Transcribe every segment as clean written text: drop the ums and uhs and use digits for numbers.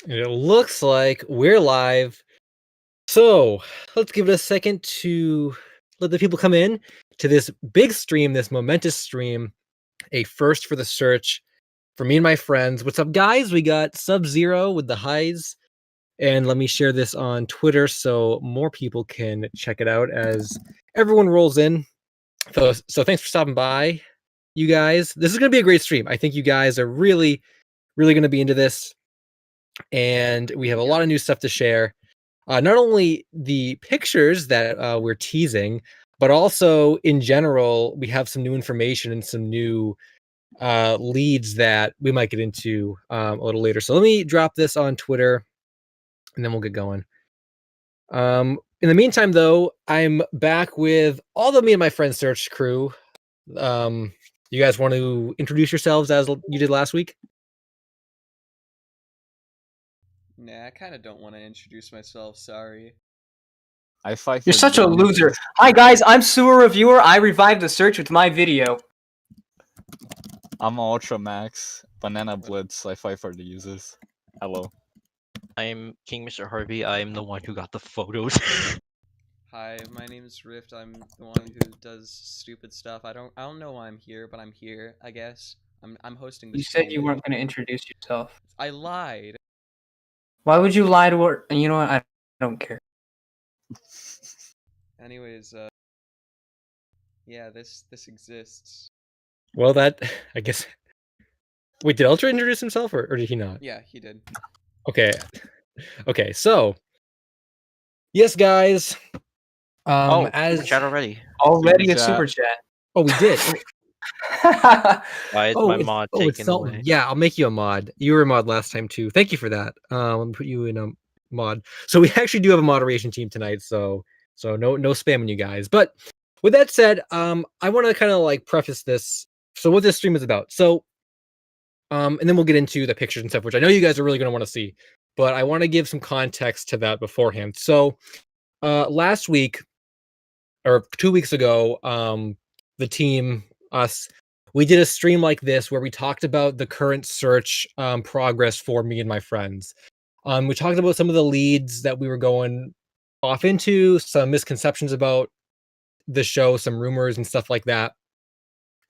It looks like we're live. So let's give it a second to let the people come in to this big stream, this momentous stream, a first for the search for me and my friends. What's up, guys? We got Sub-Zero with the highs. And let me share this on Twitter so more people can check it out as everyone rolls in. So thanks for stopping by, you guys. This is going to be a great stream. I think you guys are really going to be into this. And we have a lot of new stuff to share. Not only the pictures that we're teasing, but also in general, we have some new information and some new leads that we might get into a little later. So let me drop this on Twitter, and then we'll get going. In the meantime, though, I'm back with all the Me and My Friends search crew. You guys want to introduce yourselves as you did last week? Nah, I kind of don't want to introduce myself, sorry. I fight. You're such a loser. Hi guys, I'm Sewer Reviewer. I revived the search with my video. I'm Ultra Max, Banana Blitz. I fight for the users. Hello. I'm King Mr. Harvey. I'm the one who got the photos. Hi, my name is Rift. I'm the one who does stupid stuff. I don't know why I'm here, but I'm here, I guess. I'm hosting this. You said you weren't going to introduce yourself. I lied. Why would you lie to her? You know what? I don't care. Anyways, yeah, this exists. Well, that I guess. Wait, did Ultra introduce himself, or did he not? Yeah, he did. Okay. So, yes, guys. As chat already. Already a super chat. Oh, we did. Why is my mod taken away? Yeah, I'll make you a mod. You were a mod last time too. Thank you for that. Let me put you in a mod. So we actually do have a moderation team tonight. So no spamming you guys. But with that said, I want to kind of like preface this. So what this stream is about. So, and then we'll get into the pictures and stuff, which I know you guys are really going to want to see. But I want to give some context to that beforehand. So, last week or 2 weeks ago, the team, us, we did a stream like this where we talked about the current search progress for me and my friends. We talked about some of the leads that we were going off into, some misconceptions about the show, some rumors and stuff like that.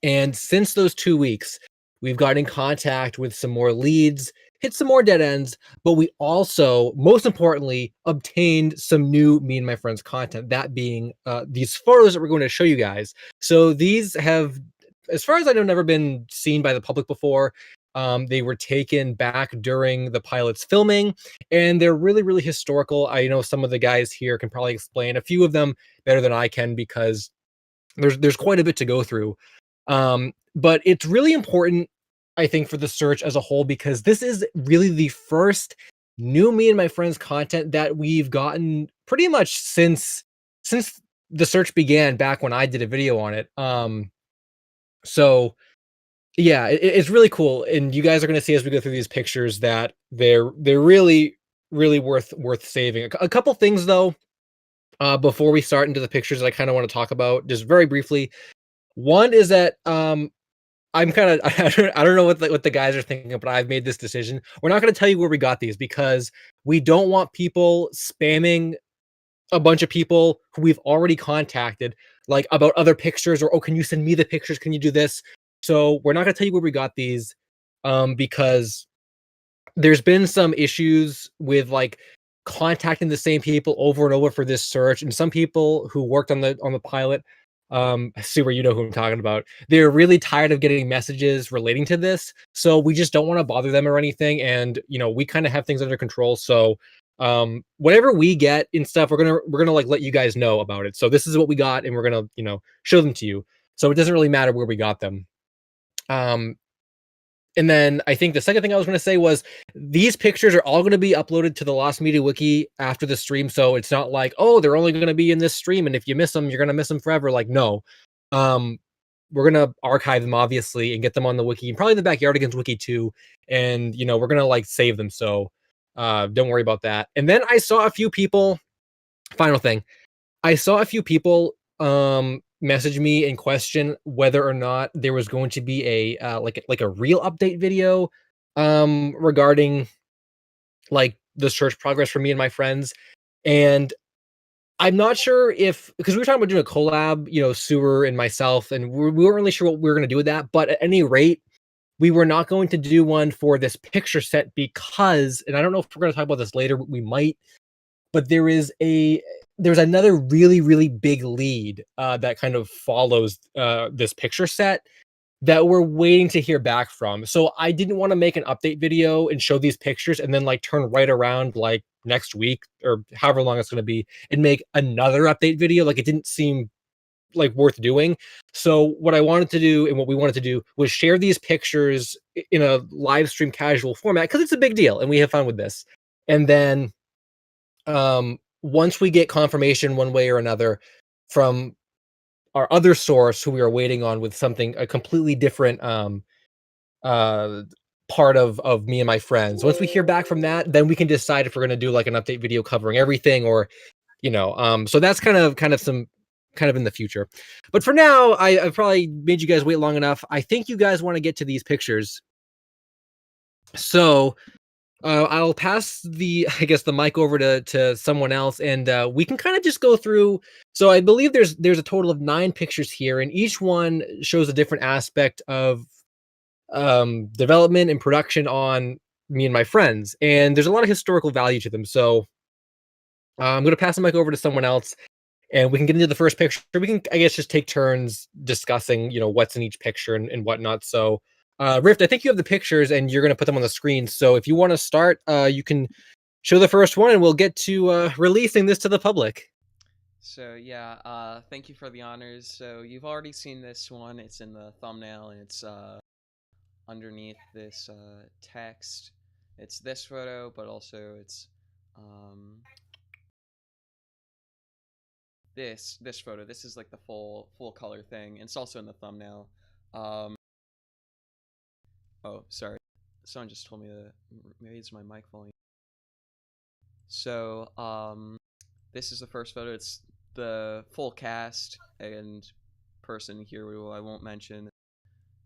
And since those 2 weeks, we've got in contact with some more leads, hit some more dead ends, but we also, most importantly, obtained some new Me and My Friends content, that being these photos that we're going to show you guys. So these have, as far as I know, never been seen by the public before. They were taken back during the pilot's filming, and they're really, really historical. I know some of the guys here can probably explain a few of them better than I can because there's quite a bit to go through. But it's really important, I think, for the search as a whole, because this is really the first new Me and My Friends content that we've gotten pretty much since the search began back when I did a video on it. So yeah, it's really cool, and you guys are going to see as we go through these pictures that they're really, really worth saving. A couple things though, before we start into the pictures that I kind of want to talk about just very briefly. One is that I'm kind of I don't know what the guys are thinking, but I've made this decision. We're not going to tell you where we got these because we don't want people spamming a bunch of people who we've already contacted, like about other pictures, or, oh, can you send me the pictures? Can you do this? So we're not going to tell you where we got these, because there's been some issues with like contacting the same people over and over for this search, and some people who worked on the pilot, Super, you know who I'm talking about. They're really tired of getting messages relating to this, so we just don't want to bother them or anything. And we kind of have things under control. So whatever we get and stuff, we're gonna like let you guys know about it. So this is what we got, and we're gonna show them to you. So it doesn't really matter where we got them. And then I think the second thing I was going to say was these pictures are all going to be uploaded to the Lost Media Wiki after the stream. So it's not like, oh, they're only going to be in this stream, and if you miss them, you're going to miss them forever. Like, no. We're going to archive them, obviously, and get them on the wiki, and probably the Backyardigans wiki too. And, we're going to like save them. So don't worry about that. And then I saw a few people, final thing, I saw a few people message me and question whether or not there was going to be a like a real update video regarding like the search progress for me and my friends. And I'm not sure if, because we were talking about doing a collab, Sewer and myself, and we weren't really sure what we were going to do with that. But at any rate, we were not going to do one for this picture set because, and I don't know if we're going to talk about this later, but we might. But there's another really, really big lead that kind of follows this picture set that we're waiting to hear back from. So I didn't want to make an update video and show these pictures and then like turn right around like next week or however long it's going to be and make another update video. Like it didn't seem like worth doing. So what I wanted to do and what we wanted to do was share these pictures in a live stream casual format because it's a big deal and we have fun with this. And then once we get confirmation one way or another from our other source who we are waiting on with something a completely different part of me and my friends, once we hear back from that, then we can decide if we're going to do like an update video covering everything or so that's kind of in the future. But for now, I've probably made you guys wait long enough. I think you guys want to get to these pictures, so I'll pass the mic over to someone else, and we can kind of just go through. So I believe there's a total of 9 pictures here, and each one shows a different aspect of development and production on me and my friends, and there's a lot of historical value to them. So I'm going to pass the mic over to someone else, and we can get into the first picture. We can, I guess, just take turns discussing, what's in each picture and whatnot. So. Rift, I think you have the pictures and you're going to put them on the screen. So if you want to start, you can show the first one and we'll get to releasing this to the public. So yeah, thank you for the honors. So you've already seen this one. It's in the thumbnail and it's underneath this text. It's this photo, but also it's this photo. This is like the full color thing. And it's also in the thumbnail. Oh, sorry. Someone just told me to raise my mic volume. So, this is the first photo. It's the full cast and person here who I won't mention.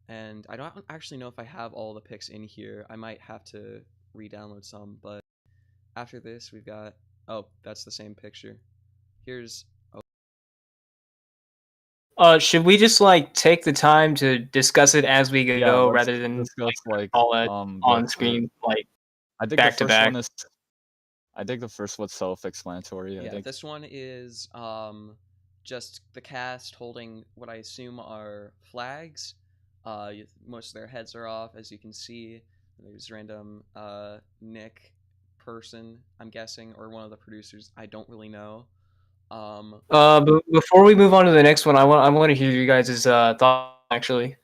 And I don't actually know if I have all the pics in here. I might have to re-download some, but after this we've got, oh, that's the same picture. Here's, should we just like take the time to discuss it as we go rather than discuss, all that on screen like I think back the to first back? one is I think the first one's self-explanatory. yeah, I think this one is just the cast holding what I assume are flags. Most of their heads are off, as you can see. There's random Nick person, I'm guessing, or one of the producers. I don't really know. But before we move on to the next one, I want to hear you guys' thoughts actually.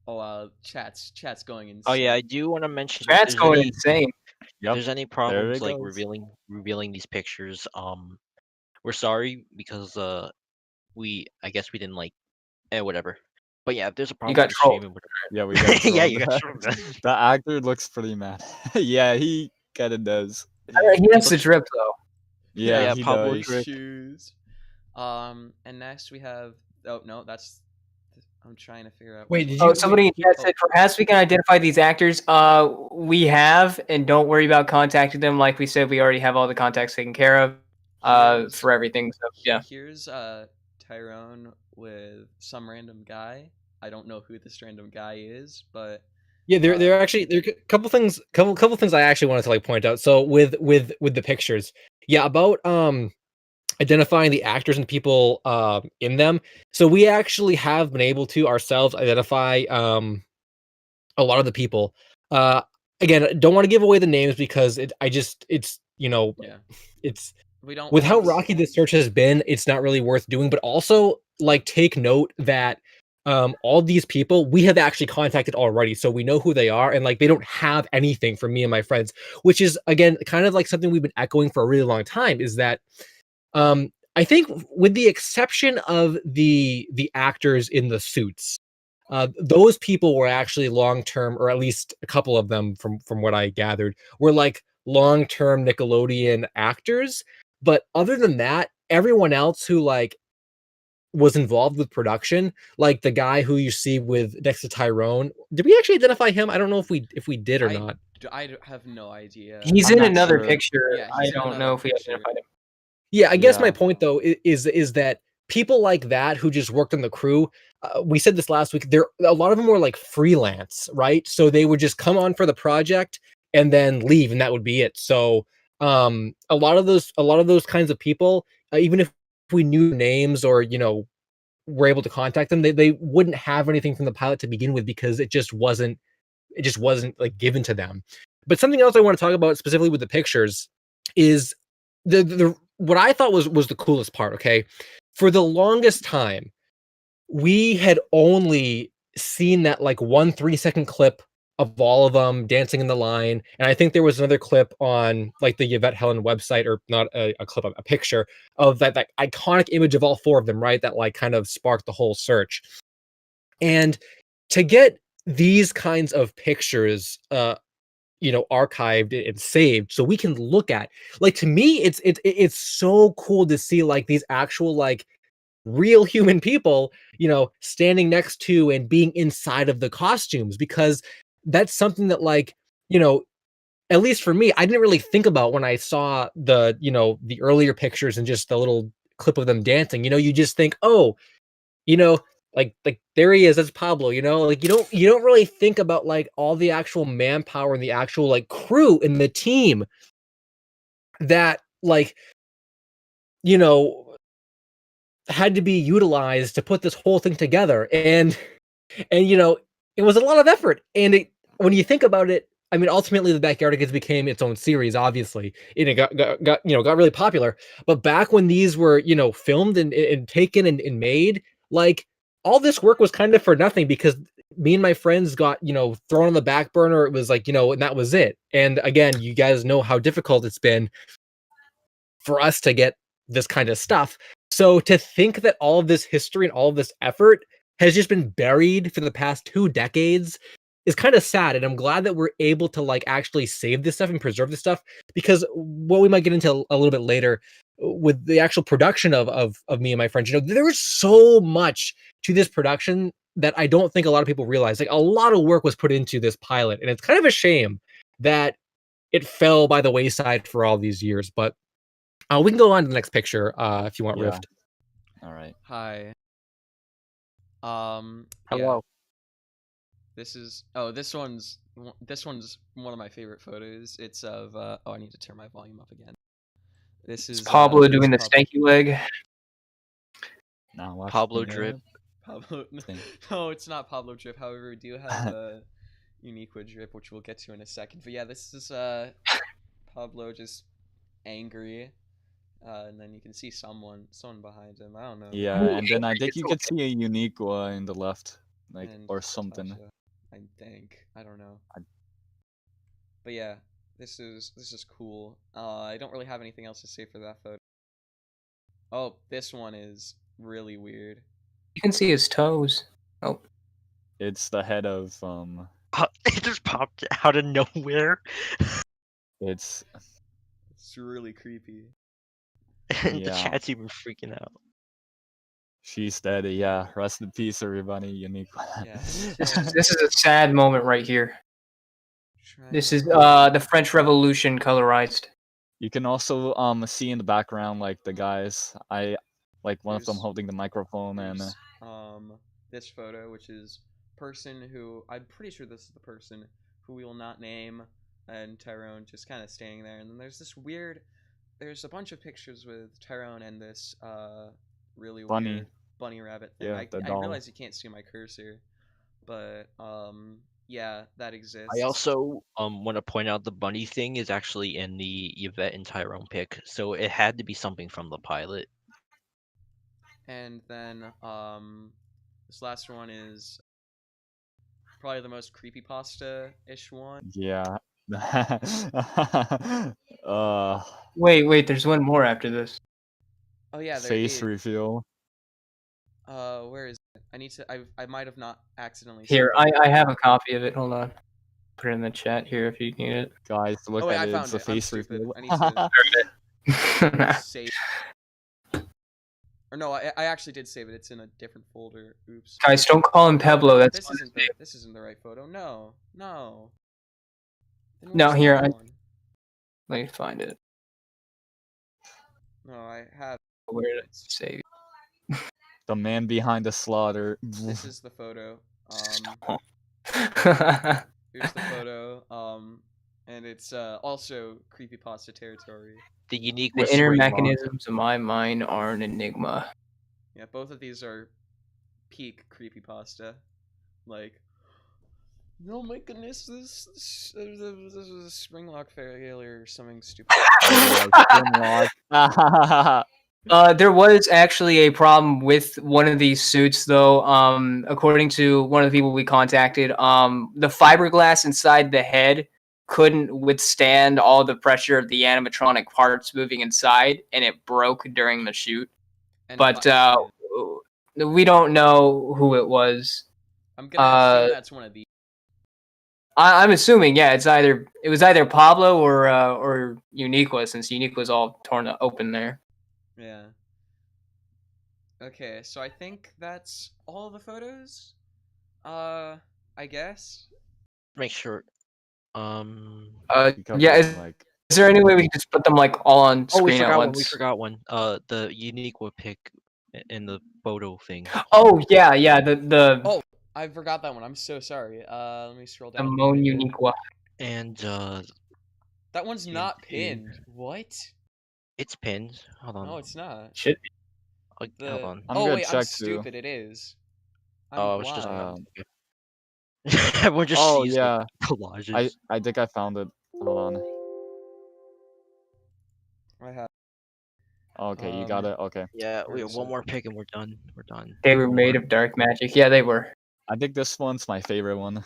Oh, chat's going insane. Oh yeah, I do want to mention Chat's going insane. if there's any there problems it like goes. revealing these pictures, we're sorry because I guess we didn't like whatever. But yeah, if there's a problem got with the stream and whatever. Yeah, we got Yeah, trolled. you got trolled. The actor looks pretty mad. Yeah, he kinda does. He has to drip though. Yeah, Yeah, Pablo does. Drip. Shoes. And next we have. Oh no, that's. I'm trying to figure out. Wait, did Oh, you? somebody in chat said perhaps we can identify these actors. We have, and don't worry about contacting them. Like we said, we already have all the contacts taken care of for everything. So yeah. Here's Tyrone with some random guy. I don't know who this random guy is, but Yeah, there are a couple things I actually wanted to like point out. So with the pictures, yeah, about identifying the actors and people in them. So we actually have been able to ourselves identify a lot of the people. Again, don't want to give away the names because it's yeah, it's we don't. with how rocky this search has been, it's not really worth doing. But also, like, take note that all these people we have actually contacted already, so we know who they are, and like they don't have anything for me and my friends, which is again kind of like something we've been echoing for a really long time. Is that I think, with the exception of the actors in the suits, those people were actually long-term, or at least a couple of them, from what I gathered, were like long-term Nickelodeon actors. But other than that, everyone else who like was involved with production, like the guy who you see with next to Tyrone, did we actually identify him? I don't know if we did or not. have no idea. He's I'm in not another sure. picture. Yeah, I he's in don't another know if we picture. identified him. Yeah, I guess my Yeah. point though is that people like that who just worked on the crew, we said this last week. There, a lot of them were like freelance, right? So they would just come on for the project and then leave, and that would be it. So a lot of those kinds of people, even if we knew names or were able to contact them, they wouldn't have anything from the pilot to begin with because it just wasn't like given to them. But something else I want to talk about specifically with the pictures is the what I thought was the coolest part. Okay, for the longest time, we had only seen that like 1 3-second clip of all of them dancing in the line, and I think there was another clip on like the Yvette Helen website, or not a clip, a picture of that iconic image of all four of them, right? That like kind of sparked the whole search. And to get these kinds of pictures archived and saved so we can look at, like, to me it's so cool to see like these actual like real human people standing next to and being inside of the costumes, because that's something that, like, at least for me, I didn't really think about when I saw the earlier pictures and just the little clip of them dancing. You just think, oh, you know, like there he is, that's Pablo, like you don't really think about like all the actual manpower and the actual like crew and the team that like, you know, had to be utilized to put this whole thing together. And it was a lot of effort. And when you think about it, I mean, ultimately the Backyardigans became its own series, obviously, and it got really popular. But back when these were filmed and taken and made, like, all this work was kind of for nothing, because me and my friends got thrown on the back burner. It was like, and that was it. And again, you guys know how difficult it's been for us to get this kind of stuff. So to think that all of this history and all of this effort has just been buried for the past 2 decades is kind of sad. And I'm glad that we're able to like actually save this stuff and preserve this stuff, because what we might get into a little bit later with the actual production of Me and My Friends, there was so much to this production that I don't think a lot of people realize. Like, a lot of work was put into this pilot, and it's kind of a shame that it fell by the wayside for all these years. But we can go on to the next picture if you want, Yeah. Rift. All right. Hi. Yeah. Hello. This one's one of my favorite photos. It's of I need to turn my volume up again. This is Pablo doing the Pablo. stanky leg. Now watch Pablo me drip. Pablo. Thing. No, it's not Pablo drip. However, we do have a Uniqua drip, which we'll get to in a second. But yeah, this is Pablo just angry, and then you can see someone behind him. I don't know. Yeah, Ooh, and then I angry, think it's you could see a unique in the left, like, And or something. Natasha, I think. I don't know. I- But yeah, this is cool. I don't really have anything else to say for that photo. Oh, this one is really weird. You can see his toes. Oh, It's the head of It just popped out of nowhere. It's It's really creepy. And the Yeah. chat's even freaking out. she's dead. Yeah, rest in peace, everybody. Unique. Yeah. this is a sad moment right here. This is the French Revolution colorized. You can also see in the background like the guys. I like one of them There's- holding the microphone, and There's, this photo, which is person who I'm pretty sure this is the person who we will not name, and Tyrone just kind of standing there. And then there's this weird. There's a bunch of pictures with Tyrone and this really Bunny. weird bunny rabbit thing. Yeah, the I doll. realize you can't see my cursor, but yeah, that exists. I also want to point out the bunny thing is actually in the Yvette and Tyrone pick, so it had to be something from the pilot. And then this last one is probably the most creepypasta-ish one. yeah. uh, Wait, there's one more after this. Oh yeah, there face is. reveal. Where is it? I need to. I might have not accidentally. Here, saved it. I have a copy of it. Hold on. Put it in the chat here if you need it. Guys, look Oh wait, at I it. found It's a it. I'm face stupid. reveal. I need to save. Or no, I actually did save it. It's in a different folder. Oops. Guys, don't call him Pablo. That's This isn't the right photo. No. Then No, where's the here, other I- one? Let me find it. No, I have. Where did it say? The man behind the slaughter. This is the photo. Here's the photo. And it's also creepypasta territory. The unique The was inner spring lock. mechanisms of my mind are an enigma. Yeah, both of these are peak creepypasta. Like, oh my goodness, this is a spring lock failure or something stupid. There was actually a problem with one of these suits, though. According to one of the people we contacted, the fiberglass inside the head couldn't withstand all the pressure of the animatronic parts moving inside, and it broke during the shoot. And But we don't know who it was. I'm gonna assume that's one of these. I'm assuming, yeah, it was either Pablo or Uniqua, since Uniqua's all torn open there. Yeah. Okay, so I think that's all the photos. I guess. Make sure. Yeah, is there any way we can just put them like all on Oh, we screen at forgot one. We once? forgot one. The Uniqua pic in the photo thing. Oh yeah, the Oh, I forgot that one. I'm so sorry. Let me scroll down. Mon Uniqua. And That one's not TNT. pinned. What? it's pinned. Hold on. No, it's not. Should be. Hold on. I'm Oh gonna wait, I'm check too. stupid. It is. I'm Oh, it's just. blind. Everyone just Oh sees yeah, like, collages. I think I found it. Hold on. I have. Okay, you got it. Okay. Yeah, we where have is one it? more pick and we're done. We're done. They were One made more. of dark magic. Yeah, they were. I think this one's my favorite one.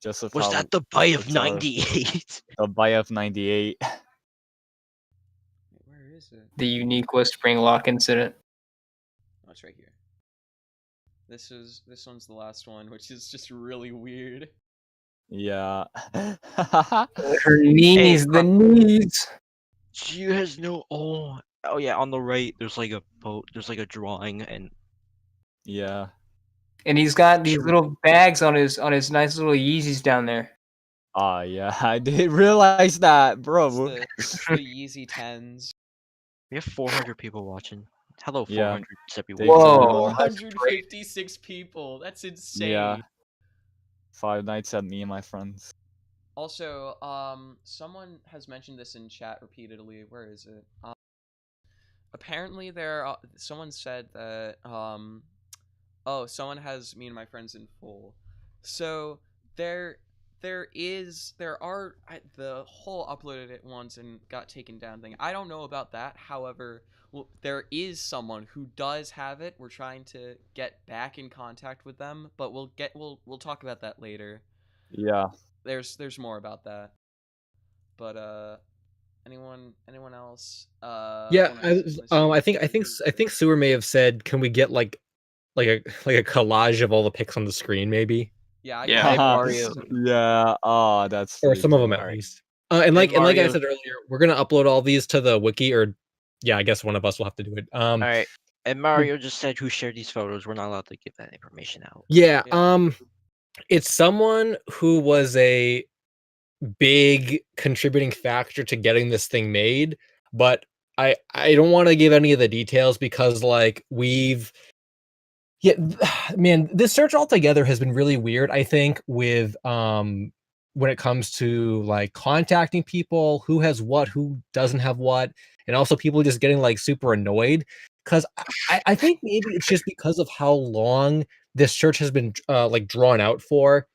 Just of Was how that the bite of it's our- 98? the BF 98. Where is it? The Uniqua spring lock incident. Oh, it's right here. This one's the last one, which is just really weird. Yeah. Her knees, the knees. She has no. Oh yeah. On the right, there's like a there's like a drawing, and Yeah. And he's got these little bags on his nice little Yeezys down there. Yeah, I did realize that, bro. It's the Yeezy 10s. we have 400 people watching. Hello, Yeah. 400 everyone. Thanks, Whoa. everyone. 456 people. That's insane. Yeah. 5 Nights at Me and my friends. Also, someone has mentioned this in chat repeatedly. Where is it? Apparently, someone said that oh, someone has me and my friends in full. So the whole uploaded it once and got taken down thing. I don't know about that. However, there is someone who does have it. We're trying to get back in contact with them, but we'll talk about that later. Yeah. There's more about that. But anyone else? Yeah, wanna I say- think Sewer may have said, can we get like a collage of all the pics on the screen, maybe, Yeah, I Yeah, can- Hey, Mario. Yeah. Oh, that's or pretty some of them cool. at Alright. least. And like I Mario- said earlier, we're gonna upload all these to the wiki, or yeah, I guess one of us will have to do it. All right. And Mario just said who shared these photos. We're not allowed to give that information out. Yeah, Yeah. it's someone who was a big contributing factor to getting this thing made, but I don't want to give any of the details because like man, this search altogether has been really weird, I think, with when it comes to like contacting people, who has what, who doesn't have what, and also people just getting like super annoyed because I think maybe it's just because of how long this search has been like drawn out for.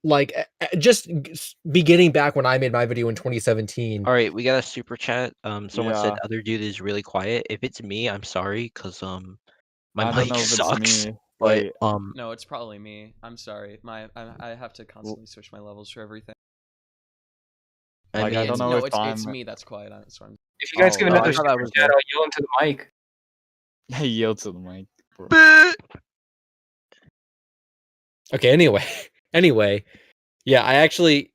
Like just beginning back when I made my video in 2017. All right, we got a super chat. Someone said Yeah. other dude is really quiet. If it's me, I'm sorry, cause my I mic don't know if sucks. it's me. But Wait, No, it's probably me. I'm sorry. I have to constantly switch my levels for everything. I like, I mean, don't know No, if it's I'm. me that's quiet. That's what I'm. If you guys Oh, give no, another I thought that super was chat, me. I'll yell into the mic. Yield to the mic, bro. Okay, anyway, yeah, I actually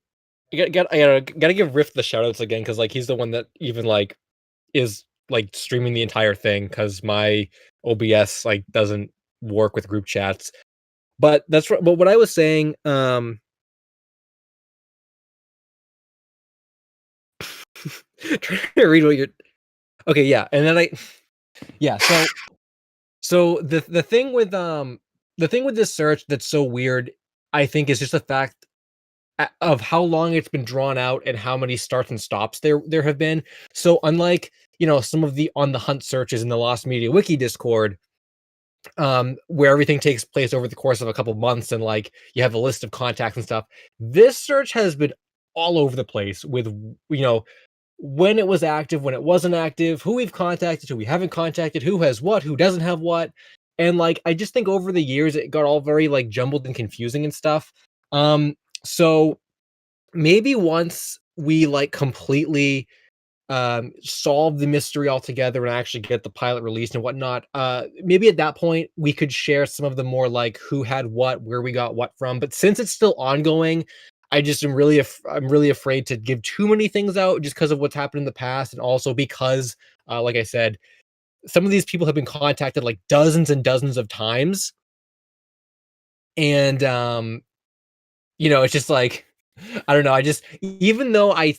I gotta give Riff the shoutouts again because like he's the one that even like is like streaming the entire thing because my OBS like doesn't work with group chats. But that's but what I was saying, trying to read what you're. Okay, yeah, and then yeah. So the thing with this search that's so weird, I think, is just the fact of how long it's been drawn out and how many starts and stops there have been. So unlike some of the on the hunt searches in the Lost Media Wiki Discord, where everything takes place over the course of a couple months and like you have a list of contacts and stuff, this search has been all over the place with when it was active, when it wasn't active, who we've contacted, who we haven't contacted, who has what, who doesn't have what. And like I just think over the years it got all very like jumbled and confusing and stuff. So maybe once we like completely solve the mystery altogether and actually get the pilot released and whatnot, maybe at that point we could share some of the more like who had what, where we got what from. But since it's still ongoing, I just am really I'm really afraid to give too many things out just because of what's happened in the past, and also because like I said, some of these people have been contacted like dozens and dozens of times, and it's just like I don't know. I just, even though I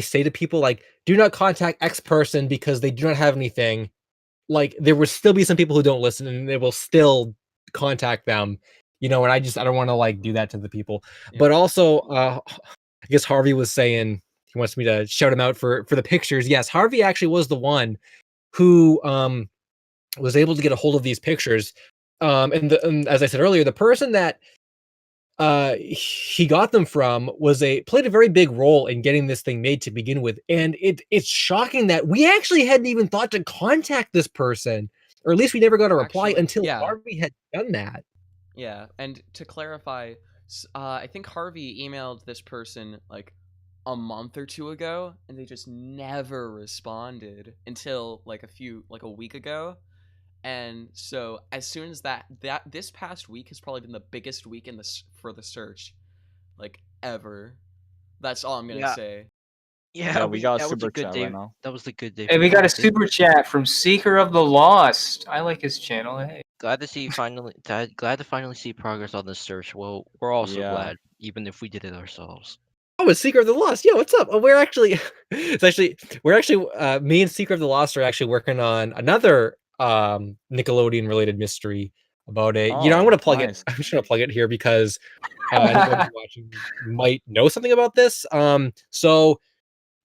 say to people like, do not contact X person because they do not have anything. Like there will still be some people who don't listen and they will still contact them. And I don't want to like do that to the people. Yeah. But also, I guess Harvey was saying he wants me to shout him out for the pictures. Yes, Harvey actually was the one who was able to get a hold of these pictures. And as I said earlier, the person that he got them from played a very big role in getting this thing made to begin with. And it's shocking that we actually hadn't even thought to contact this person, or at least we never got a reply until Harvey had done that. Yeah, and to clarify, I think Harvey emailed this person like a month or two ago, and they just never responded until like a week ago. And so as soon as that this past week has probably been the biggest week for the search, like ever. That's all I'm gonna say. Yeah, we got a that was super a good chat day. right now. That was a good day. Hey, for we got a Harvey. super chat from Seeker of the Lost. I like his channel. Hey. Glad to see glad to finally see progress on this search. Well, we're also Yeah. glad, even if we did it ourselves. Oh, it's Secret of the Lost. Yeah, what's up? We're actually, me and Secret of the Lost are actually working on another Nickelodeon related mystery about it. I'm gonna plug it. I'm just gonna plug it here because anyone who's watching might know something about this. So,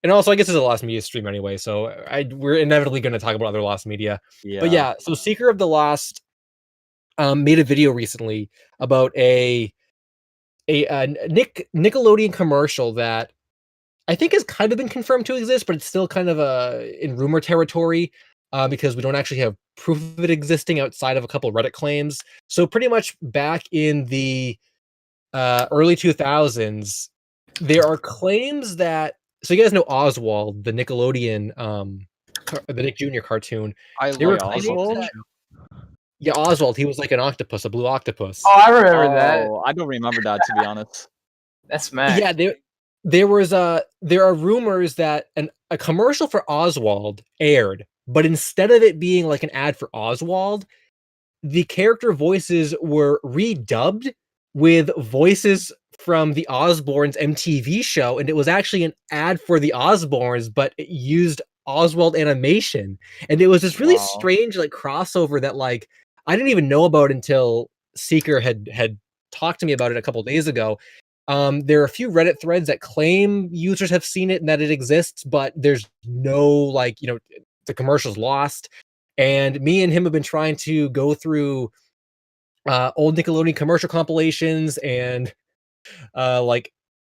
and also I guess it's a Lost Media stream anyway, so we're inevitably going to talk about other Lost Media. But yeah, so Seeker of the Lost made a video recently about a Nickelodeon commercial that I think has kind of been confirmed to exist, but it's still kind of in rumor territory because we don't actually have proof of it existing outside of a couple Reddit claims. So pretty much back in the early 2000s, there are claims that, so you guys know Oswald, the Nickelodeon, the Nick Jr. cartoon. There were Oswald. Yeah, Oswald. He was like an octopus, a blue octopus. Oh, I remember that. Oh, I don't remember that, to be honest. That's mad. Yeah, there are rumors that a commercial for Oswald aired, but instead of it being like an ad for Oswald, the character voices were redubbed with voices from the Osbournes MTV show, and it was actually an ad for the Osbournes, but it used Oswald animation. And it was this really strange like crossover that like I didn't even know about until Seeker had talked to me about it a couple days ago. There are a few Reddit threads that claim users have seen it and that it exists, but there's no like, the commercial's lost. And me and him have been trying to go through old Nickelodeon commercial compilations and like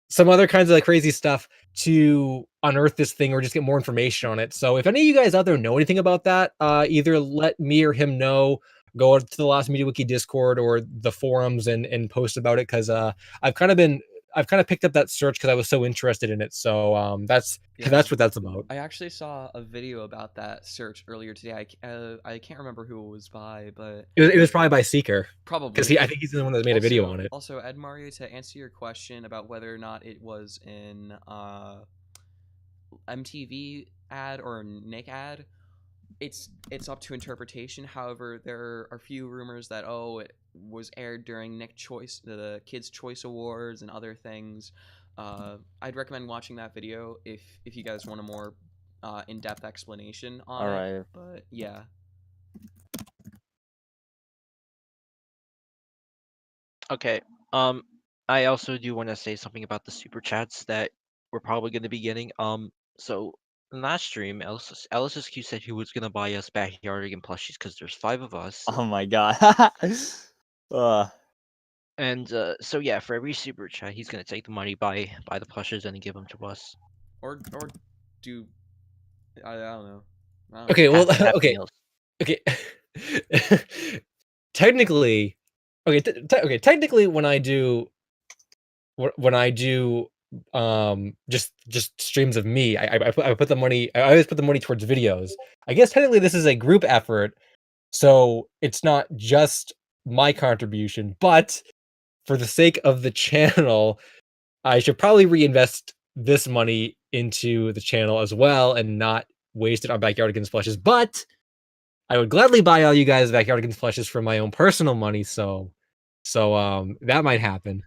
some other kinds of like crazy stuff to unearth this thing or just get more information on it. So if any of you guys out there know anything about that, either let me or him know. Go to the Lost Media Wiki Discord or the forums and post about it, because I've kind of picked up that search because I was so interested in it. So that's what that's about. I actually saw a video about that search earlier today. I can't remember who it was by, but It was probably by Seeker. Probably because I think he's the one that made a video on it. Also, Ed Mario, to answer your question about whether or not it was in MTV ad or Nick ad, it's up to interpretation. However, there are a few rumors that it was aired during the Kids Choice Awards and other things. I'd recommend watching that video if you guys want a more in-depth explanation on All it. right. But yeah. Okay. I also do want to say something about the super chats that we're probably going to be getting. So last stream, LSSQ said he was going to buy us backyardigan plushies because there's 5 of us. Oh my god. And so yeah, for every super chat, he's going to take the money, buy the plushies, and give them to us. Or do I don't know. Okay, well, Happy okay, meals. okay. Technically, okay, technically, when I do just streams of me, I put the money. I always put the money towards videos. I guess technically this is a group effort, so it's not just my contribution. But for the sake of the channel, I should probably reinvest this money into the channel as well and not waste it on Backyardigans plushes. But I would gladly buy all you guys Backyardigans plushes for my own personal money. So that might happen.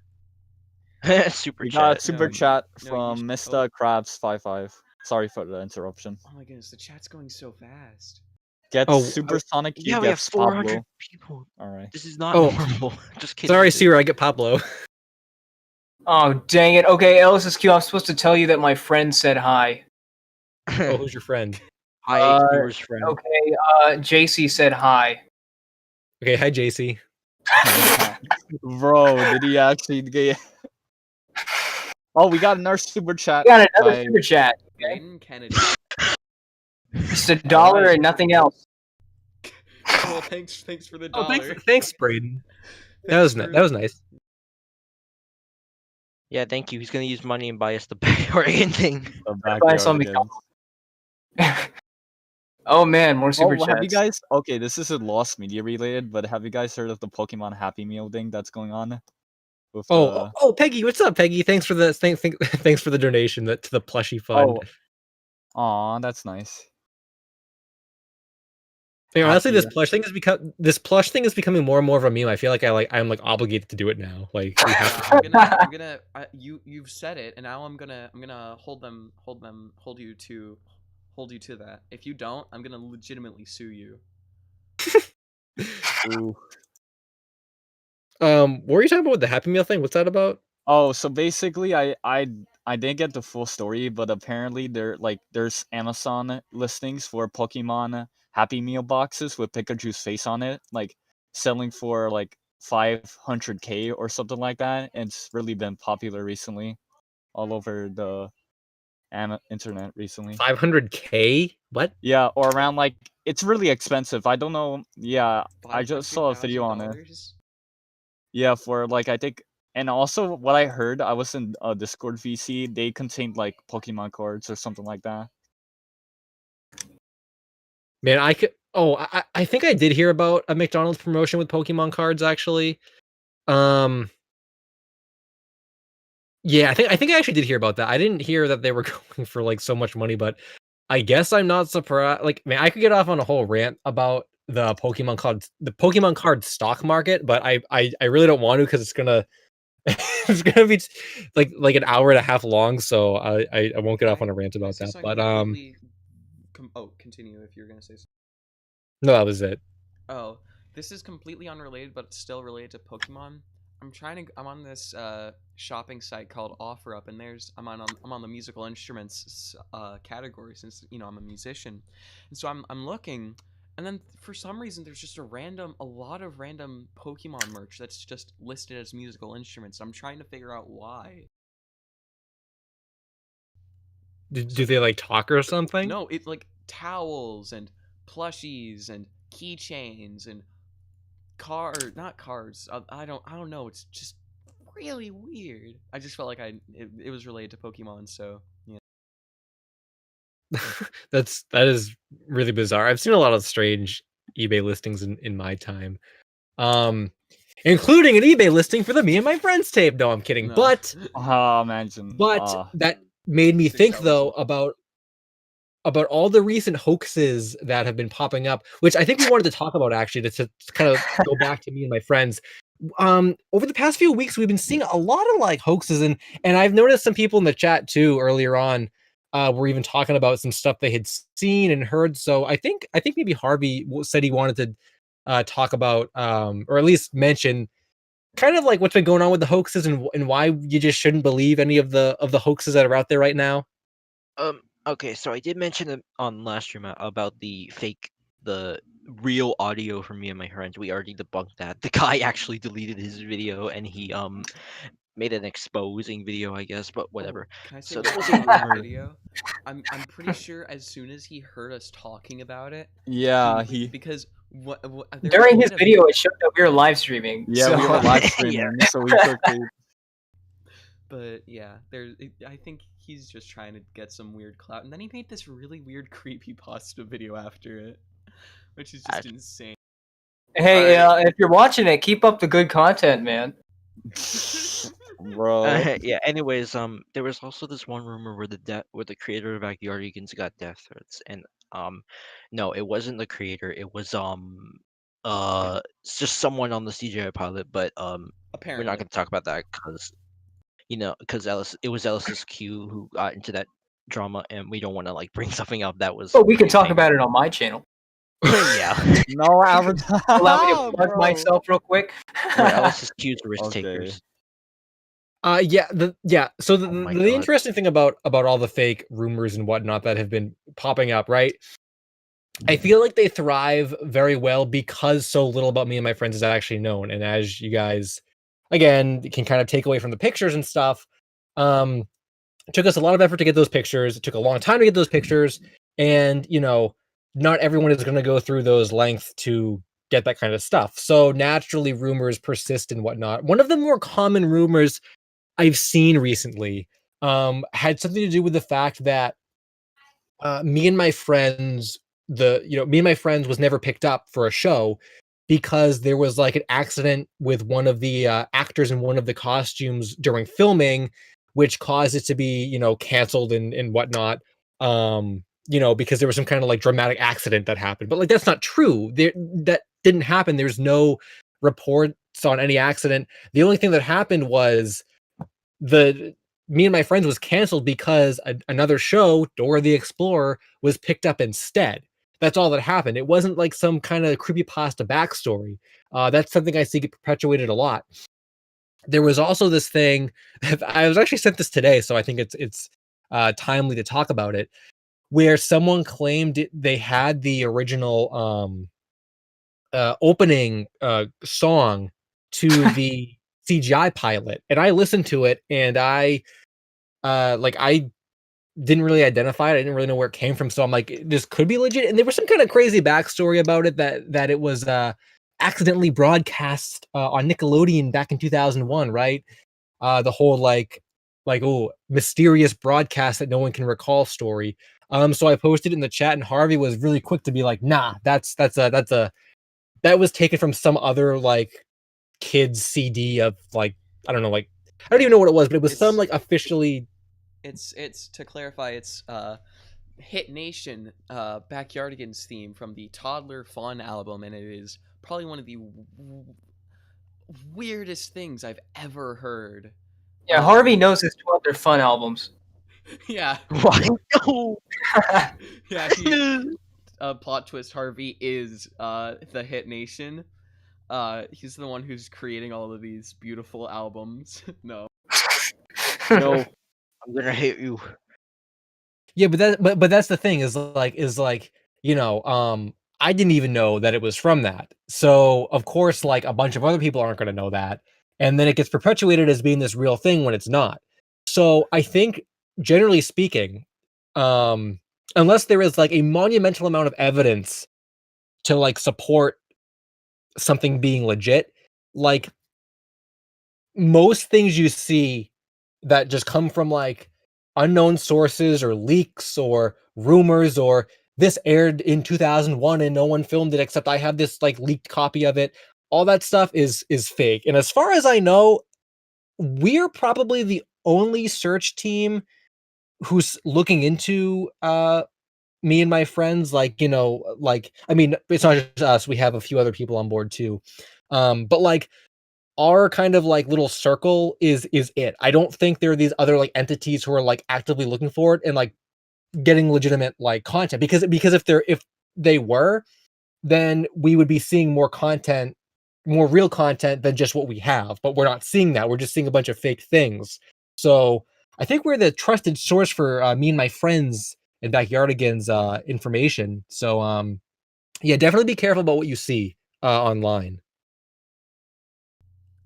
Super We got a chat. super No, chat no, from should- Mr. Krabs55. Sorry for the interruption. Oh my goodness, the chat's going so fast. Gets Oh, SuperSonicQ Yeah, we have gets 400 Pablo. people. All right. This is not Oh. normal. Just kidding. Sorry, dude. Sierra, I get Pablo. Oh, dang it. Okay, LSSQ, I'm supposed to tell you that my friend said hi. Oh, who's your friend? Hi, viewer's friend. Okay, JC said hi. Okay, hi, JC. Bro, did he actually get? Oh, we got another super chat. We got another by- super chat. Okay? Braden Kennedy. Just $1 Alright. and nothing else. Well, thanks for the Oh, dollar. thanks, Braden. That Thanks was for- that was nice. Yeah, thank you. He's gonna use money and buy us the backyardigan thing. The Buy some Backyardigans. Oh man, more super Oh, chats. have you guys? Okay, this isn't Lost Media related, but have you guys heard of the Pokemon Happy Meal thing that's going on? With Oh, Peggy, what's up, Peggy? Thanks for the thanks for the donation to the plushie fund. Aw, that's nice. You know, honestly, Happy- this plush thing is becoming more and more of a meme. I feel like I'm like obligated to do it now. Like we have to. I'm gonna you've said it, and now I'm gonna hold you to that. If you don't, I'm gonna legitimately sue you. Ooh. What were you talking about with the Happy Meal thing? What's that about? Oh, so basically, I didn't get the full story, but apparently there's Amazon listings for Pokemon Happy Meal boxes with Pikachu's face on it, like selling for like 500K or something like that. And it's really been popular recently, all over the internet recently. 500K? What? Yeah, or around like it's really expensive. I don't know. Yeah, I just saw a video on it. $500,000? Yeah, for like I think, and also what I heard, I was in a Discord VC. They contained like Pokemon cards or something like that. Man, I could. Oh, I think I did hear about a McDonald's promotion with Pokemon cards actually. Yeah, I think I actually did hear about that. I didn't hear that they were going for like so much money, but I guess I'm not surprised. Like, man, I could get off on a whole rant about the Pokemon card stock market, but I really don't want to because it's gonna it's gonna be like an hour and a half long, so I won't get off on a rant about that. But continue if you're gonna say something. no, that was it. Oh, this is completely unrelated, but it's still related to Pokemon. I'm on this shopping site called OfferUp, and I'm on the musical instruments category since I'm a musician, and so I'm looking, and then for some reason there's just a lot of random Pokemon merch that's just listed as musical instruments. I'm trying to figure out why. Do they like talk or something? No, it's like towels and plushies and keychains and not cards. I don't know. It's just really weird. I just felt like it was related to Pokemon, so yeah. That is really bizarre. I've seen a lot of strange eBay listings in my time. Including an eBay listing for the Me and My Friends tape. No, I'm kidding. No. But Imagine. that made me think $6 though about all the recent hoaxes that have been popping up, which I think we wanted to talk about actually to kind of go back to Me and My Friends. over the past few weeks we've been seeing a lot of like hoaxes, and I've noticed some people in the chat too earlier on were even talking about some stuff they had seen and heard. So I think maybe Harvey said he wanted to talk about or at least mention kind of like what's been going on with the hoaxes and why you just shouldn't believe any of the hoaxes that are out there right now. Okay, so I did mention it on last stream about the real audio from me and my friends. We already debunked that. The guy actually deleted his video and he made an exposing video, I guess, but whatever. Oh, can I say So one there was thing a about that rumor. video? I'm pretty sure as soon as he heard us talking about it, Yeah, because what During his video, it showed that we were live streaming. yeah, we so- were live Yeah. streaming, so we quickly. But yeah, I think he's just trying to get some weird clout, and then he made this really weird creepy pasta video after it, which is just insane. Hey, if you're watching it, keep up the good content, man. Bro. Yeah. Anyways, there was also this one rumor where the creator of Backyardigans got death threats, and no, it wasn't the creator. It was it's just someone on the CGI pilot, but we're Apparently, not gonna talk about that because it was LSuperSonicQ who got into that drama, and we don't want to like bring something up that was. But we can pretty talk big. about it on my channel. Yeah. No advertising. Allow me to plug myself real quick. Where LSuperSonicQ's risk Okay. takers. Yeah. So the, Oh my the God. interesting thing about all the fake rumors and whatnot that have been popping up, right? I feel like they thrive very well because so little about me and my friends is actually known. And as you guys, again, can kind of take away from the pictures and stuff, it took us a lot of effort to get those pictures. It took a long time to get those pictures. And, not everyone is going to go through those lengths to get that kind of stuff. So naturally, rumors persist and whatnot. One of the more common rumors I've seen recently had something to do with the fact that me and my friends was never picked up for a show because there was like an accident with one of the actors in one of the costumes during filming, which caused it to be canceled and whatnot. Because there was some kind of like dramatic accident that happened, but like that's not true. That didn't happen. There's no reports on any accident. The only thing that happened was the me and my friends was canceled because another show, Dora the Explorer, was picked up instead. That's all that happened. It wasn't like some kind of creepypasta backstory. That's something I see get perpetuated a lot. There was also this thing. I was actually sent this today, so I think it's timely to talk about it. Where someone claimed they had the original opening song to the CGI pilot, and I listened to it, and I didn't really identify it. I didn't really know where it came from, so I'm like, this could be legit. And there was some kind of crazy backstory about it that it was accidentally broadcast on Nickelodeon back in 2001, right? The whole mysterious broadcast that no one can recall story. So I posted it in the chat, and Harvey was really quick to be like, nah, that was taken from some other like kids CD of like, I don't know, like I don't even know what it was, but it was some like officially. It's to clarify, it's Hit Nation Backyardigans theme from the Toddler Fun album, and it is probably one of the weirdest things I've ever heard. Yeah, Harvey knows his 2 other fun albums. Yeah. Why? No. Yeah. Plot twist: Harvey is the Hit Nation. He's the one who's creating all of these beautiful albums. No. No. I'm gonna hit you. Yeah, but that's the thing is I didn't even know that it was from that. So of course, like a bunch of other people aren't going to know that, and then it gets perpetuated as being this real thing when it's not. So I think, generally speaking, unless there is like a monumental amount of evidence to like support something being legit, like most things you see that just come from like unknown sources or leaks or rumors or this aired in 2001 and no one filmed it except I have this like leaked copy of it. All that stuff is fake. And as far as I know, we're probably the only search team who's looking into me and my friends, like, I mean, it's not just us, we have a few other people on board too. But like our kind of like little circle is it. I don't think there are these other like entities who are like actively looking for it and like getting legitimate like content, because if they were, then we would be seeing more content, more real content than just what we have. But we're not seeing that. We're just seeing a bunch of fake things. So I think we're the trusted source for me and my friends and Backyardigans information. So yeah, definitely be careful about what you see online.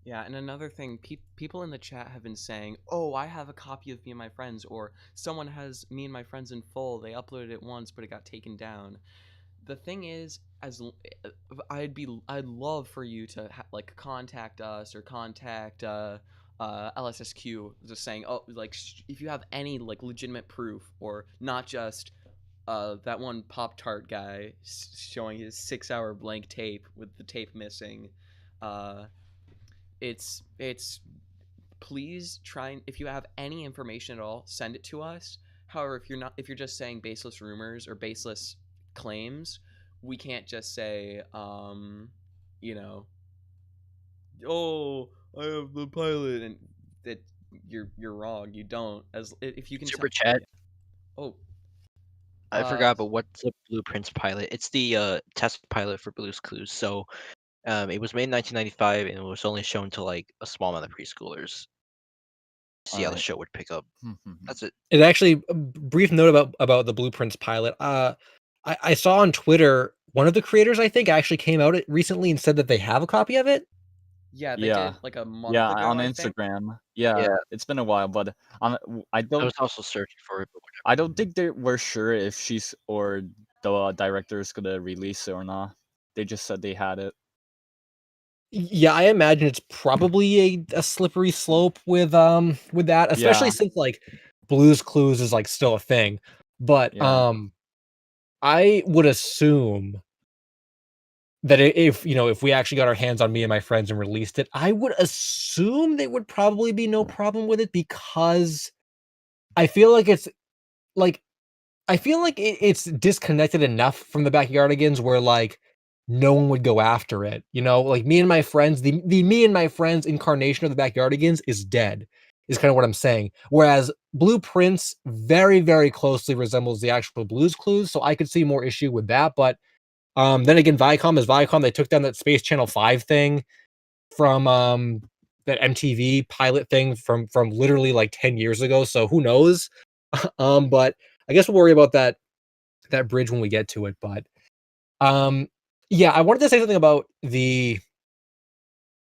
Yeah, and another thing, people in the chat have been saying, "Oh, I have a copy of Me and My Friends," or "Someone has Me and My Friends in full. They uploaded it once, but it got taken down." The thing is, I'd love for you to like contact us or contact LSSQ, just saying, oh, like if you have any like legitimate proof, or not just that one Pop-Tart guy showing his 6-hour blank tape with the tape missing. Uh, it's please try, and if you have any information at all, send it to us. However, if you're just saying baseless rumors or baseless claims, we can't just say you know, oh, I have the pilot, and that you're wrong. You don't. As if you can Super chat. Oh, I forgot, but what's a Blueprints pilot? It's the test pilot for Blue's Clues. So it was made in 1995 and it was only shown to like a small amount of preschoolers. See how the Alright. show would pick up. That's it. It actually, a brief note about the Blueprints pilot. I saw on Twitter one of the creators, I think, actually came out recently and said that they have a copy of it. yeah, they Yeah. did like a month Yeah, ago, on I think. Instagram. Yeah, Yeah. it's been a while, but I I don't was also searching for it, but I don't think we're sure if she's or the director is gonna release it or not. They just said they had it. Yeah, I imagine it's probably a slippery slope with that, especially Yeah. since like Blue's Clues is like still a thing. But Yeah. I would assume that if you know, if we actually got our hands on Me and My Friends and released it, I would assume there would probably be no problem with it, because I feel like it's like it's disconnected enough from the Backyardigans where like no one would go after it. You know, like Me and My Friends, the Me and My Friends incarnation of the Backyardigans is dead, is kind of what I'm saying. Whereas Blueprints very, very closely resembles the actual Blue's Clues, so I could see more issue with that. But then again, Viacom is Viacom. They took down that Space Channel 5 thing from that MTV pilot thing from literally like 10 years ago. So who knows? But I guess we'll worry about that bridge when we get to it. But yeah, I wanted to say something about the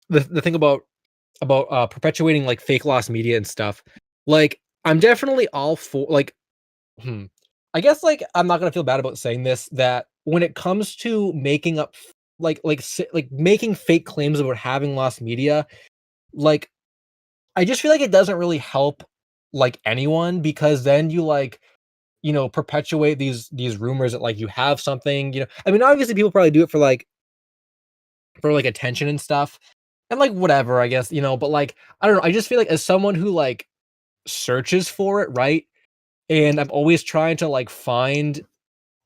thing about perpetuating like fake lost media and stuff. Like I'm definitely all for like I guess like I'm not gonna feel bad about saying this, that when it comes to making up like making fake claims about having lost media, like I just feel like it doesn't really help like anyone, because then you like, you know, perpetuate these rumors that like you have something, you know. I mean, obviously people probably do it for like attention and stuff. And like whatever, I guess, you know, but like I don't know, I just feel like as someone who like searches for it, right? And I'm always trying to like find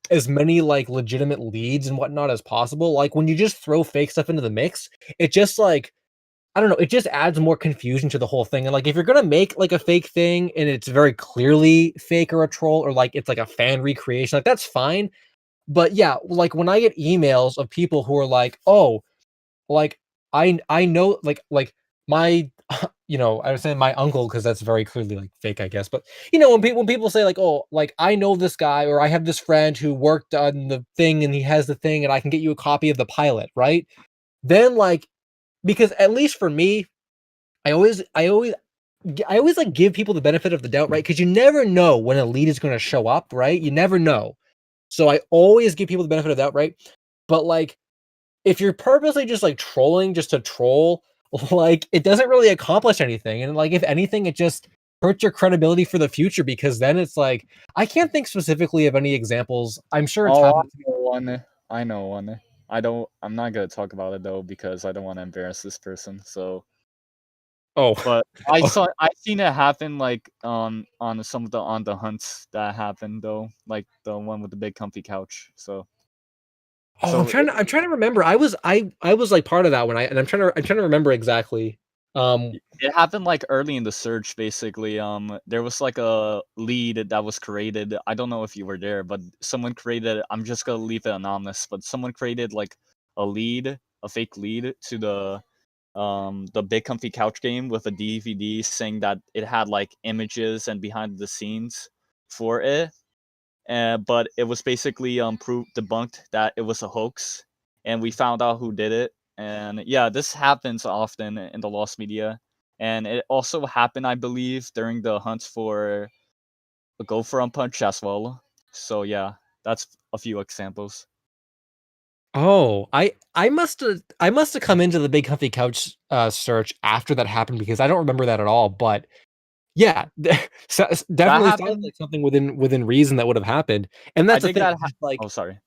as many like legitimate leads and whatnot as possible. Like when you just throw fake stuff into the mix, it just like I don't know, it just adds more confusion to the whole thing. And like if you're gonna make like a fake thing and it's very clearly fake or a troll, or like it's like a fan recreation, like that's fine. But yeah, like when I get emails of people who are like, oh, like I know like my you know, I was saying my uncle because that's very clearly like fake, I guess. But you know, when people say like, oh, like I know this guy or I have this friend who worked on the thing and he has the thing and I can get you a copy of the pilot, right? Then like, because at least for me, I always like give people the benefit of the doubt, right? Because you never know when a lead is going to show up, right? You never know. So I always give people the benefit of the doubt, right? But like if you're purposely just like trolling just to troll, like it doesn't really accomplish anything. And like if anything, it just hurts your credibility for the future, because then it's like I can't think specifically of any examples. I'm sure it's Oh, I happened. know one. I know one. I'm not gonna talk about it though because I don't want to embarrass this person. So, Oh, but I seen it happen like on some of the on the hunts that happened though, like the one with the big comfy couch. So Oh, So I'm trying to remember. I was like part of that one. I'm trying to remember exactly. it happened like early in the search, basically. There was like a lead that was created. I don't know if you were there, but someone created. I'm just gonna leave it anonymous, but someone created like a fake lead to the Big Comfy Couch game with a DVD saying that it had like images and behind the scenes for it. But it was basically debunked that it was a hoax, and we found out who did it. And yeah, this happens often in the lost media, and it also happened, I believe, during the hunt for a Go for Punch as well. So yeah, that's a few examples. Oh, I must have come into the Big Comfy Couch search after that happened because I don't remember that at all. But yeah, definitely sounds happened. like something within reason that would have happened. And I that's the think thing, that. just like Oh, sorry.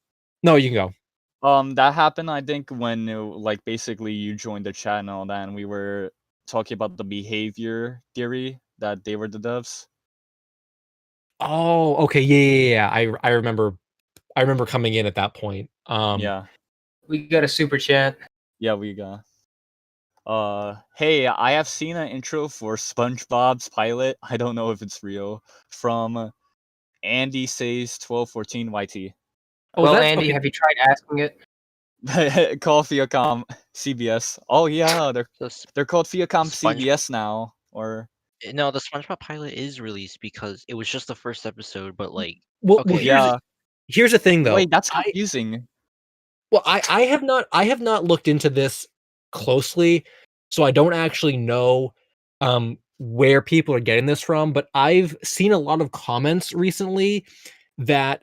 no, you can go. That happened, I think, when like basically you joined the chat and all that, and we were talking about the behavior theory that they were the devs. Oh, okay, yeah. I remember coming in at that point. Yeah, We got a super chat. yeah, we got. Hey, I have seen an intro for SpongeBob's pilot. I don't know if it's real. From Andy says 1214 YT. Oh, Well, that's Andy, okay. have you tried asking it? Call Viacom CBS. Oh yeah, The they're called Viacom Sponge- CBS now. Or no, the SpongeBob pilot is released because it was just the first episode, but like, Well, okay, yeah. here's the thing though. Wait, that's confusing. I have not looked into this closely, so I don't actually know where people are getting this from, but I've seen a lot of comments recently that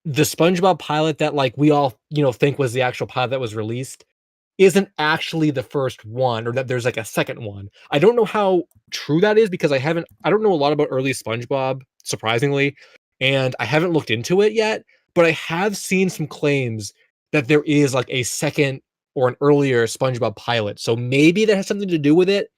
the SpongeBob pilot that like we all, think was the actual pilot that was released isn't actually the first one, or that there's like a second one. I don't know how true that is because I don't know a lot about early SpongeBob, surprisingly, and I haven't looked into it yet, but I have seen some claims that there is like a second or an earlier SpongeBob pilot. So maybe that has something to do with it.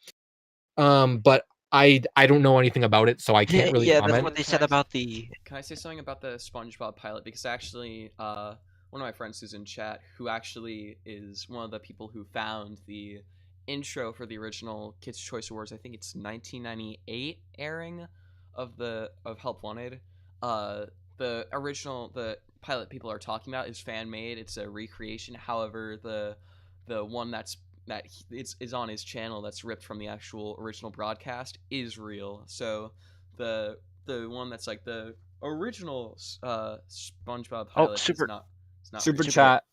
But I don't know anything about it, so I can't really yeah, that's comment. what they said about the. Can I say something about the SpongeBob pilot? Because actually, one of my friends who's in chat, who actually is one of the people who found the intro for the original Kids Choice Awards. I think it's 1998 airing of Help Wanted. The pilot people are talking about is fan made. It's a recreation. However, the one is on his channel that's ripped from the actual original broadcast is real. So the one that's like the original SpongeBob pilot super- is not Super real. chat.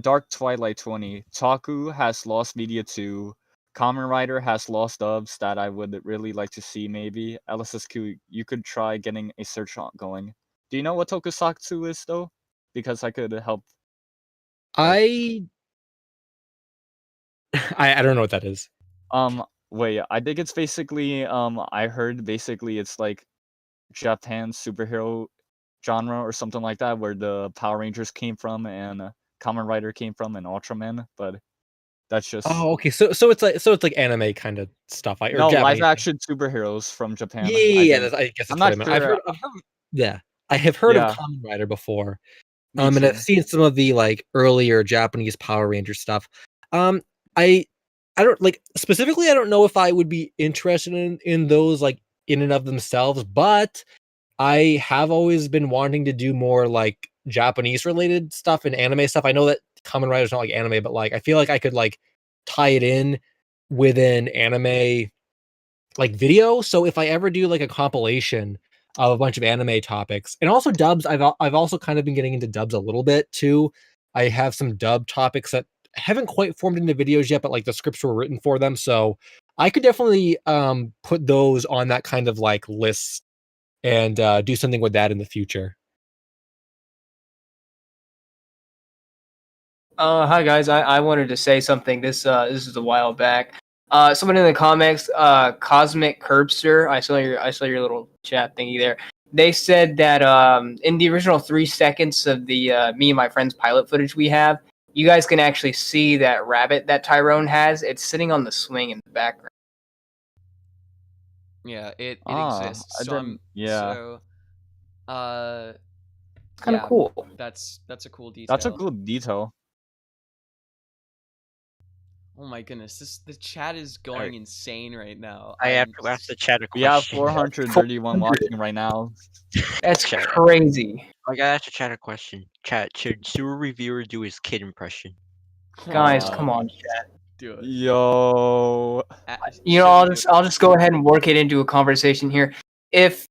Dark Twilight 20. Taku has lost media too. Kamen Rider has lost dubs that I would really like to see. Maybe LSSQ, you could try getting a search going. Do you know what Tokusatsu is though? Because I could help. I I don't know what that is. Wait, I think it's basically I heard basically it's like Japan's superhero genre or something like that, where the Power Rangers came from and Kamen Rider came from and Ultraman, but that's just Oh, okay. So it's like anime kind of stuff, or no live Japanese. action superheroes from Japan. I Yeah, think. I guess I'm that's what not I meant. sure. Yeah, I have heard of Yeah, Kamen Rider before. me And I've too. seen some of the like earlier Japanese Power Ranger stuff. Um, I I don't like specifically. I don't know if I would be interested in those like in and of themselves, but I have always been wanting to do more like Japanese related stuff and anime stuff. I know that Kamen Rider's not like anime, but like I feel like I could like tie it in with an anime like video. So if I ever do like a compilation of a bunch of anime topics and also dubs, I've also kind of been getting into dubs a little bit too. I have some dub topics that haven't quite formed into videos yet, but like the scripts were written for them. So I could definitely put those on that kind of like list and do something with that in the future. Hi guys. I wanted to say something. This is a while back. Someone in the comments, Cosmic Curbster. I saw your little chat thingy there. They said that in the original 3 seconds of the me and my friend's pilot footage we have, you guys can actually see that rabbit that Tyrone has. It's sitting on the swing in the background. Yeah, it Ah, exists. I So didn't. Yeah. uh It's kind of Yeah. cool. That's a cool detail. That's a cool detail. Oh my goodness, the chat is going insane right now. I have to ask the chat a We have question. 431 watching right now. That's Chat. crazy. I gotta ask the chat a question. Chat, should sewer reviewer do his kid impression? Guys, Aw. come on, chat. Do it. Yo. You know, I'll just go ahead and work it into a conversation here. This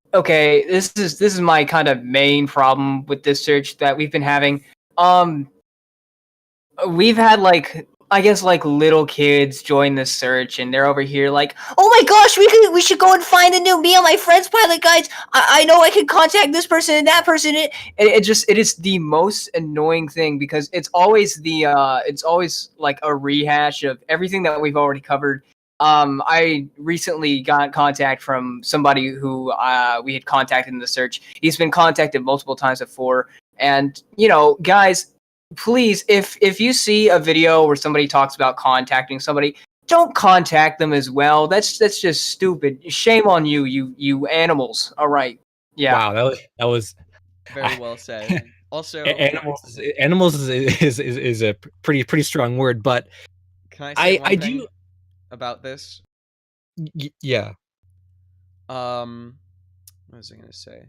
is my kind of main problem with this search that we've been having. We've had I guess little kids join the search, and they're over here like, oh my gosh, we should go and find the new Me and My Friends pilot guides. I know I can contact this person and that person. It is the most annoying thing because it's always like a rehash of everything that we've already covered. I recently got contact from somebody who we had contacted in the search. He's been contacted multiple times before, and guys, please, if you see a video where somebody talks about contacting somebody, don't contact them as well. That's just stupid. Shame on you, you animals. All right. Yeah. Wow, that was Very well said. Also, animals is a pretty strong word, but can I say one I thing do about this? yeah. What was I gonna say?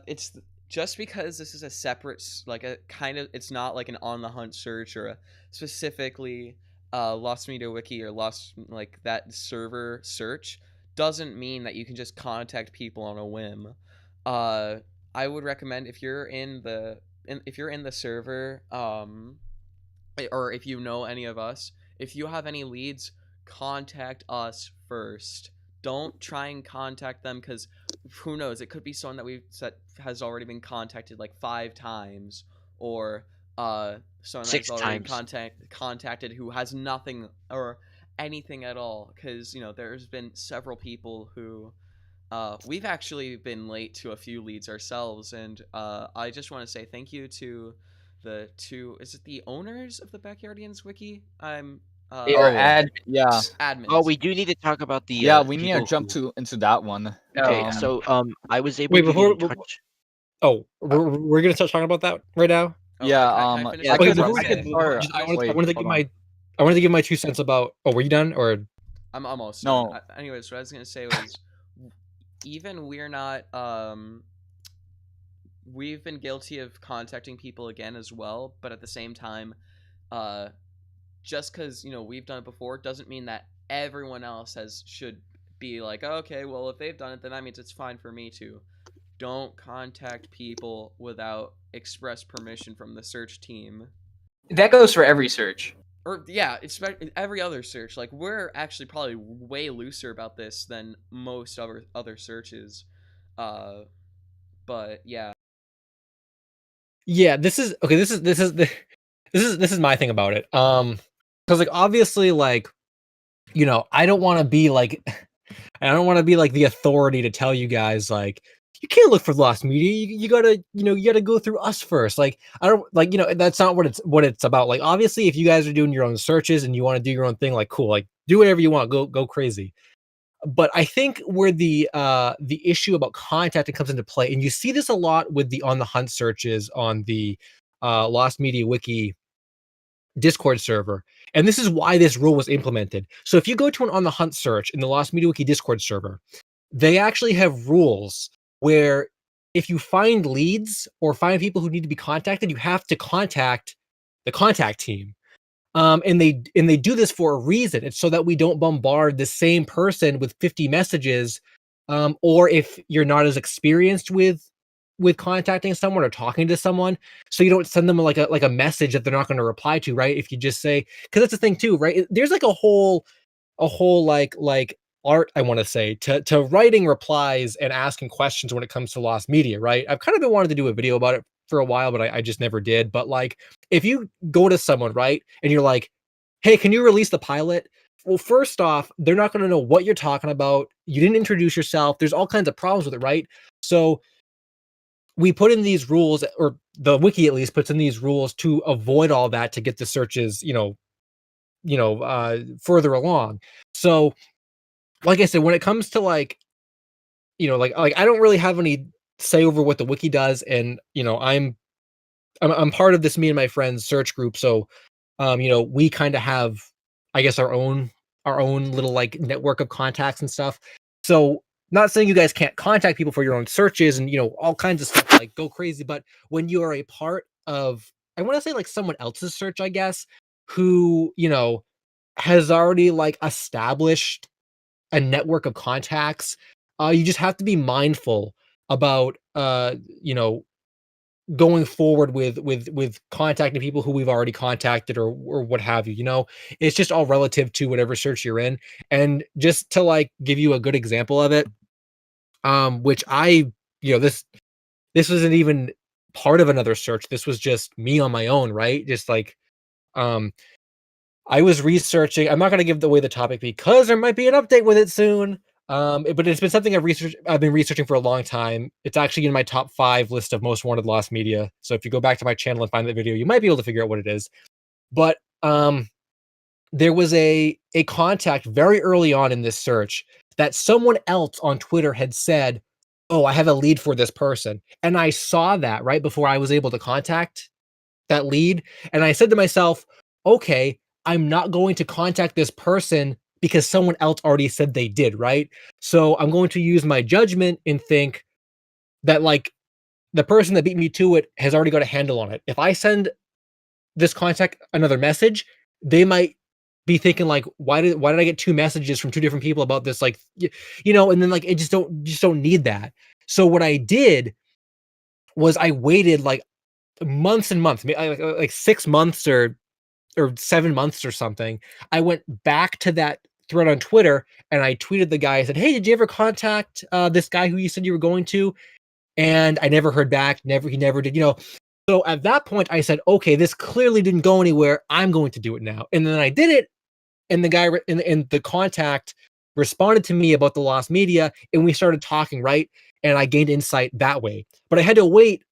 It's just because this is a separate, like a kind of, it's not like an on the hunt search or a specifically Lost Media Wiki or Lost like that server search, doesn't mean that you can just contact people on a whim. I would recommend if you're in the server, or if you know any of us, if you have any leads, contact us first. Don't try and contact them, because who knows, it could be someone that has already been contacted like 5 times, or someone that's already contacted who has nothing or anything at all, because there's been several people who we've actually been late to a few leads ourselves, and I just want to say thank you to the two, is it the owners of the Backyardians wiki? They are yeah. Admins. Oh, we do need to talk about the we need to people jump into that one. Okay, so I was able Wait, to before get in touch. we're gonna start talking about that right now. Yeah, can I finish I my could sentence? start. I Wait, wanted to hold give on. I wanted to give my 2 cents about. Oh, were you done or? I'm almost No. done. Anyways, what I was gonna say was, even we're not we've been guilty of contacting people again as well, but at the same time, just because we've done it before doesn't mean that everyone else should be like, oh, okay, well, if they've done it, then that means it's fine for me to. Don't contact people without express permission from the search team. That goes for every search. Or yeah, it's every other search. Like, we're actually probably way looser about this than most other searches. But yeah. Yeah, this is okay. This is my thing about it. Because like obviously like, I don't want to be like, I don't want to be like the authority to tell you guys like you can't look for lost media. You gotta you gotta go through us first. Like I don't like that's not what it's about. Like obviously if you guys are doing your own searches and you want to do your own thing, like cool, like do whatever you want, go crazy. But I think where the issue about contacting comes into play, and you see this a lot with the on the hunt searches on the Lost Media Wiki Discord server, and this is why this rule was implemented. So if you go to an on the hunt search in the Lost Media Wiki Discord server, they actually have rules where if you find leads or find people who need to be contacted, you have to contact the contact team. And they do this for a reason. It's so that we don't bombard the same person with 50 messages. Or if you're not as experienced with contacting someone or talking to someone, so you don't send them like a message that they're not going to reply to, right? If you just say, because that's the thing too, right? There's like a whole like art, I want to say, to writing replies and asking questions when it comes to lost media, right? I've kind of been wanting to do a video about it for a while, but I just never did. But like, if you go to someone, right, and you're like, hey, can you release the pilot? Well, first off, they're not going to know what you're talking about. You didn't introduce yourself. There's all kinds of problems with it, right? So we put in these rules, or the wiki at least puts in these rules to avoid all that, to get the searches, further along. So like I said, when it comes to like, like I don't really have any say over what the wiki does, and I'm part of this me and my friends search group, so we kind of have, I guess, our own little like network of contacts and stuff. So not saying you guys can't contact people for your own searches and all kinds of stuff, like go crazy, but when you are a part of, I want to say like someone else's search, I guess, who has already like established a network of contacts, you just have to be mindful about going forward with contacting people who we've already contacted or what have you. It's just all relative to whatever search you're in. And just to like give you a good example of it, which this wasn't even part of another search. This was just me on my own, right? Just like um I was researching. I'm not going to give away the topic because there might be an update with it soon. But it's been something I've been researching for a long time. It's actually in my top 5 list of most wanted lost media. So if you go back to my channel and find that video, you might be able to figure out what it is. But there was a contact very early on in this search that someone else on Twitter had said, "Oh, I have a lead for this person," and I saw that right before I was able to contact that lead, and I said to myself, "Okay, I'm not going to contact this person because someone else already said they did, right? So I'm going to use my judgment and think that like the person that beat me to it has already got a handle on it. If I send this contact another message, they might be thinking like, why did I get 2 messages from 2 different people about this? Like, and then like it just don't need that. So what I did was I waited like months and months, like 6 months or 7 months or something. I went back to that thread on Twitter and I tweeted the guy. I said, "Hey, did you ever contact this guy who you said you were going to?" And I never heard back. He never did. So at that point, I said, "Okay, this clearly didn't go anywhere. I'm going to do it now." And then I did it, and the guy and the contact responded to me about the lost media, and we started talking, right? And I gained insight that way. But I had to wait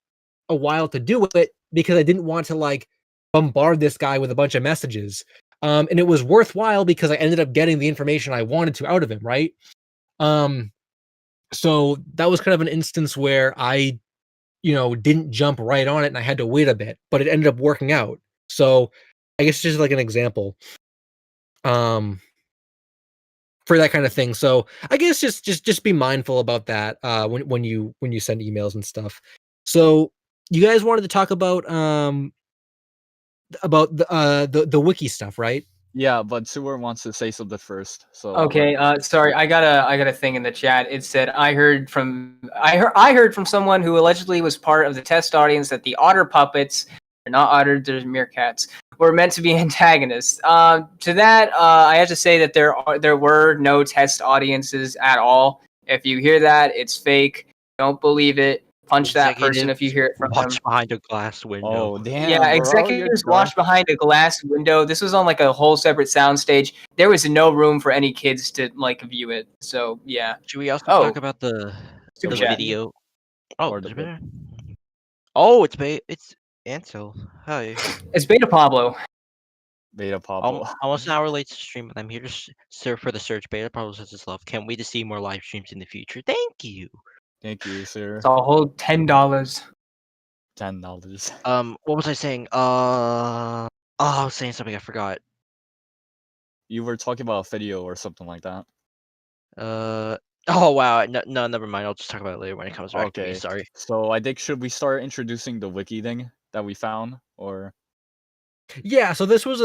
a while to do it because I didn't want to like bombard this guy with a bunch of messages. And it was worthwhile because I ended up getting the information I wanted to out of him, right? So that was kind of an instance where I, didn't jump right on it and I had to wait a bit, but it ended up working out. So I guess just like an example for that kind of thing. So I guess just be mindful about that when you send emails and stuff. So you guys wanted to talk about the wiki stuff, right? Yeah, but Sewer wants to say something first. So Okay, sorry, I got a thing in the chat. It said I heard from someone who allegedly was part of the test audience that the otter puppets, they're not otters, they're meerkats, were meant to be antagonists. To that, I have to say that there were no test audiences at all. If you hear that, it's fake. Don't believe it. Punch that person if you hear it from them. Watch behind a glass window. oh damn, Yeah, bro, you're executives drunk. watched behind a glass window. This was on like a whole separate soundstage. There was no room for any kids to like view it. So yeah. Should we also Oh, talk about the super chat. video? Oh, Or there's the better. Oh, it's Ansel. Hi. It's Beta Pablo. Beta Pablo. Almost an hour late to stream, and I'm here to serve for the search. Beta Pablo says his love. Can't wait to see more live streams in the future. Thank you. Thank you, sir. It's a whole $10. $10. What was I saying? I was saying something I forgot. You were talking about a video or something like that. Oh wow. No, never mind. I'll just talk about it later when it comes back to me. Okay. Sorry. So I think should we start introducing the wiki thing that we found, or Yeah. So this was.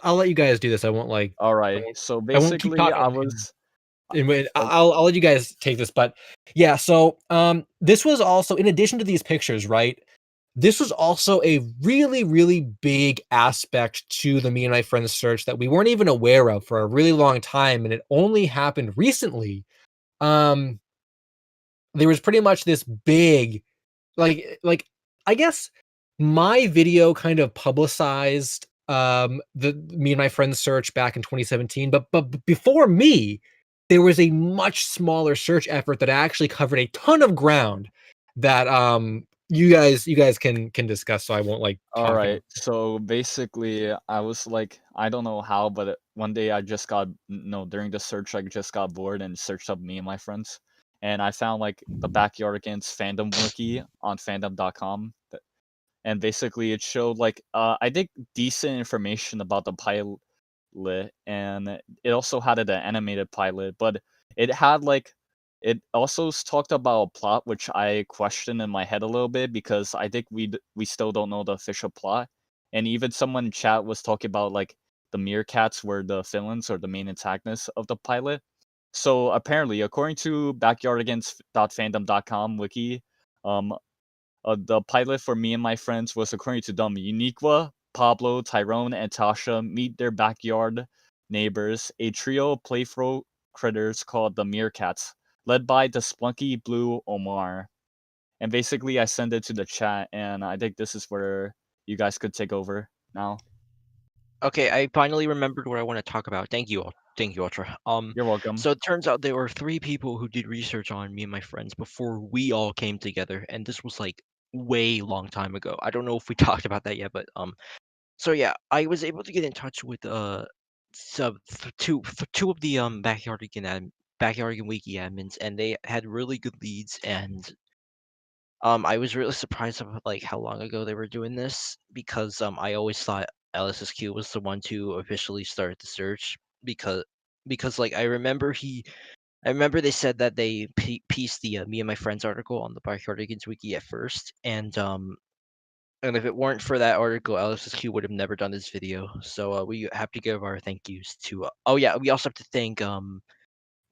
I'll let you guys do this. I won't like. all right? So I won't keep basically, talking. I was I'll let you guys take this, but yeah. So this was also, in addition to these pictures, right? This was also a really, really big aspect to the Me and My Friends search that we weren't even aware of for a really long time, and it only happened recently. There was pretty much this big, like I guess my video kind of publicized the Me and My Friends search back in 2017, but before me, there was a much smaller search effort that actually covered a ton of ground that you guys can discuss, so I won't like all talk right. about. So basically, I was like, I don't know how, but one day I just got during the search, I just got bored and searched up Me and My Friends, and I found like the Backyardigans fandom wiki on fandom.com, and basically it showed like I think decent information about the pilot, and it also had an animated pilot, but it had like it also talked about a plot which I questioned in my head a little bit because I think we still don't know the official plot, and even someone in chat was talking about like the meerkats were the villains or the main antagonists of the pilot. So apparently, according to backyardigans.fandom.com wiki, um, the pilot for Me and My Friends was, according to them, Uniqua, Pablo, Tyrone, and Tasha meet their backyard neighbors, a trio of playful critters called the Meerkats, led by the spunky blue Omar. And basically, I sent it to the chat, and I think this is where you guys could take over now. Okay, I finally remembered what I want to talk about. Thank you, thank you, Ultra. You're welcome. So it turns out there were 3 people who did research on Me and My Friends before we all came together, and this was like way long time ago. I don't know if we talked about that yet, but so yeah, I was able to get in touch with two of the Backyardigan Wiki admins, and they had really good leads, and I was really surprised about like how long ago they were doing this because I always thought LSSQ was the one to officially start the search because like I remember they said that they pieced the Me and My Friends article on the Backyardigans Wiki at first, and if it weren't for that article, LSSQ would have never done this video. So we have to give our thank yous to. Oh yeah, we also have to thank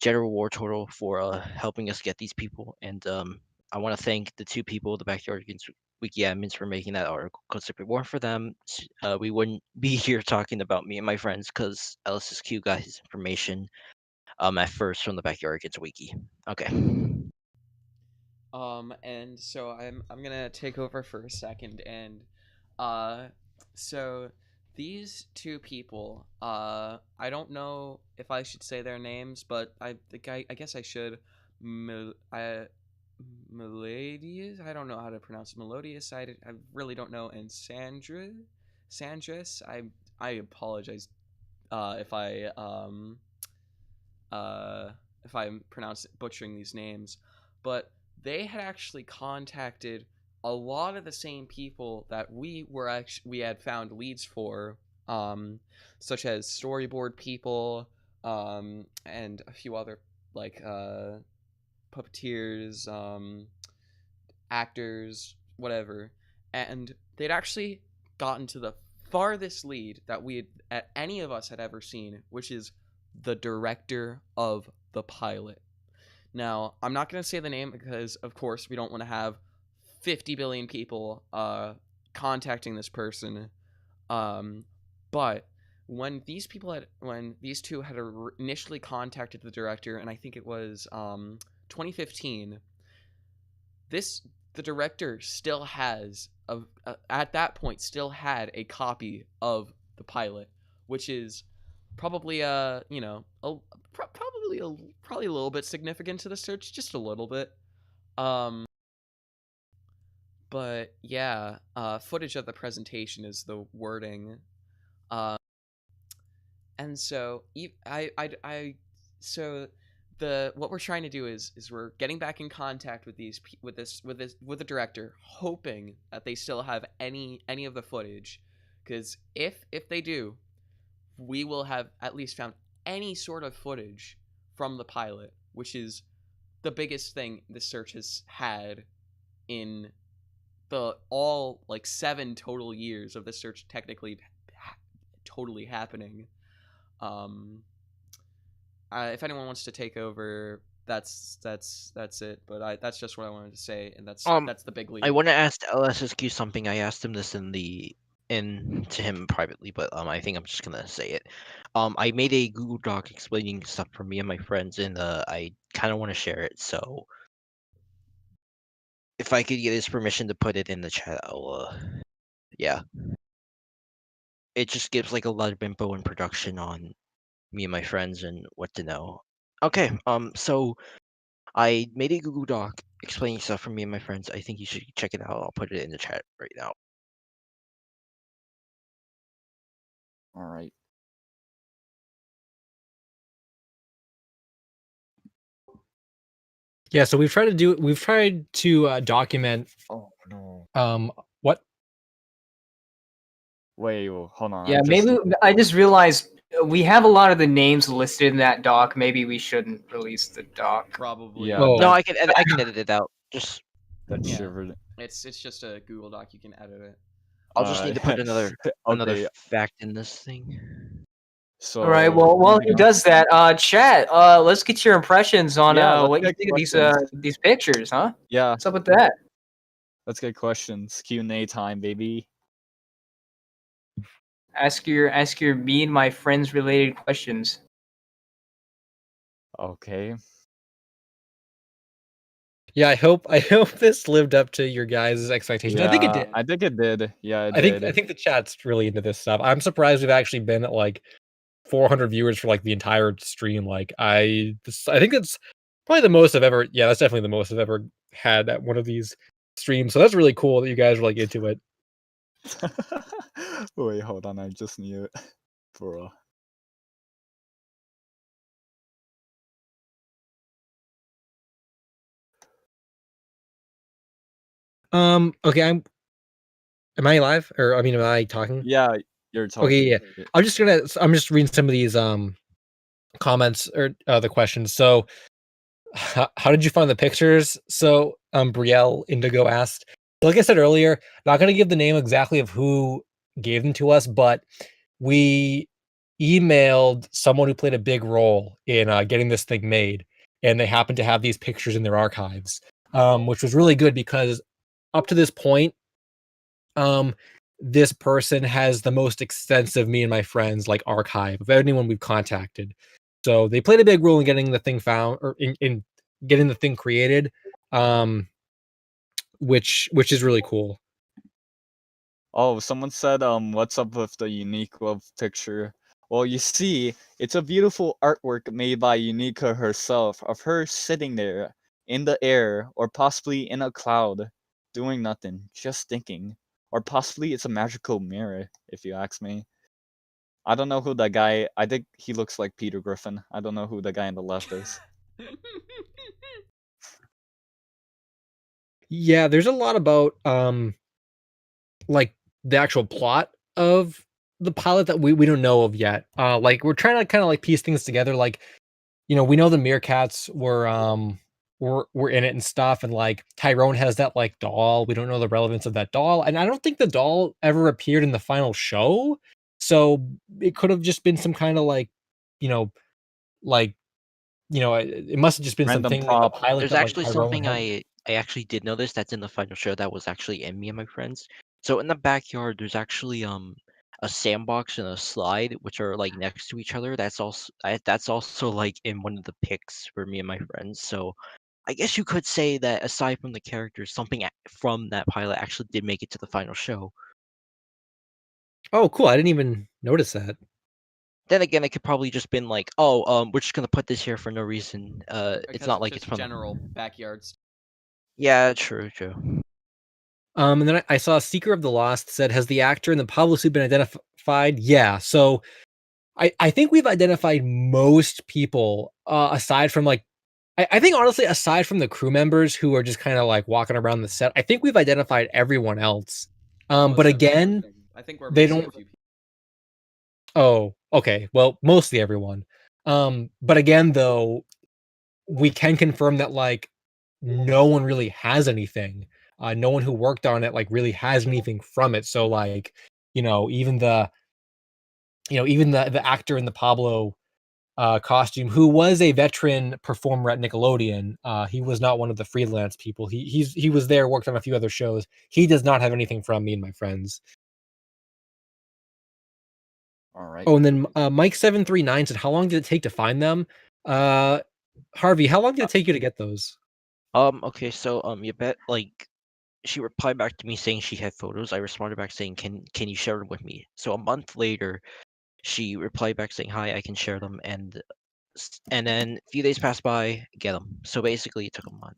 General War Total for helping us get these people, and I want to thank the 2 people, the Backyardigans Wiki admins, for making that article. Because if it weren't for them, we wouldn't be here talking about Me and My Friends. Because LSSQ got his information at first from the Backyardigans Wiki. Okay. And so I'm gonna take over for a second, and uh so these 2 people, I don't know if I should say their names, but I think I guess I should. Melodious, I don't know how to pronounce Melodious, I really don't know. And Sandris, I apologize if uh if I'm butchering these names, but they had actually contacted a lot of the same people that we had found leads for, such as storyboard people, and a few other like puppeteers, actors, whatever. And they'd actually gotten to the farthest lead that any of us had ever seen, which is the director of the pilot. Now, I'm not going to say the name because, of course, we don't want to have 50 billion people contacting this person. But when these 2 had initially contacted the director, and I think it was 2015, the director still has at that point still had a copy of the pilot, which is probably probably a little bit significant to the search, just a little bit. But yeah, footage of the presentation is the wording. And so so the what we're trying to do is we're getting back in contact with with the director, hoping that they still have any of the footage, because if they do, we will have at least found any sort of footage from the pilot, which is the biggest thing the search has had in the all like 7 total years of the search technically totally happening. um if anyone wants to take over, that's it. But that's just what I wanted to say, and that's the big lead. I want to ask LSSQ something. I asked him this to him privately, but I think I'm just gonna say it. I made a Google Doc explaining stuff for Me and My Friends, and I kind of want to share it. So if I could get his permission to put it in the chat, I'll yeah. It just gives like a lot of info and production on Me and My Friends and what to know. Okay, so I made a Google Doc explaining stuff for Me and My Friends. I think you should check it out. I'll put it in the chat right now. All right. Yeah, so we've tried to document Oh no. what. Wait, hold on. Yeah, I'm just maybe I just realized we have a lot of the names listed in that doc. Maybe we shouldn't release the doc. Probably. Yeah, Oh. No, that, I can edit it out. Just that Yeah. shivered. It's just a Google Doc. You can edit it. I'll just need to put another Okay, fact in this thing. so All right. Well, while moving he on. does that, chat. Let's get your impressions on Yeah, let's what you get think of questions. these pictures, huh? Yeah, What's up with that? let's get questions. Q&A time, baby. Ask your me and my friends related questions. Okay. Yeah, I hope this lived up to your guys' expectations. I think it did. I think it did. Yeah, it I did. think the chat's really into this stuff. I'm surprised we've actually been at like 400 viewers for like the entire stream. Like I think it's probably the most I've ever. Yeah, that's definitely the most I've ever had at one of these streams. So that's really cool that you guys are like into it. Wait, hold on. I just need it, bro. Okay, am I live or I mean, am I talking? Yeah, you're talking. Okay, yeah. I'm just reading some of these comments or the questions. So how did you find the pictures? So Brielle Indigo asked. Like I said earlier, not gonna give the name exactly of who gave them to us, but we emailed someone who played a big role in getting this thing made, and they happened to have these pictures in their archives, which was really good because up to this point, this person has the most extensive me and my friends like archive of anyone we've contacted. So they played a big role in getting the thing found or in getting the thing created, which is really cool. Oh, someone said, what's up with the unique love picture? Well, you see, it's a beautiful artwork made by Unica herself of her sitting there in the air or possibly in a cloud doing nothing, just thinking. Or possibly it's a magical mirror, if you ask me. I don't know who that guy, I think he looks like Peter Griffin. I don't know who the guy on the left is. Yeah, there's a lot about like the actual plot of the pilot that we don't know of yet. Like we're trying to kind of like piece things together. Like, you know, we know the meerkats were in it and stuff, and like Tyrone has that like doll. We don't know the relevance of that doll, and I don't think the doll ever appeared in the final show. So it could have just been some kind of like, you know, like it must have just been Random something in the prop. pilot There's that like actually Tyrone something had. I actually did notice that's in the final show that was actually in me and my friends. So in the backyard, there's actually a sandbox and a slide which are like next to each other. That's also like in one of the pics for me and my friends. So I guess you could say that aside from the characters, something from that pilot actually did make it to the final show. Oh, cool! I didn't even notice that. Then again, it could probably just been like, oh, we're just gonna put this here for no reason. It's Because not it's like it's just from. general backyards. Yeah, true. And then I saw Seeker of the Lost said, "Has the actor in the Pablo suit been identified?" Yeah. So I think we've identified most people, aside from like, I think honestly, aside from the crew members who are just kind of like walking around the set, I think we've identified everyone else. Most But everyone. again, I think we're they missing don't. a few people. Oh, okay. Well, mostly everyone. But again, though, we can confirm that like no one really has anything. No one who worked on it like really has anything from it. So like, even the actor in the Pablo costume, who was a veteran performer at Nickelodeon, he was not one of the freelance people. He was there, worked on a few other shows. He does not have anything from me and my friends. All right. Oh, and then Mike739 said, "How long did it take to find them?" Harvey, how long did it take you to get those? Okay, so you bet like she replied back to me saying she had photos. I responded back saying, "Can you share them with me?" So a month later, she replied back saying, "Hi, I can share them," and then a few days passed by, get them. So basically, it took a month.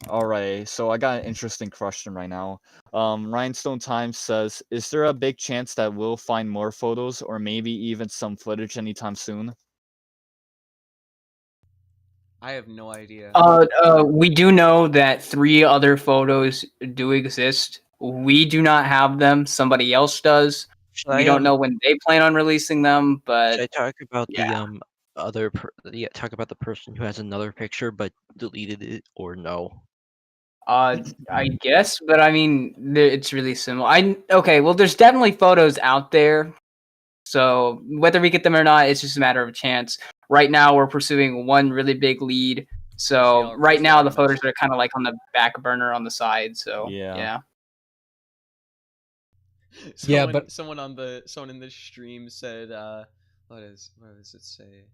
Alright, so I got an interesting question right now. Rhinestone Times says, is there a big chance that we'll find more photos or maybe even some footage anytime soon? I have no idea. We do know that 3 other photos do exist. We do not have them. Somebody else does. Should We I don't know when they plan on releasing them, but should I talk about yeah. talk about the person who has another picture but deleted it, or no? I guess, but I mean, it's really similar. Okay, well, there's definitely photos out there. So whether we get them or not, it's just a matter of chance. Right now, we're pursuing one really big lead. So right now, the photos are kind of like on the back burner on the side. So yeah. Someone in the stream said, what does it say?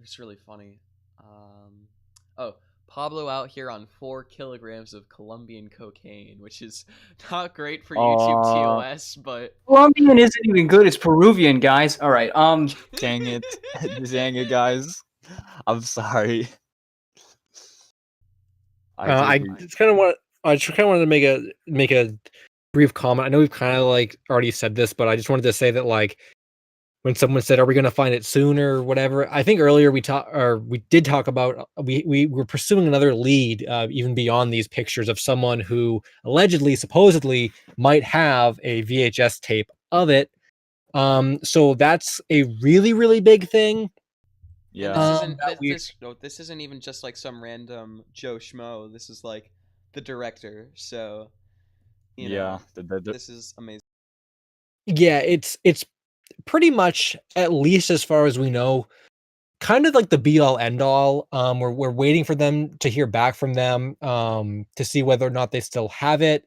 It's really funny. Oh, Pablo out here on 4 kilograms of Colombian cocaine, which is not great for YouTube TOS, but Colombian isn't even good. It's Peruvian, guys. All right. Dang it, dang it, guys. I'm sorry. I just kind of wanted to make a brief comment. I know we've kind of like already said this, but I just wanted to say that like when someone said, "Are we going to find it soon or whatever?" I think earlier we did talk about we were pursuing another lead even beyond these pictures of someone who allegedly, supposedly, might have a VHS tape of it. So that's a really, really big thing. Yeah. This isn't even just like some random Joe Schmo. This is like the director. So, you know, this is amazing. Yeah, it's pretty much, at least as far as we know, kind of like the be all end all. We're waiting for them to hear back from them to see whether or not they still have it,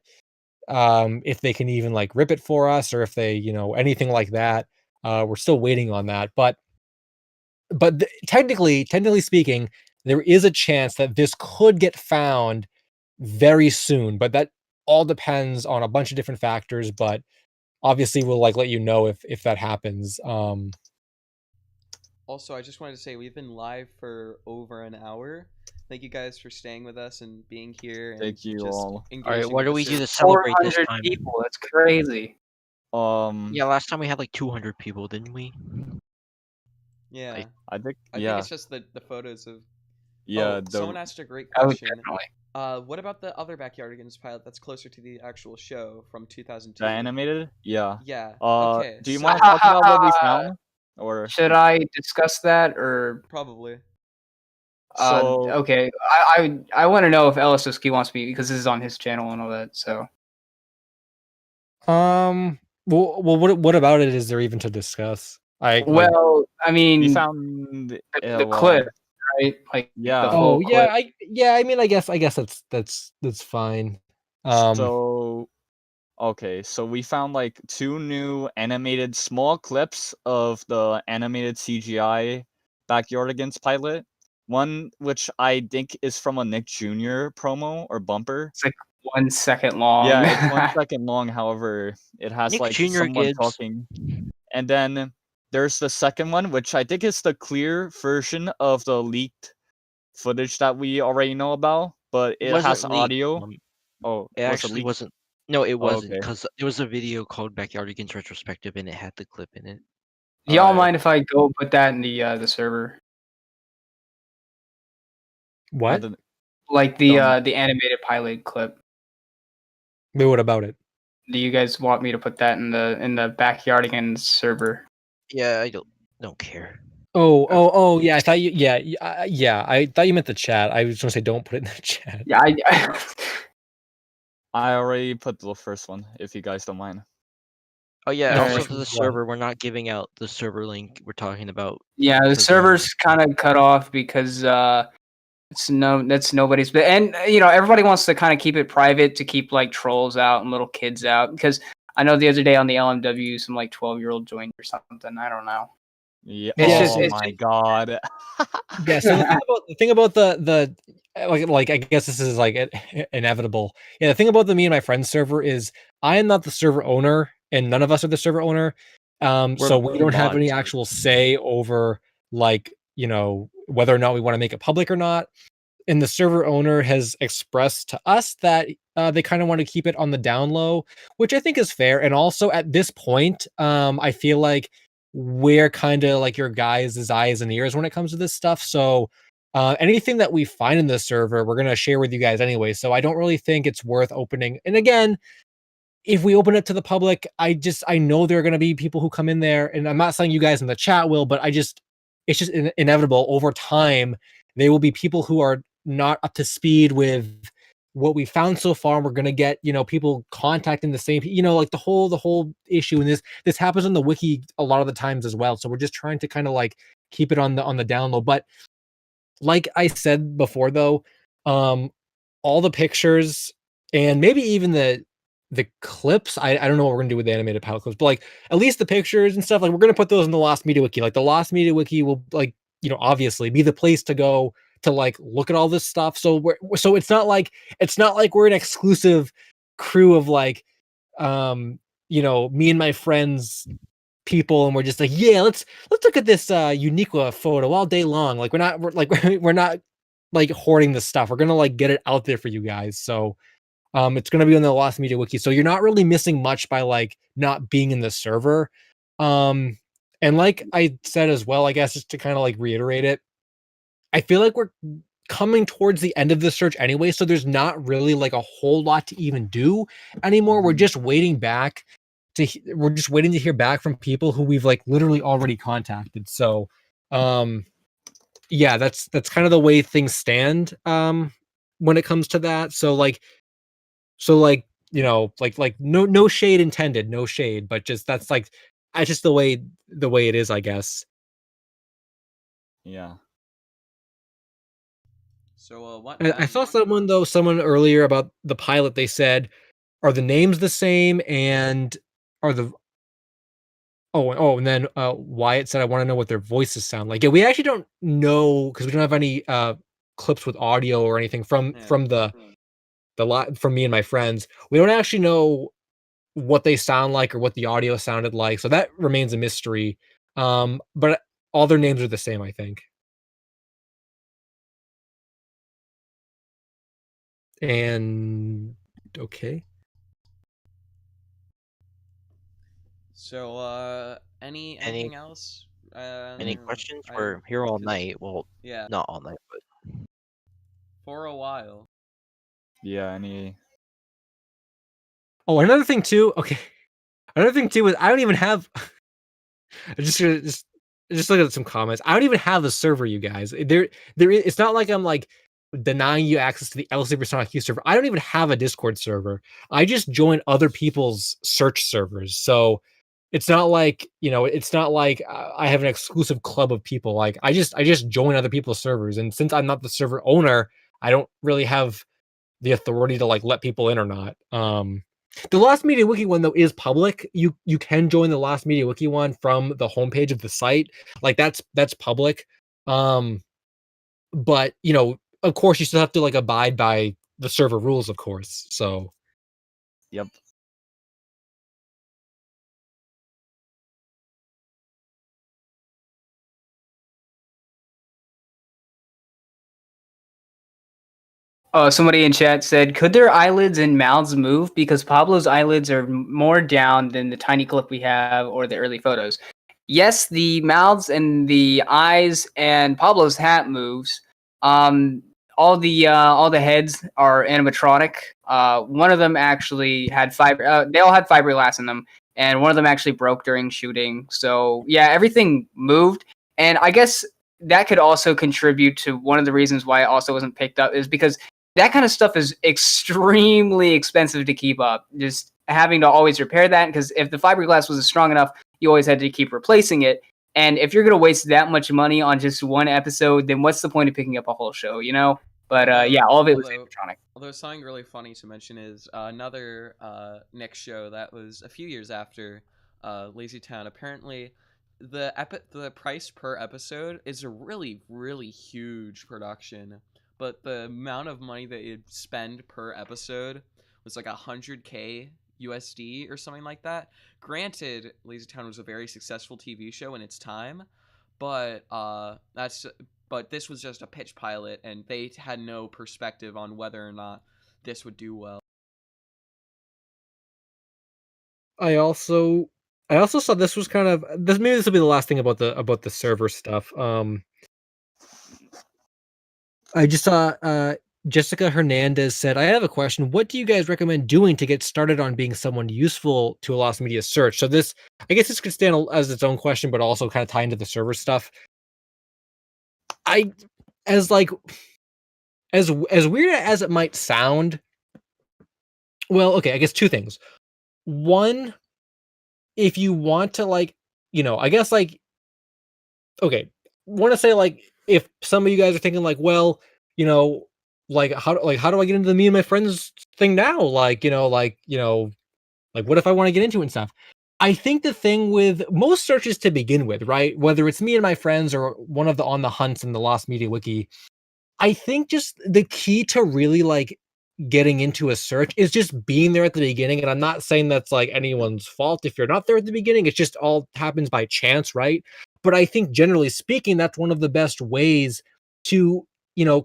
if they can even like rip it for us, or if they, anything like that. We're still waiting on that, but technically speaking, there is a chance that this could get found very soon, but that all depends on a bunch of different factors. But obviously we'll like let you know if that happens. Also, I just wanted to say we've been live for over an hour. Thank you guys for staying with us and being here. And Thank you just all. All right, what do we do to celebrate celebrate this 400 time? people. That's crazy. Yeah, last time we had like 200 people, didn't we? Yeah, I think think it's just the photos of. Yeah. Someone asked a great question. Definitely. What about the other Backyardigans pilot that's closer to the actual show from 2002? The animated? Yeah. Yeah. Okay. Do you want to talk about what we found, or should I discuss that, or probably? Okay. I want to know if LSuperSonicQ wants me, because this is on his channel and all that. So. Well, what about it is there even to discuss? I mean, we found the clip, right? Like yeah. the full clip. I mean, I guess that's fine. So we found like 2 new animated small clips of the animated CGI Backyardigans pilot. One which I think is from a Nick Jr. promo or bumper. It's like 1 second long. Yeah, it's 1 second long. However, it has Nick like Jr. someone Gibbs. talking. And then there's the second one, which I think is the clear version of the leaked footage that we already know about, but it has audio. It actually wasn't. No, it wasn't, okay. because there was a video called Backyardigans Retrospective, and it had the clip in it. Do y'all mind if I go put that in the server? What? Like the animated pilot clip. But what about it? Do you guys want me to put that in the Backyardigans server? Yeah, I don't care. Oh, yeah. I thought I thought you meant the chat. I was gonna say don't put it in the chat. Yeah, I already put the first one, if you guys don't mind. Oh yeah, No, also which to the one? server, we're not giving out the server link we're talking about. Yeah, the server's kind of cut off because that's nobody's. And everybody wants to kind of keep it private to keep like trolls out and little kids out, because I know the other day on the LMW some like 12-year-old joined or something. I don't know. Yeah. It's my god. Yeah. So the thing about the like I guess this is like inevitable. Yeah. The thing about the me and my friends server is I am not the server owner, and none of us are the server owner. So we don't have any actual say over like whether or not we want to make it public or not. And the server owner has expressed to us that they kind of want to keep it on the down low, which I think is fair. And also at this point, I feel like we're kind of like your guys' eyes and ears when it comes to this stuff. So anything that we find in this server, we're gonna share with you guys anyway. So I don't really think it's worth opening. And again, if we open it to the public, I know there are going to be people who come in there, and I'm not saying you guys in the chat will, but it's just inevitable over time. There will be people who are not up to speed with what we found so far. And we're going to get, people contacting the same, like the whole issue. And this happens on the wiki a lot of the times as well. So we're just trying to kind of like keep it on the down low. But like I said before, though, all the pictures and maybe even the clips. I don't know what we're gonna do with the animated pilot clips, but like at least the pictures and stuff, like we're gonna put those in the Lost Media Wiki. Like the Lost Media Wiki will like, obviously be the place to go to like look at all this stuff. So it's not like we're an exclusive crew of like me and my friends people and we're just like, yeah, let's look at this Uniqua photo all day long. Like we're not like hoarding this stuff. We're gonna like get it out there for you guys. So it's going to be on the Lost Media Wiki. So you're not really missing much by like not being in the server. And like I said as well, I guess just to kind of like reiterate it, I feel like we're coming towards the end of the search anyway. So there's not really like a whole lot to even do anymore. We're just waiting to hear back from people who we've like literally already contacted. So, yeah, that's kind of the way things stand. When it comes to that. So no shade intended, no shade, but just that's just the way it is, I guess. Yeah. So what? I saw someone earlier about the pilot. They said, are the names the same and are the and then Wyatt said, I want to know what their voices sound like. Yeah, we actually don't know because we don't have any clips with audio or anything from the lot from me and my friends. We don't actually know what they sound like or what the audio sounded like. So that remains a mystery. But all their names are the same, I think. And okay. So anything else? Any questions? I- We're here all 'cause- night. Well, Yeah, not all night, but for a while. Yeah. Any. Oh, another thing too. Okay. Another thing too is I don't even have I just look at some comments. I don't even have the server, you guys. It's not like I'm like denying you access to the LSuperSonicQ server. I don't even have a Discord server. I just join other people's search servers. So it's not like, I have an exclusive club of people. Like I just join other people's servers. And since I'm not the server owner, I don't really have the authority to like let people in or not. The Lost Media Wiki one though is public. You can join the Lost Media Wiki one from the homepage of the site. Like that's public. But of course you still have to like abide by the server rules, of course. So Yep. Somebody in chat said, could their eyelids and mouths move? Because Pablo's eyelids are more down than the tiny clip we have or the early photos. Yes, the mouths and the eyes and Pablo's hat moves. All the heads are animatronic. One of them actually had fiber. They all had fiberglass in them, and one of them actually broke during shooting. So yeah, everything moved, and I guess that could also contribute to one of the reasons why it also wasn't picked up is because that kind of stuff is extremely expensive to keep up. Just having to always repair that, because if the fiberglass wasn't strong enough, you always had to keep replacing it. And if you're going to waste that much money on just one episode, then what's the point of picking up a whole show, you know? But yeah, all of it was animatronic. Although something really funny to mention is another Nick show that was a few years after Lazy Town. Apparently, the price per episode is a really, really huge production, but the amount of money that you'd spend per episode was like 100K USD or something like that. Granted, Lazy Town was a very successful TV show in its time, but this was just a pitch pilot, and they had no perspective on whether or not this would do well. I also I also saw this was kind of this. Maybe this will be the last thing about the server stuff. I just saw Jessica Hernandez said, "I have a question. What do you guys recommend doing to get started on being someone useful to a lost media search?" So this, I guess, this could stand as its own question, but also kind of tie into the server stuff. I, as like, as weird as it might sound, well, okay, I guess two things. One, if you want to I guess okay, want to say if some of you guys are thinking well, you know, how do I get into the me and my friends thing now? What if I want to get into it and stuff? I think the thing with most searches to begin with, right? Whether it's me and my friends or one of the on the hunts in the Lost Media Wiki, I think just the key to really getting into a search is just being there at the beginning. And I'm not saying that's anyone's fault if you're not there at the beginning. It just all happens by chance, right? But I think generally speaking, that's one of the best ways to,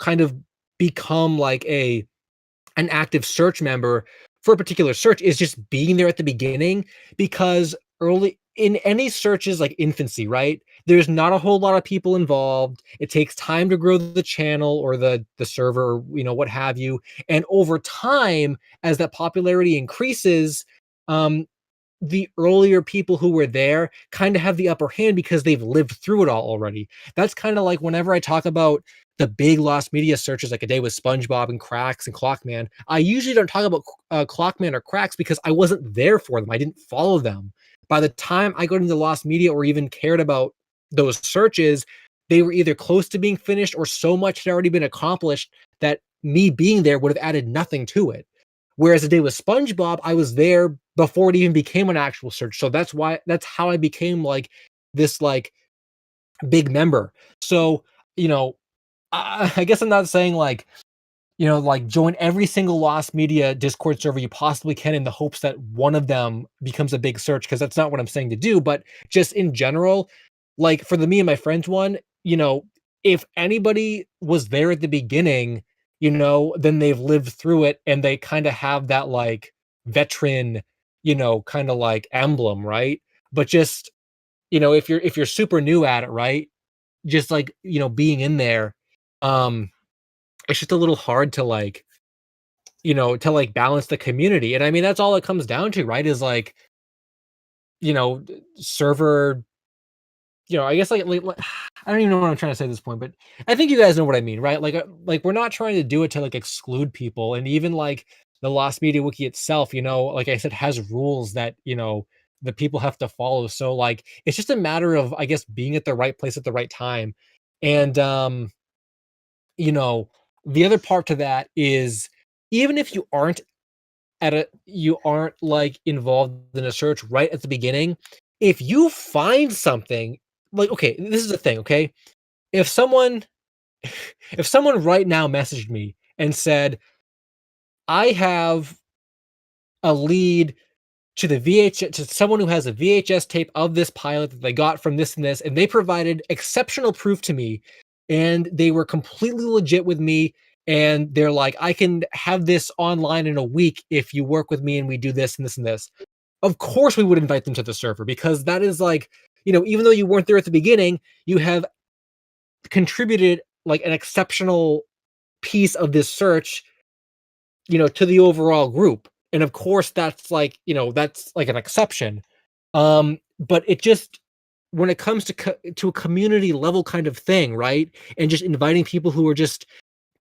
kind of become an active search member for a particular search is just being there at the beginning, because early in any searches like infancy, right? There's not a whole lot of people involved. It takes time to grow the channel or the server, or, what have you. And over time, as that popularity increases, the earlier people who were there kind of have the upper hand because they've lived through it all already. That's kind of like whenever I talk about the big lost media searches, like A Day with SpongeBob and Cracks and Clockman, I usually don't talk about Clockman or Cracks because I wasn't there for them. I didn't follow them. By the time I got into lost media or even cared about those searches, they were either close to being finished or so much had already been accomplished that me being there would have added nothing to it. Whereas A Day with SpongeBob, I was there before it even became an actual search. So that's how I became this big member. So, I guess I'm not saying join every single lost media Discord server you possibly can in the hopes that one of them becomes a big search, because that's not what I'm saying to do. But just in general, for the me and my friends one, if anybody was there at the beginning, then they've lived through it and they kind of have that veteran, kind of emblem, right? But just, if you're super new at it, right? Just being in there, it's just a little hard to balance the community. And I mean, that's all it comes down to, right? Is server, I guess I don't even know what I'm trying to say at this point, but I think you guys know what I mean, right? We're not trying to do it to exclude people. And even the Lost Media Wiki itself, like I said, has rules that, the people have to follow. So it's just a matter of, I guess, being at the right place at the right time. And, the other part to that is, even if you aren't involved in a search right at the beginning, if you find something okay, this is the thing, okay? If someone right now messaged me and said, I have a lead to the VHS, to someone who has a VHS tape of this pilot that they got from this and this, and they provided exceptional proof to me, and they were completely legit with me, and they're like, I can have this online in a week if you work with me and we do this and this and this. Of course we would invite them to the server, because that is even though you weren't there at the beginning, you have contributed an exceptional piece of this search, to the overall group. And of course that's that's an exception. But it just, when it comes to a community level kind of thing, right? And just inviting people who are just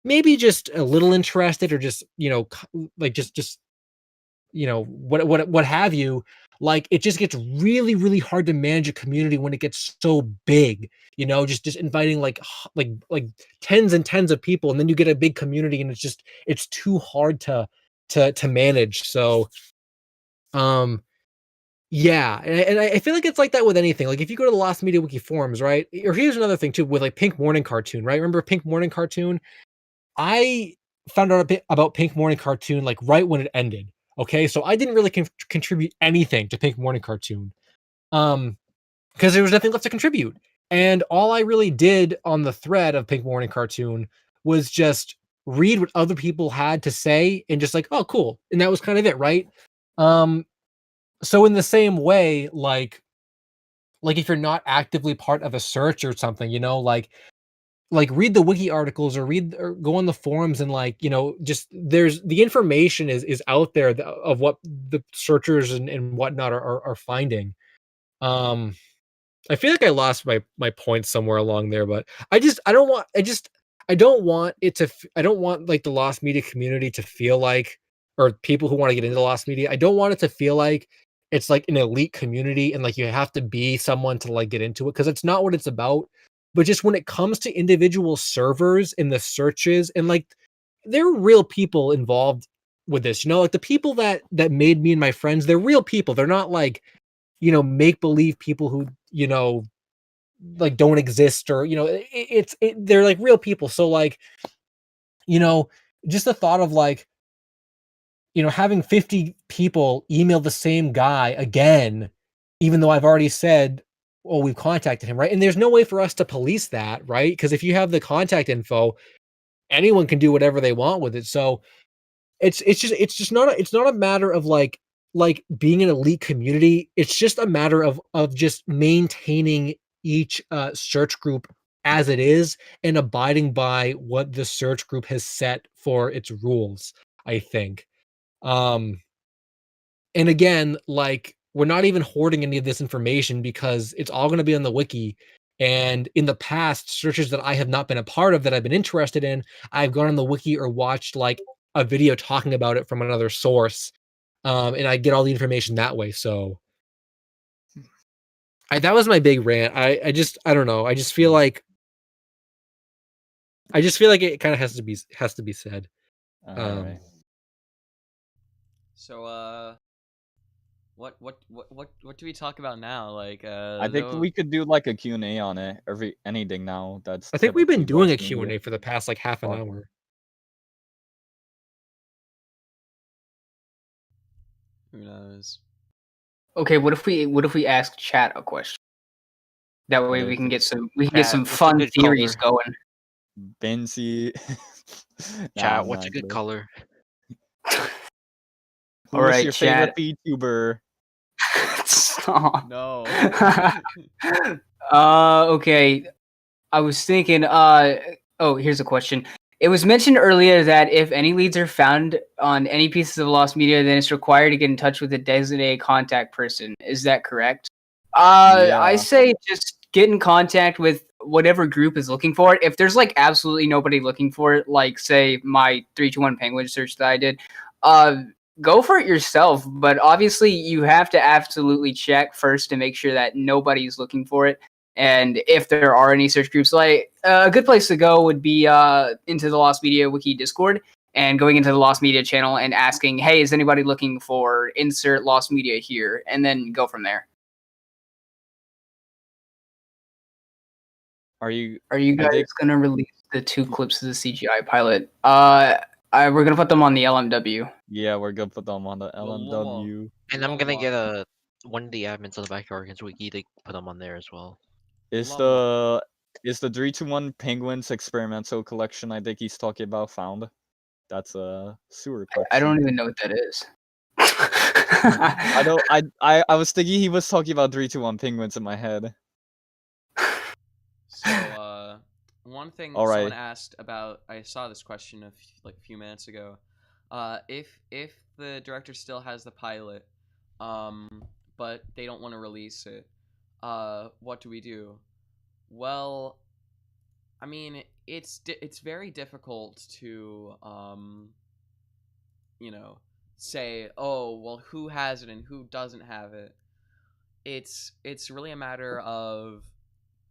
maybe just a little interested, or just, just what have you, it just gets really, really hard to manage a community when it gets so big, just inviting tens and tens of people, and then you get a big community, and it's too hard to manage. So yeah, and I feel like it's like that with anything. If you go to the Lost Media Wiki forums, right? Or here's another thing too, with Pink Morning Cartoon, right? Remember Pink Morning Cartoon? I found out a bit about Pink Morning Cartoon right when it ended. Okay, so I didn't really contribute anything to Pink Morning Cartoon, because there was nothing left to contribute. And all I really did on the thread of Pink Morning Cartoon was just read what other people had to say, and just oh, cool. And that was kind of it, right? so in the same way, like if you're not actively part of a search or something, you know, like read the wiki articles or read or go on the forums and like, you know, just there's the information is out there of what the searchers and whatnot are finding. Um, I feel like I lost my point somewhere along there, but I don't want it to I don't want like the lost media community to feel like, or people who want to get into lost media, I don't want it to feel like it's like an elite community and like you have to be someone to like get into it, because it's not what it's about. But just when it comes to individual servers and the searches and like there are real people involved with this, you know, like the people that made me and my friends, they're real people. They're not like, you know, make believe people who, you know, like don't exist, or you know, they're like real people. So like, you know, just the thought of like, you know, having 50 people email the same guy again, even though I've already said, oh, we've contacted him, right? And there's no way for us to police that, right? Because if you have the contact info, anyone can do whatever they want with it. So it's just not a matter of like being an elite community. It's just a matter of just maintaining each search group as it is and abiding by what the search group has set for its rules, I think. Um and again, like we're not even hoarding any of this information because it's all going to be on the wiki. And in the past, searches that I have not been a part of that I've been interested in, I've gone on the wiki or watched like a video talking about it from another source. And I get all the information that way. So that was my big rant. I don't know. I just feel like it kind of has to be said. All right. So what do we talk about now? Like I think we could do like a Q&A on it. Anything now that's I think we've been typically doing a lost media. Q&A for the past like half an Fuck. hour. Who knows? Okay, what if we ask chat a question? That way we can get some Chat, what's a fun good theories color? going. Benzie. Chat, I'm what's a not good kidding. color? Who All is right, your chat. favorite VTuber? Stop. No. Okay. I was thinking, oh, here's a question. It was mentioned earlier that if any leads are found on any pieces of lost media, then it's required to get in touch with a designated contact person. Is that correct? I Yeah. say just get in contact with whatever group is looking for it. If there's like absolutely nobody looking for it, like say my 321 penguin search that I did, go for it yourself. But obviously you have to absolutely check first to make sure that nobody's looking for it. And if there are any search groups, like a good place to go would be into the Lost Media Wiki Discord and going into the Lost Media channel and asking, hey, is anybody looking for insert Lost Media here? And then go from there. Are you guys gonna release the 2 clips of the CGI pilot? We're gonna put them on the LMW. Yeah, we're gonna put them on the LMW. And I'm gonna get one of the admins on the Backyardigans wiki to put them on there as well. Is Love the 321 Penguins experimental collection I think he's talking about found? That's a sewer question. I don't even know what that is. I don't I was thinking he was talking about 321 Penguins in my head. So one thing All right. someone asked about, I saw this question a few minutes ago. If the director still has the pilot, but they don't want to release it, what do we do? Well, I mean, it's very difficult to you know, say, oh, well, who has it and who doesn't have it. It's really a matter of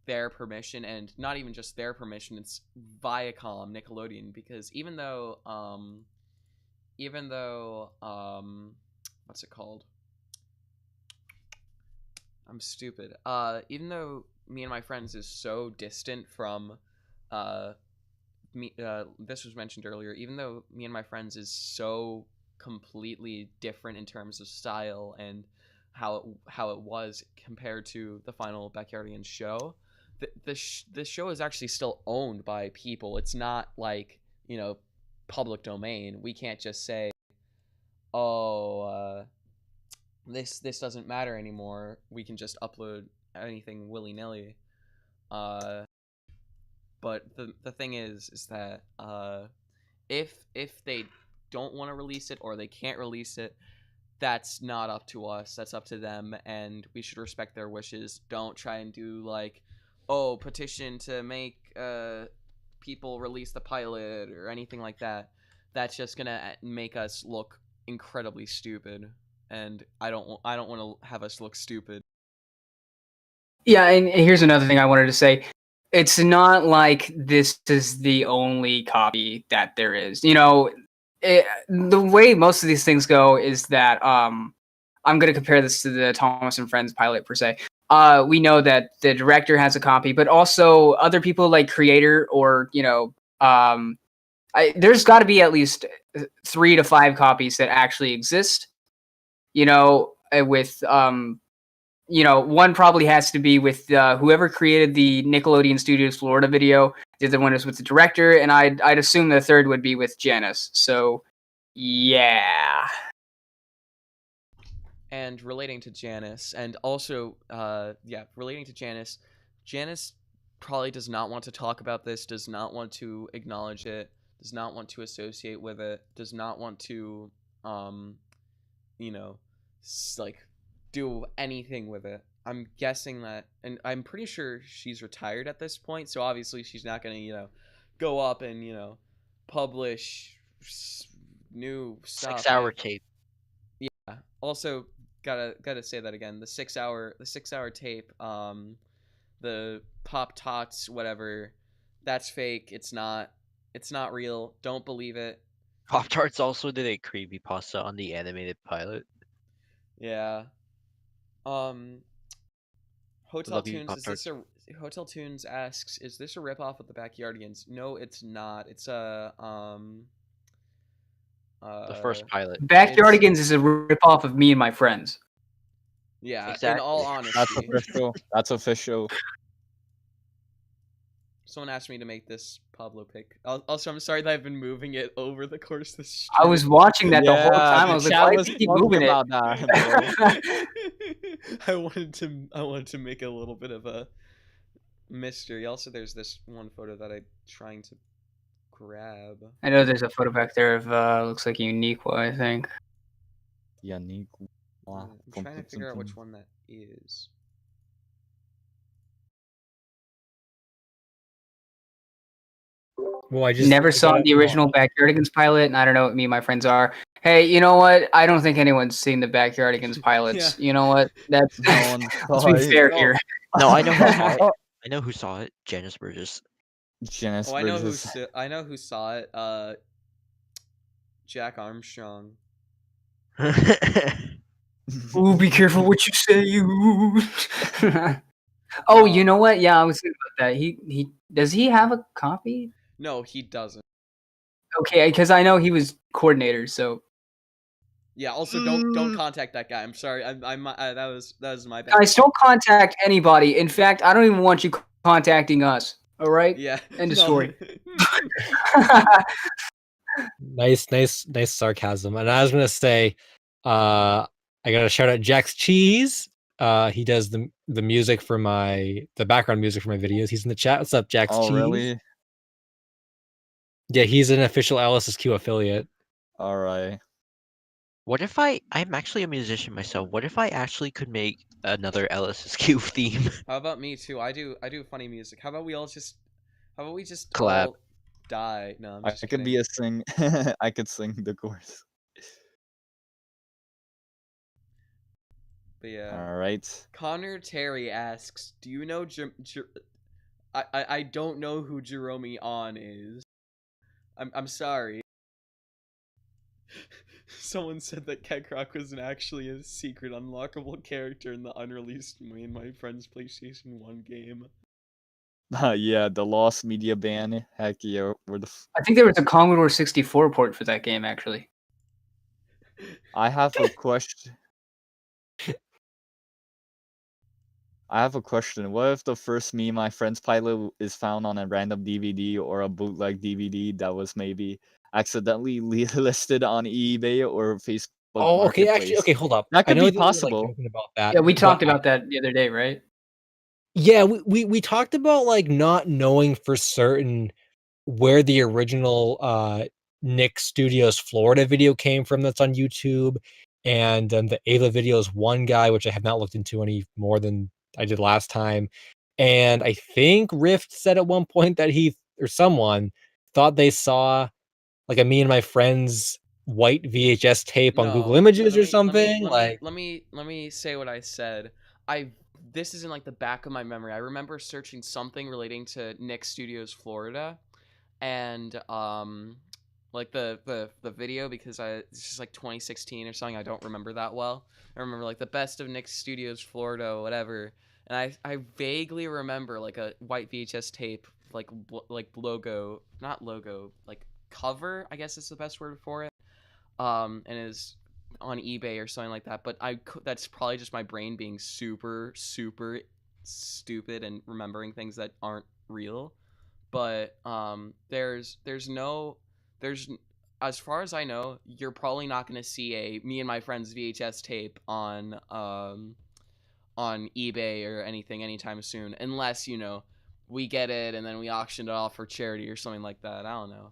their permission, and not even just their permission. It's Viacom, Nickelodeon, because even though what's it called? I'm stupid. Even though Me and My Friends is so distant from this was mentioned earlier, even though Me and My Friends is so completely different in terms of style and how it was compared to the final Backyardigans show, the show is actually still owned by people. It's not like, you know, public domain. We can't just say, oh, this doesn't matter anymore. We can just upload anything willy nilly. But the thing is that if they don't want to release it or they can't release it, that's not up to us. That's up to them, and we should respect their wishes. Don't try and do like, oh, petition to make people release the pilot or anything like that. That's just gonna make us look incredibly stupid, and I don't want to have us look stupid. Yeah, and here's another thing I wanted to say. It's not like this is the only copy that there is. You know, the way most of these things go is that I'm going to compare this to the Thomas and Friends pilot per se. We know that the director has a copy, but also other people like creator or there's got to be at least 3 to 5 copies that actually exist. With one probably has to be with whoever created the Nickelodeon Studios Florida video. The other one is with the director, and I'd assume the third would be with Janice. So, yeah. And relating to Janice, and also, relating to Janice, Janice probably does not want to talk about this, does not want to acknowledge it, does not want to associate with it, does not want to, do anything with it. I'm guessing that, and I'm pretty sure she's retired at this point, so obviously she's not gonna, go up and, publish new stuff. 6-hour tape. Yeah. Also, gotta say that again. The 6-hour tape, the Pop Tots, whatever, that's fake. It's not real. Don't believe it. Pop-Tarts also did a creepypasta on the animated pilot. Yeah. Hotel Love you, Tunes, Pop-Tarts. Hotel Tunes asks, is this a ripoff of the Backyardigans? No, it's not. It's a The first pilot. Backyardigans is a ripoff of Me and My Friends. Yeah, Exactly. in all That's honesty. official. That's official. Someone asked me to make this Pablo pick. Also, I'm sorry that I've been moving it over the course of the stream. I was watching that the whole time. I was like, why does he keep moving it? That, I wanted to make a little bit of a mystery. Also, there's this one photo that I'm trying to grab. I know there's a photo back there of looks like Uniqua, I think. Unique. I'm trying to figure out which one that is. Well, I just Never saw the original Backyardigans pilot, and I don't know what Me and My Friends are. Hey, you know what? I don't think anyone's seen the Backyardigans pilots. Yeah. You know what? That's No let's be fair no. here. No, I know who saw it. I know who saw it. Janice Burgess. Janice Oh, I know who saw it. Jack Armstrong. Ooh, be careful what you say, you. Oh, you know what? Yeah, I was thinking about that. He does he have a copy? No, he doesn't. Okay, because I know he was coordinator, so Yeah. Also, don't contact that guy. I'm sorry. That was my bad. guys, don't contact anybody. In fact, I don't even want you contacting us. All right? Yeah. End of no. story. nice sarcasm. And I was gonna say, I gotta shout out Jack's Cheese. He does the music for the background music for my videos. He's in the chat. What's up, Jack's Cheese? Oh, really? Yeah, he's an official LSSQ affiliate. All right. What if I'm actually a musician myself? What if I actually could make another LSSQ theme? How about me too? I do funny music. How about we just Collab. all die? No, I'm I just could kidding. be a sing. I could sing the chorus. But yeah. All right. Connor Terry asks, "Do you know I don't know who Jerome On is. I'm sorry." Someone said that Kekrok was actually a secret unlockable character in the unreleased Me and My Friends PlayStation 1 game. Yeah, the Lost Media Ban. Heck yeah. I think there was a Commodore 64 port for that game, actually. I have a question. What if the first Me and My Friends pilot is found on a random DVD or a bootleg DVD that was maybe accidentally listed on eBay or Facebook Oh, okay. Actually, marketplace. okay. Hold up. That I could know be that we were, like, possible. joking about that, Yeah, we but talked about that the other day, right? yeah, we talked about like not knowing for certain where the original Nick Studios Florida video came from that's on YouTube, and the Ava Videos one guy, which I have not looked into any more than I did last time. And I think Rift said at one point that he or someone thought they saw like a me and my friends white VHS tape on Google No, Images or something. Like, let me say what I said. This is in like the back of my memory. I remember searching something relating to Nick Studios Florida, and like the video, because it's just like 2016 or something. I don't remember that well. I remember like the best of Nick Studios Florida, whatever. And I vaguely remember like a white VHS tape, like like logo, not logo, like cover, I guess is the best word for it. And is on eBay or something like that. But that's probably just my brain being super stupid and remembering things that aren't real. But there's no there's as far as I know, you're probably not going to see a me and my friends VHS tape on eBay or anything anytime soon, unless we get it and then we auction it off for charity or something like that. I don't know.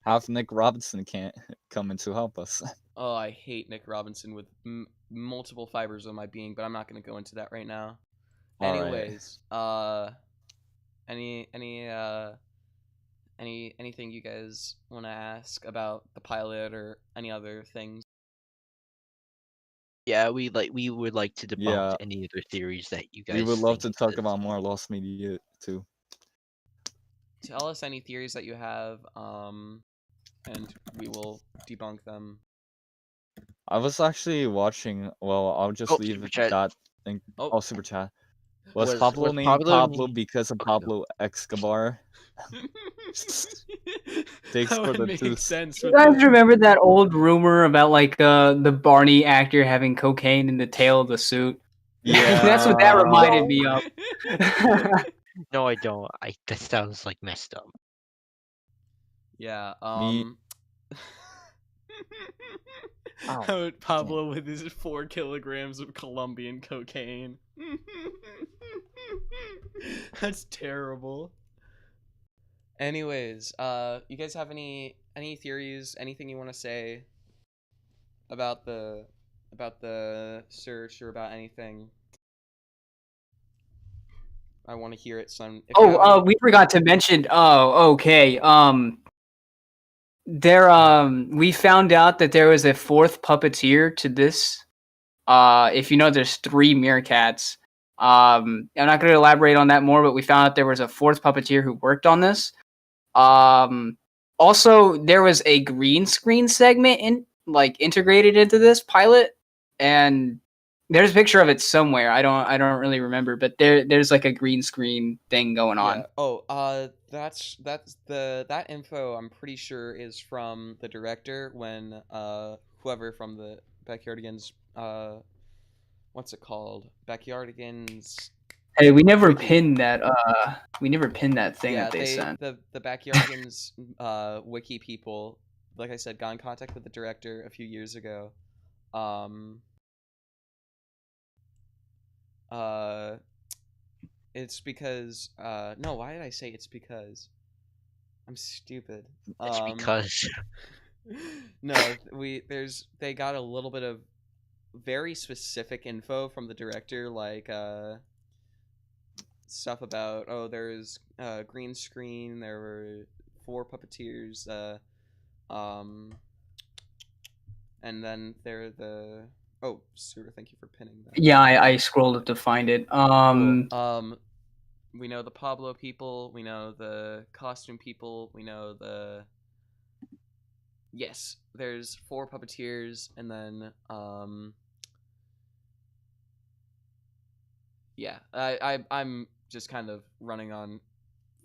Half Nick Robinson can't come in to help us. Oh, I hate Nick Robinson with multiple fibers of my being, but I'm not going to go into that right now. All right. Anyways, anything you guys want to ask about the pilot or any other things? Yeah, we would like to debunk Yeah. any other theories that you guys. We would love think to talk exist. about more lost media too. Tell us any theories that you have, and we will debunk them. I was actually watching. Well, I'll just Oh, leave super chat. that thing. Oh. Oh, super chat. Was Was Pablo named Pablo Pablo named- because of Okay, go. Pablo Escobar? Thanks That for would the make deuce. sense. You with guys the- remember that old rumor about like the Barney actor having cocaine in the tail of the suit? Yeah. That's what that reminded me of. No, I don't. That sounds like messed up. Yeah. Me- Ow, How about Pablo with his 4 kilograms of Colombian cocaine? That's terrible. Anyways, you guys have any theories? Anything you want to say about the search or about anything? I want to hear it, son. We forgot to mention. Oh, okay. We found out that there was a 4th puppeteer to this. If you know, there's 3 meerkats. I'm not going to elaborate on that more, but we found out there was a 4th puppeteer who worked on this. Also, there was a green screen segment integrated into this pilot, and there's a picture of it somewhere. I don't really remember, but there's like a green screen thing going on. Yeah. Oh, that info I'm pretty sure is from the director when whoever from the Backyardigans what's it called? Backyardigans. Hey, we never Wiki. pinned that thing Yeah, that they sent. the Backyardigans wiki people, like I said, got in contact with the director a few years ago. It's because no, why did I say it's because? I'm stupid. It's because No, they got a little bit of very specific info from the director, like stuff about there's green screen, there were 4 puppeteers, and then Suter, thank you for pinning that. Yeah, I scrolled up to find it. Cool. We know the Pablo people, we know the costume people, we know yes, there's 4 puppeteers, and then yeah, I'm just kind of running on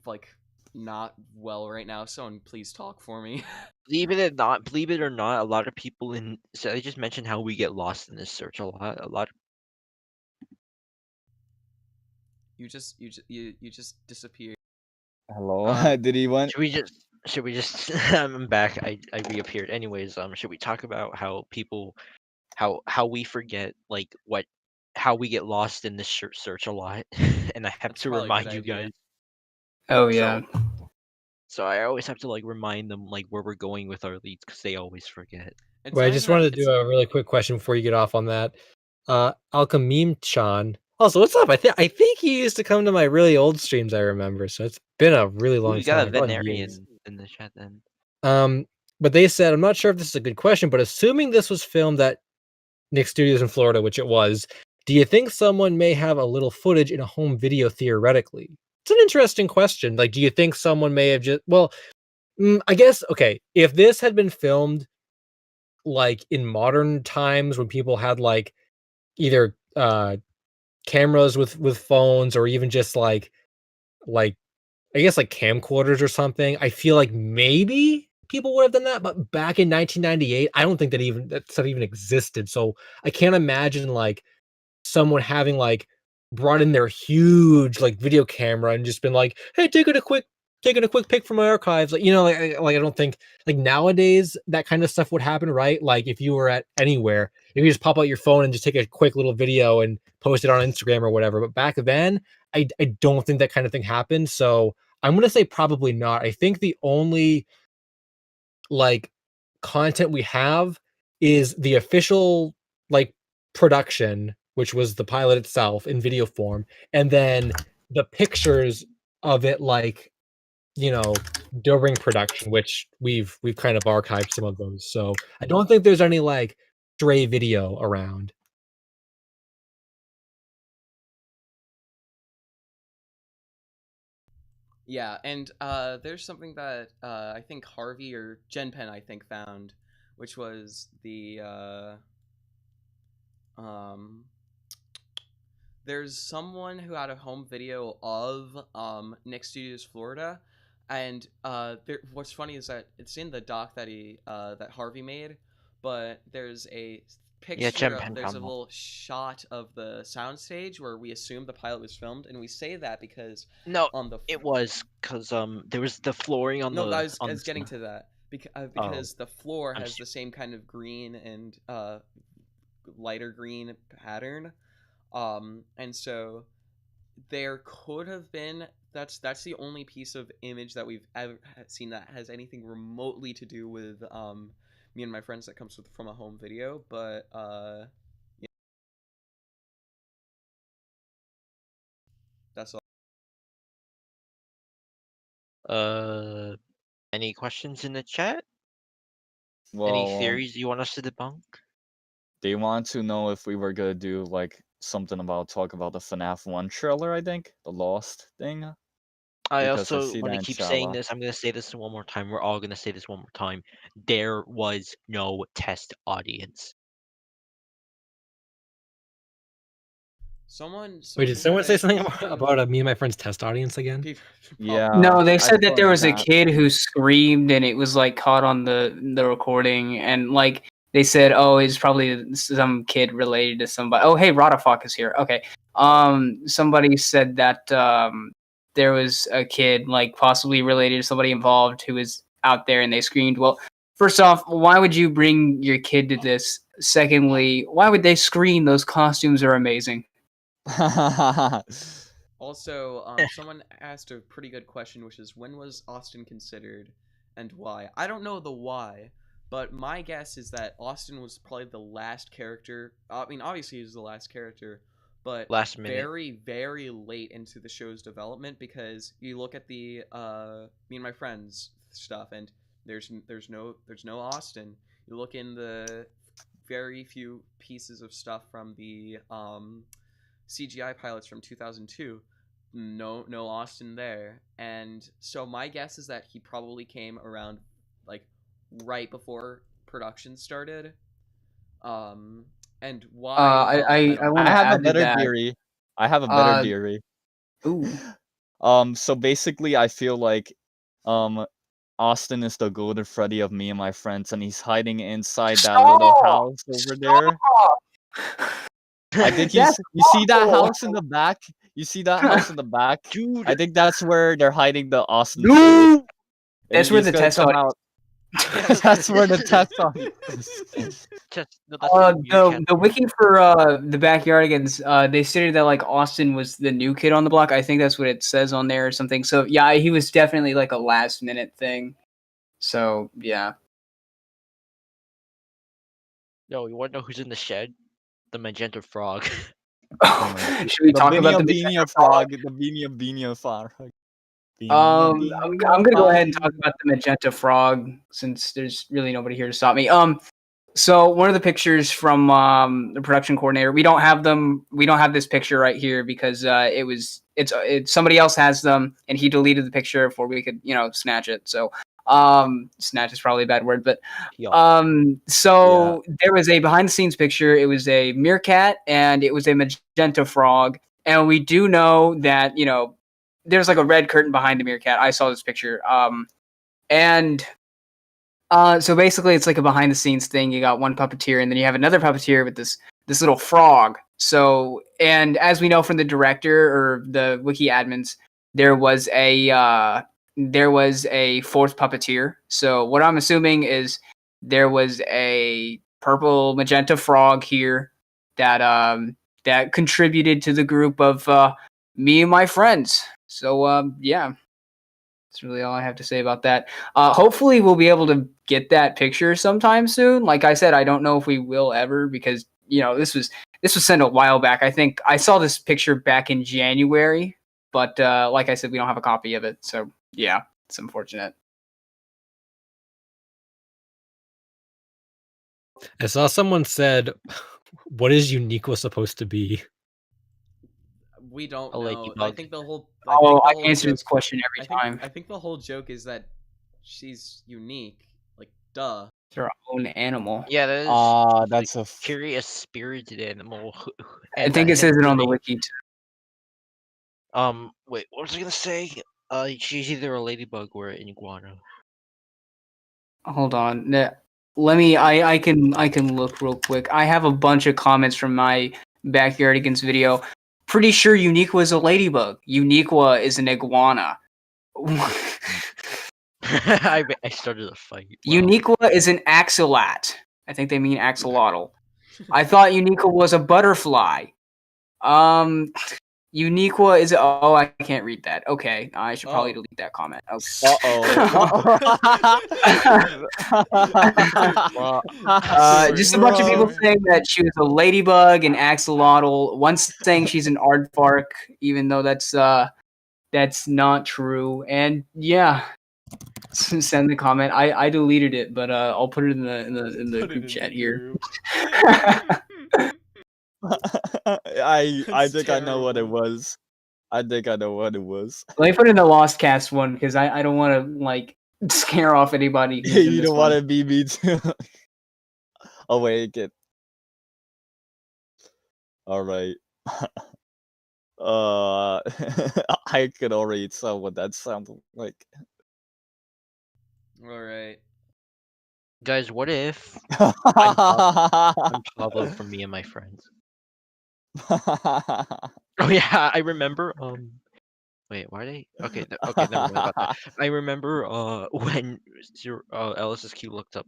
like not well right now. Someone please talk for me. believe it or not, a lot of people so I just mentioned how we get lost in this search a lot. You just disappeared. Hello. Did he want? Should we just should we just? I'm back. I reappeared. Anyways, should we talk about how people, how we forget like how we get lost in this search a lot, and I have That's to probably a good remind you idea. guys. Oh yeah. So I always have to like remind them like where we're going with our leads because they always forget. It's Wait, I not just even that. wanted to do a really quick question before you get off on that. Alchememe-chan. Also, what's up? I think he used to come to my really old streams, I remember. So it's been a really Ooh, long we got time. a Probably years. veterinarian in the chat then. But they said, I'm not sure if this is a good question, but assuming this was filmed at Nick Studios in Florida, which it was, do you think someone may have a little footage in a home video theoretically? It's an interesting question. Like, do you think someone may have just, well, I guess, okay, if this had been filmed like in modern times when people had like either cameras with phones or even just like I guess like camcorders or something, I feel like maybe people would have done that. But back in 1998, I don't think that stuff even existed. So I can't imagine like someone having like brought in their huge like video camera and just been like, "Hey, taking a quick pic from my archives." Like, like I don't think like nowadays that kind of stuff would happen, right? Like if you were at anywhere, you could just pop out your phone and just take a quick little video and post it on Instagram or whatever. But back then, I don't think that kind of thing happened. So I'm gonna say probably not. I think the only like content we have is the official like production, which was the pilot itself in video form, and then the pictures of it like, you know, during production, which we've kind of archived some of those. So I don't think there's any like stray video around. Yeah, and there's something that I think Harvey or Genpen I think found, which was the um there's someone who had a home video of Nick Studios Florida, and what's funny is that it's in the doc that that Harvey made, but there's a Yeah, picture Gem of Pen there's a found that. little shot of the soundstage where we assume the pilot was filmed, and we say that because No, on the it was because there was the flooring on no, the I was getting to that Oh, because the floor I'm has the same kind of green and lighter green pattern, and so there could have been that's the only piece of image that we've ever seen that has anything remotely to do with me and my friends that comes from a home video, but yeah, that's all. Any questions in the chat? Any Well, theories you want us to debunk? they want to know if we were gonna do like something about talk about the FNAF 1 trailer, I think, the Lost thing, I because I also see want that to in keep saying Shala. this. I'm going to say this one more time. We're all going to say this one more time. There was no test audience. Wait, did someone had say a something speaking of about me and my friend's test audience again? Yeah, No, they I said that saw there in was a chat. kid who screamed and it was like caught on the recording, and like they said, oh, it's probably some kid related to somebody. Oh, hey, Rodafok is here. Okay. Somebody said that there was a kid like possibly related to somebody involved who was out there and they screamed. Well, first off, why would you bring your kid to this? Secondly, why would they scream? Those costumes are amazing. Also, someone asked a pretty good question, which is when was Austin considered and why? I don't know the why, but my guess is that Austin was probably the last character. I mean, obviously he was the last character, but Last minute. very, very late into the show's development, because you look at the me and my friends stuff, and there's no Austin. You look in the very few pieces of stuff from the CGI pilots from 2002, no Austin there. And so my guess is that he probably came around like right before production started. And why I I don't want I to know. have a add to better that. theory. I have a better Uh, theory. ooh. So basically I feel like Austin is the golden Freddy of me and my friends, and he's hiding inside that little Stop! house over there. Stop! I think That's you see that awful. house in the back? You see that house in the back? Dude, I think that's where they're hiding the Austin food. No! That's where He's the gonna test come audience. out. That's where the test audience is. No, that's where the Meerkat- The wiki for the Backyardigans, they stated that like Austin was the new kid on the block. I think that's what it says on there or something. So yeah, he was definitely like a last minute thing. So yeah. No, you want to know who's in the shed? The magenta frog. Should we talk about the Beania frog? The Beania frog. I'm gonna go ahead and talk about the magenta frog since there's really nobody here to stop me. So one of the pictures from the production coordinator, we don't have them. We don't have this picture right here because it's somebody else has them, and he deleted the picture before we could snatch it. So snatch is probably a bad word, but so there was a behind the scenes picture. It was a meerkat and it was a magenta frog, and we do know that there's like a red curtain behind the meerkat. I saw this picture, and. So basically, it's like a behind the scenes thing. You got one puppeteer, and then you have another puppeteer with this little frog. So, and as we know from the director or the wiki admins, there was a fourth puppeteer. So what I'm assuming is there was a purple magenta frog here that contributed to the group of me and my friends. So yeah. That's really all I have to say about that. Hopefully, we'll be able to get that picture sometime soon. Like I said, I don't know if we will ever because this was sent a while back. I think I saw this picture back in January, but like I said, we don't have a copy of it. So yeah, it's unfortunate. I saw someone said, "What is Uniqua supposed to be?" We don't A know. ladybug. I think the whole. I answer this question every time. I think the whole joke is that she's unique. Like, duh. It's her own animal. Yeah, that is. That's a curious spirited animal. I think it says it on the wiki too. Wait, what was I gonna say? She's either a ladybug or an iguana. Hold on. Let me. I can look real quick. I have a bunch of comments from my Backyardigans video. Pretty sure Uniqua is a ladybug. Uniqua is an iguana. I started a fight. Wow. Uniqua is an axolot. I think they mean axolotl. I thought Uniqua was a butterfly. Uniqua is I can't read that. Okay, I should probably delete that comment. Okay. Just a bunch of people saying that she was a ladybug, an axolotl. One saying she's an aardvark, even though that's not true. And yeah, send the comment. I deleted it, but I'll put it in the group chat here. I think I know what it was. I think I know what it was. Let me put in the Lost Cast one because I don't want to like scare off anybody. You don't want to be me too. Oh wait, get. All right. I could already tell what that sounded like. All right. Guys, what if I'm Pablo from Me and My Friends? Oh yeah, I remember. Wait, why they? Okay, okay, never mind about that. I remember when LSSQ looked up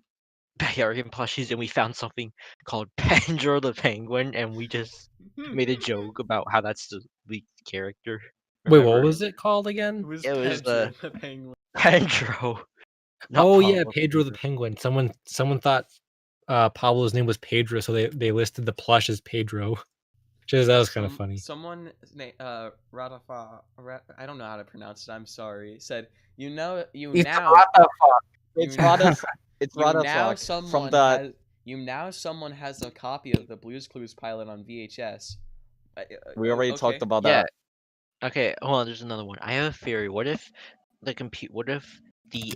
Backyardigan plushies and we found something called Pandro the Penguin, and we just made a joke about how that's the leaked character. Wait, Remember? what was it called again? It was the penguin. Pandro. Not Oh yeah, Pablo, Pedro the Penguin. Someone thought Pablo's name was Pedro, so they listed the plush as Pedro. That was kind of funny. Someone, Ratafa, I don't know how to pronounce it. I'm sorry. Said It's now someone has a copy of the Blue's Clues pilot on VHS. We already talked about Yeah. that. Okay, hold on. There's another one. I have a theory. What if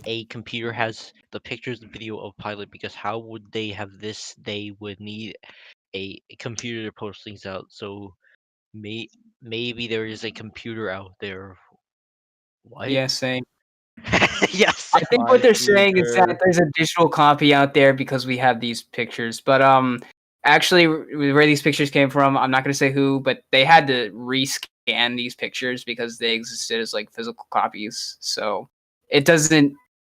a computer has the pictures and video of pilot? Because how would they have this? They would need a computer to post things out. So maybe there is a computer out there. What? Yeah, same. Yes. I think what they're saying is that there's a digital copy out there because we have these pictures. But actually, where these pictures came from, I'm not going to say who, but they had to rescan these pictures because they existed as like physical copies. So it doesn't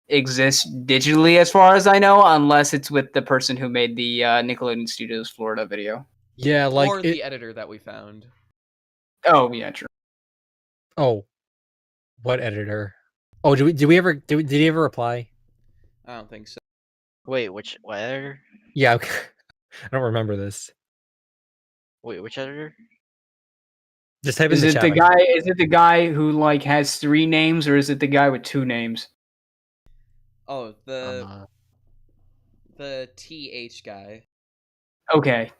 exist digitally, as far as I know, unless it's with the person who made the Nickelodeon Studios Florida video. Yeah, like or the editor that we found. Oh yeah, true. Oh, what editor? Oh, did he ever reply? I don't think so. Wait, which editor? Yeah, I don't remember this. Wait, which editor? Just type in Is the it chat. the guy? Is it the guy who like has 3 names, or is it the guy with 2 names? Oh, Uh, the TH guy. Okay.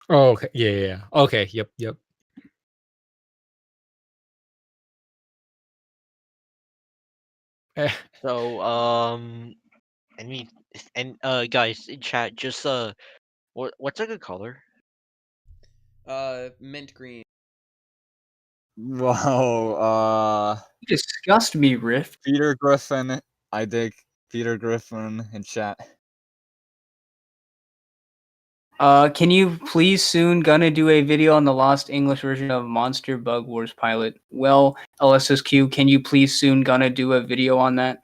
Oh, okay. Yeah. Okay. Yep. Eh, so I mean, and guys in chat, just what's a good color? Mint green. Wow. You disgust me, Rift. Peter Griffin. I dig Peter Griffin in chat. Can you please soon gonna do a video on the lost English version of Monster Bug Wars pilot? Well, LSSQ, can you please soon gonna do a video on that?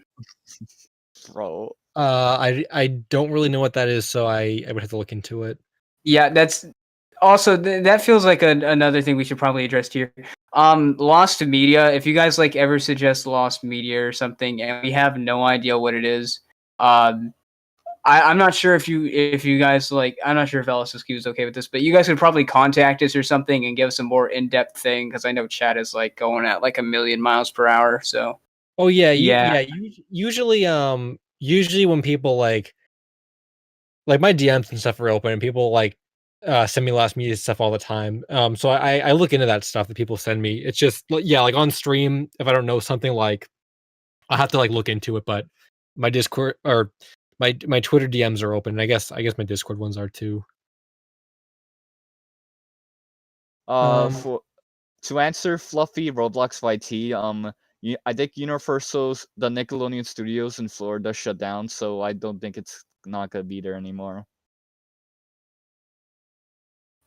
Bro. I don't really know what that is, so I would have to look into it. Yeah, that's also that feels like another thing we should probably address here. Lost Media. If you guys like ever suggest Lost Media or something, and we have no idea what it is, I'm not sure if you guys like. I'm not sure if LSSQ is okay with this, but you guys could probably contact us or something and give us a more in-depth thing, because I know chat is like going at like 1,000,000 miles per hour. So Oh yeah, yeah. usually when people like my DMs and stuff are open and people like send me last media stuff all the time. So I look into that stuff that people send me. It's just yeah, like on stream, if I don't know something, like I'll have to like look into it. But my Discord or my Twitter DMs are open. And I guess my Discord ones are too. For to answer Fluffy Roblox YT, I think Universal's the Nickelodeon Studios in Florida shut down, so I don't think it's not gonna be there anymore.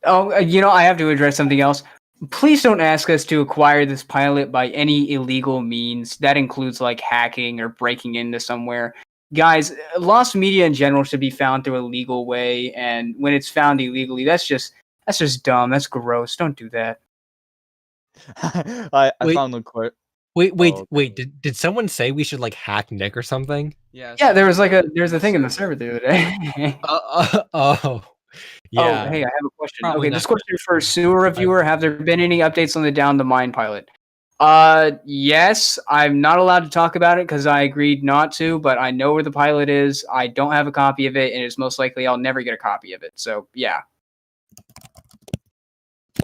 Oh, I have to address something else. Please don't ask us to acquire this pilot by any illegal means. That includes like hacking or breaking into somewhere. Guys, lost media in general should be found through a legal way, and when it's found illegally, that's just dumb. That's gross. Don't do that. I Wait. found a quote. Wait. Oh, okay. Did someone say we should like hack Nick or something? Yeah. Yeah, there was like someone there's a thing in the server. server the other day. Oh, Oh, yeah. hey, I have a question. Probably Okay, not this question good. is for sewer reviewer. Have there been any updates on the Down the Mine pilot? Yes. I'm not allowed to talk about it because I agreed not to, but I know where the pilot is. I don't have a copy of it, and it's most likely I'll never get a copy of it. So yeah.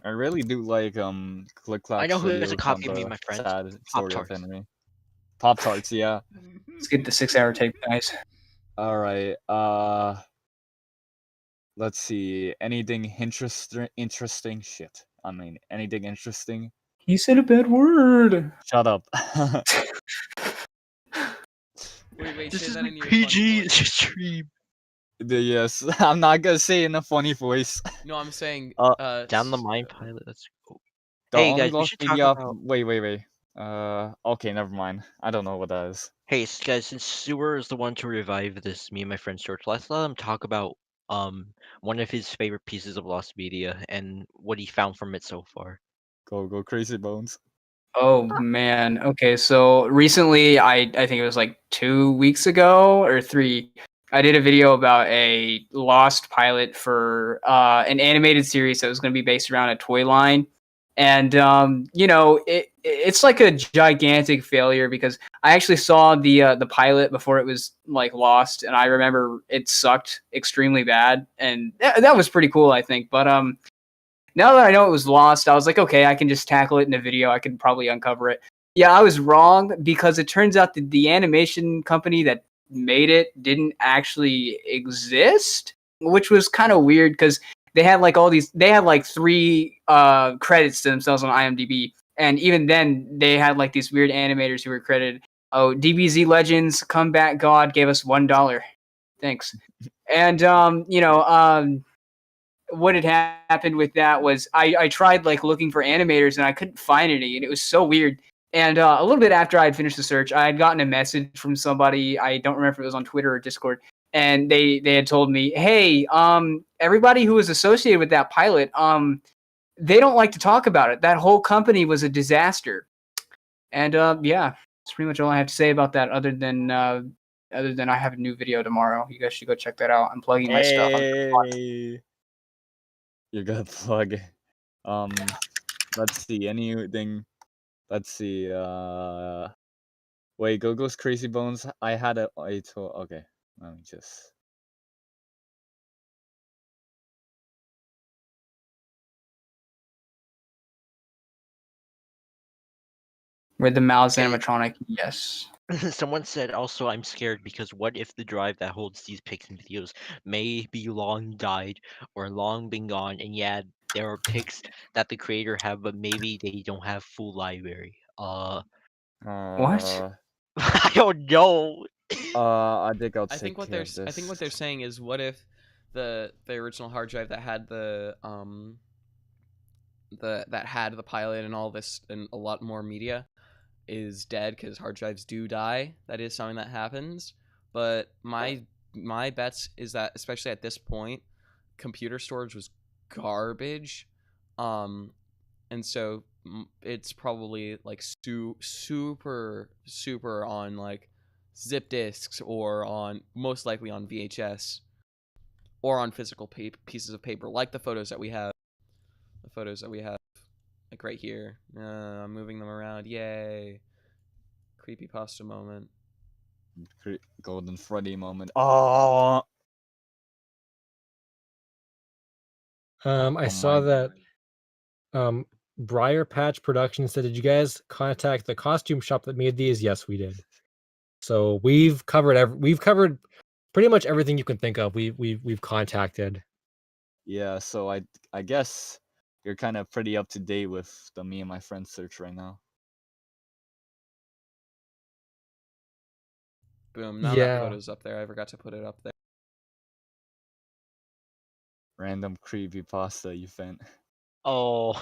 I really do like Click Clack I know who has a videos copy on of me, the my friend. sad story of Pop-Tarts. Henry. Pop-Tarts, yeah. Let's get the 6-hour tape, guys. Alright, let's see. Anything interesting? Shit. I mean, anything interesting? He said a bad word. Shut up. Wait, This say is that my in your funny PG voice. stream. Yes, I'm not gonna say it in a funny voice. No, I'm saying Down the Mine pilot. That's cool. The Hey only guys, we lost should talk media. about. Wait. Okay, never mind. I don't know what that is. Hey guys, since Sewer is the one to revive this, me and my friend George, let's let him talk about one of his favorite pieces of lost media and what he found from it so far. Go crazy bones. Oh man. Okay, so recently I think it was like 2 weeks ago or 3, I did a video about a lost pilot for an animated series that was going to be based around a toy line. And it's like a gigantic failure because I actually saw the pilot before it was like lost, and I remember it sucked extremely bad, and that was pretty cool, I think. But now that I know it was lost, I was like, okay, I can just tackle it in a video. I can probably uncover it. Yeah, I was wrong because it turns out that the animation company that made it didn't actually exist, which was kind of weird because they had like they had like 3 credits to themselves on IMDb. And even then, they had like these weird animators who were credited. Oh, DBZ Legends, Comeback God gave us $1. Thanks. And what had happened with that was I tried like looking for animators and I couldn't find any, and it was so weird And a little bit after I had finished the search, I had gotten a message from somebody. I don't remember if it was on Twitter or Discord, and they had told me, "Hey, everybody who was associated with that pilot, they don't like to talk about it. That whole company was a disaster." And yeah, that's pretty much all I have to say about that. Other than I have a new video tomorrow. You guys should go check that out. I'm plugging my stuff. Hey, you're gonna plug. Let's see. Anything? Let's see. Wait, Gogo's Crazy Bones. I had a. Okay. Let me just. With the mouse Okay. animatronic, yes. Someone said also I'm scared because what if the drive that holds these pics and videos may be long died or long been gone, and yeah, there are pics that the creator have, but maybe they don't have full library. What? I don't know. I think I'll I think take what care they're of this. I think what they're saying is, what if the original hard drive that had the pilot and all this and a lot more media is dead, because hard drives do die. That is something that happens. But my bets is that, especially at this point, computer storage was garbage, and so it's probably like super on like zip disks, or on, most likely on VHS, or on physical pieces of paper, like the photos that we have. The photos that we have, like right here. I'm moving them around. Yay! Creepypasta moment. Golden Freddy moment. Oh. I Oh saw my that Briar Patch Productions said, "Did you guys contact the costume shop that made these?" Yes, we did. So we've covered pretty much everything you can think of. We've contacted. Yeah, so I guess you're kind of pretty up to date with the me and my friends search right now. Boom. Now that Yeah. photo's up there. I forgot to put it up there. Random creepypasta event. Oh.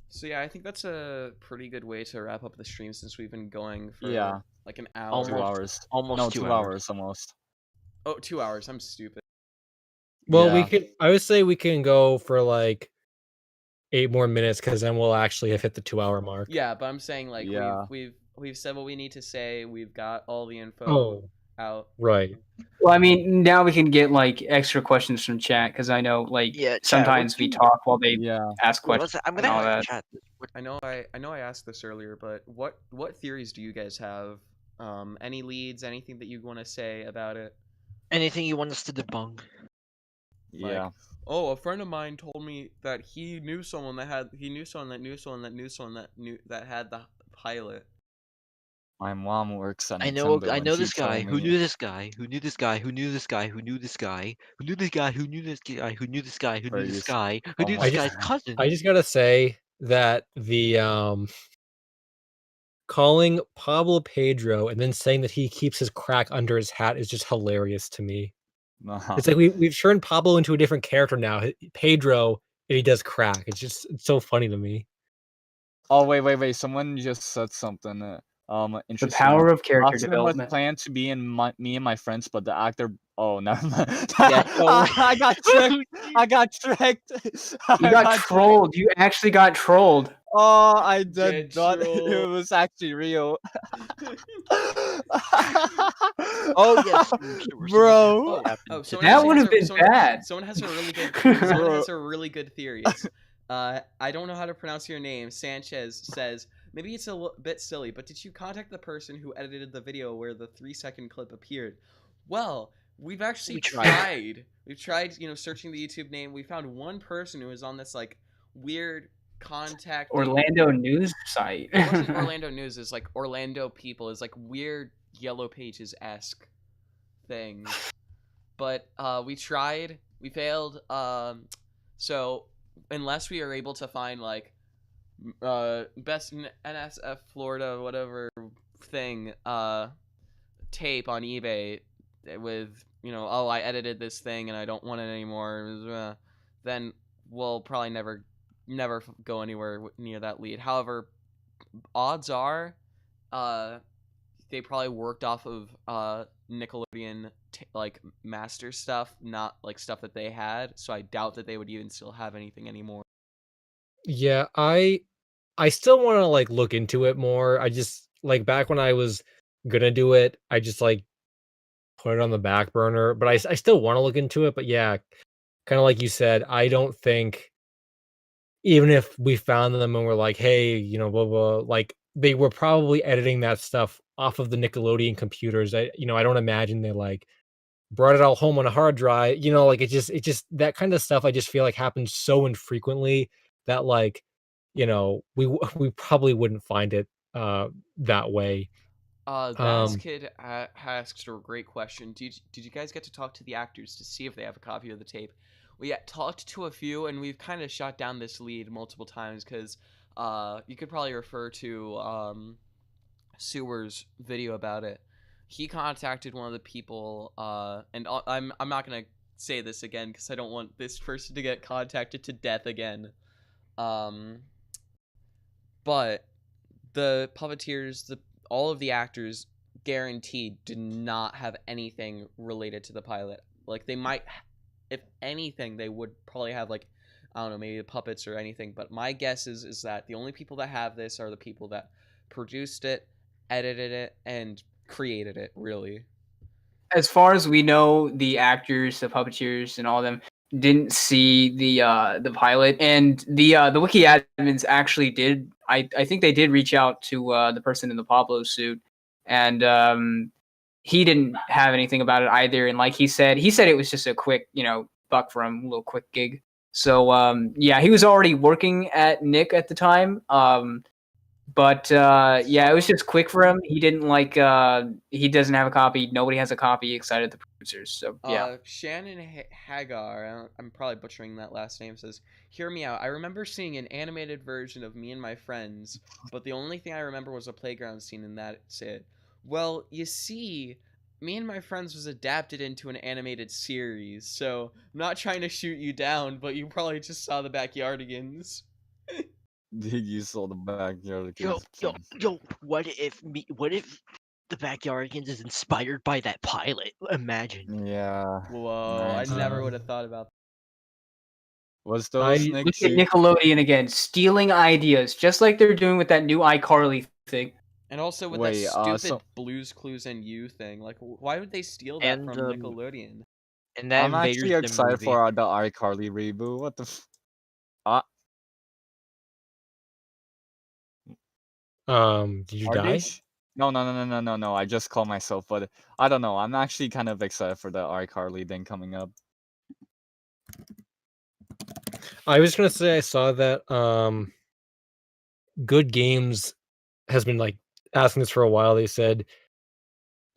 So yeah, I think that's a pretty good way to wrap up the stream, since we've been going for Yeah, like an hour. 2 hours. Almost No, 2 2 hours. hours almost. Oh, 2 hours. I'm stupid. Well, Yeah. I would say we can go for like 8 more minutes, because then we'll actually have hit the 2-hour mark. Yeah, but I'm saying, like, Yeah. we've said what we need to say. We've got all the info Oh, out. right. Well, I mean, now we can get like extra questions from chat, because I know like Yeah, chat, sometimes we talk while they Yeah. ask Wait, questions I'm and gonna all ask that. chat. I know I asked this earlier, but what theories do you guys have? Any leads? Anything that you want to say about it? Anything you want us to debunk? Yeah. Like, oh, a friend of mine told me that he knew someone that had that had the pilot. My mom works at I know Nintendo, and she this guy told who me. knew this guy who knew this guy who knew this guy who knew this guy who knew this guy who knew this guy who knew this guy who knew this guy who knew Oh this my guy's God. cousin. I just gotta say that the calling Pablo Pedro and then saying that he keeps his crack under his hat is just hilarious to me. Nah. It's like we've turned Pablo into a different character now. Pedro, and he does crack. It's so funny to me. Oh wait! Someone just said something. The Interesting. power of character Costume was development. planned to be in me and my friends, but the actor. Oh, never mind. Yeah, no. I got tricked. I got tricked. You got trolled. You actually got trolled. Oh, I Get did not. It trolled. was actually real. Oh yes, Bro. Someone That actually would has have been bad. Someone has a really good. Bro. Someone has a really good theory. It's, I don't know how to pronounce your name. Sanchez says, maybe it's a bit silly, but did you contact the person who edited the video where the 3-second clip appeared? Well, we've actually We tried. We've tried, searching the YouTube name. We found one person who was on this like weird contact Orlando news site. It wasn't Orlando News. It's like Orlando People. Is like weird Yellow Pages esque thing. But we tried. We failed. So unless we are able to find like best NSF Florida whatever thing tape on eBay with, oh, I edited this thing and I don't want it anymore, then will probably never go anywhere near that lead. However, odds are, they probably worked off of Nickelodeon like master stuff, not like stuff that they had. So I doubt that they would even still have anything anymore. Yeah, I still want to like look into it more. I just like back when I was gonna do it, I just like put it on the back burner. But I still want to look into it. But yeah, kind of like you said, I don't think even if we found them and we're like, hey, blah blah, like they were probably editing that stuff off of the Nickelodeon computers. I don't imagine they like brought it all home on a hard drive. Like it just that kind of stuff. I just feel like happens so infrequently that like, we probably wouldn't find it that way. That's Um, Kid asked a great question. Did you guys get to talk to the actors to see if they have a copy of the tape? We talked to a few, and we've kind of shot down this lead multiple times because you could probably refer to Sewer's video about it. He contacted one of the people, and I'm not gonna say this again because I don't want this person to get contacted to death again. Um, but the puppeteers, all of the actors, guaranteed did not have anything related to the pilot. Like they might, if anything, they would probably have like, I don't know, maybe the puppets or anything. But my guess is that the only people that have this are the people that produced it, edited it, and created it. Really. As far as we know, the actors, the puppeteers, and all of them didn't see the pilot, and the wiki admins actually did. I think they did reach out to the person in the Pablo suit, and he didn't have anything about it either. And like he said it was just a quick, buck for him, a little quick gig. So yeah, he was already working at Nick at the time. But yeah, it was just quick for him. He didn't like. He doesn't have a copy. Nobody has a copy excited the producers. So yeah. Shannon Hagar, I'm probably butchering that last name, says, "Hear me out. I remember seeing an animated version of Me and My Friends, but the only thing I remember was a playground scene, and that's it." Well, you see, Me and My Friends was adapted into an animated series, so I'm not trying to shoot you down, but you probably just saw the Backyardigans. You saw the backyard Yo, kids. yo, yo! What if the Backyardigans is inspired by that pilot? Imagine. Yeah. Whoa, I Imagine. never would have thought about that. Was those I Nick Look at too? Nickelodeon again, stealing ideas, just like they're doing with that new iCarly thing. And also with Wait, that stupid so Blues Clues and You thing, like why would they steal that And from Nickelodeon? and that I'm Invaders actually Zim excited movie. for the iCarly reboot. What the did you are they? die? No. I just called myself, but I don't know. I'm actually kind of excited for the iCarly thing coming up. I was gonna say I saw that Good Games has been like asking this for a while. They said,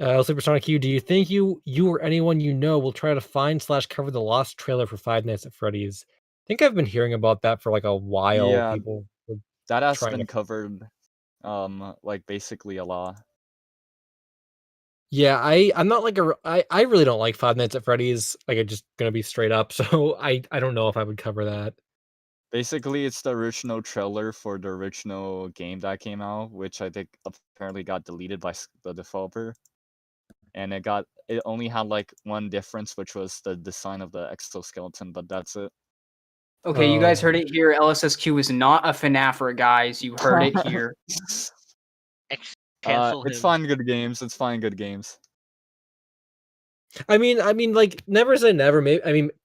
LSuperSonicQ, do you think you or anyone you know will try to find/cover the lost trailer for Five Nights at Freddy's? I think I've been hearing about that for like a while. Yeah, People were that has trying been to. covered, like basically a lot. Yeah, I'm not like I really don't like Five Nights at Freddy's. Like I'm just gonna be straight up. So I don't know if I would cover that. Basically, it's the original trailer for the original game that came out, which I think apparently got deleted by the developer. And it only had like one difference, which was the design of the exoskeleton, but that's it. Okay, you guys Um, heard it here. LSSQ is not a FNAFer, guys. You heard it here. Cancel It's him. fine, good games. It's fine, good games. I mean, like never say never.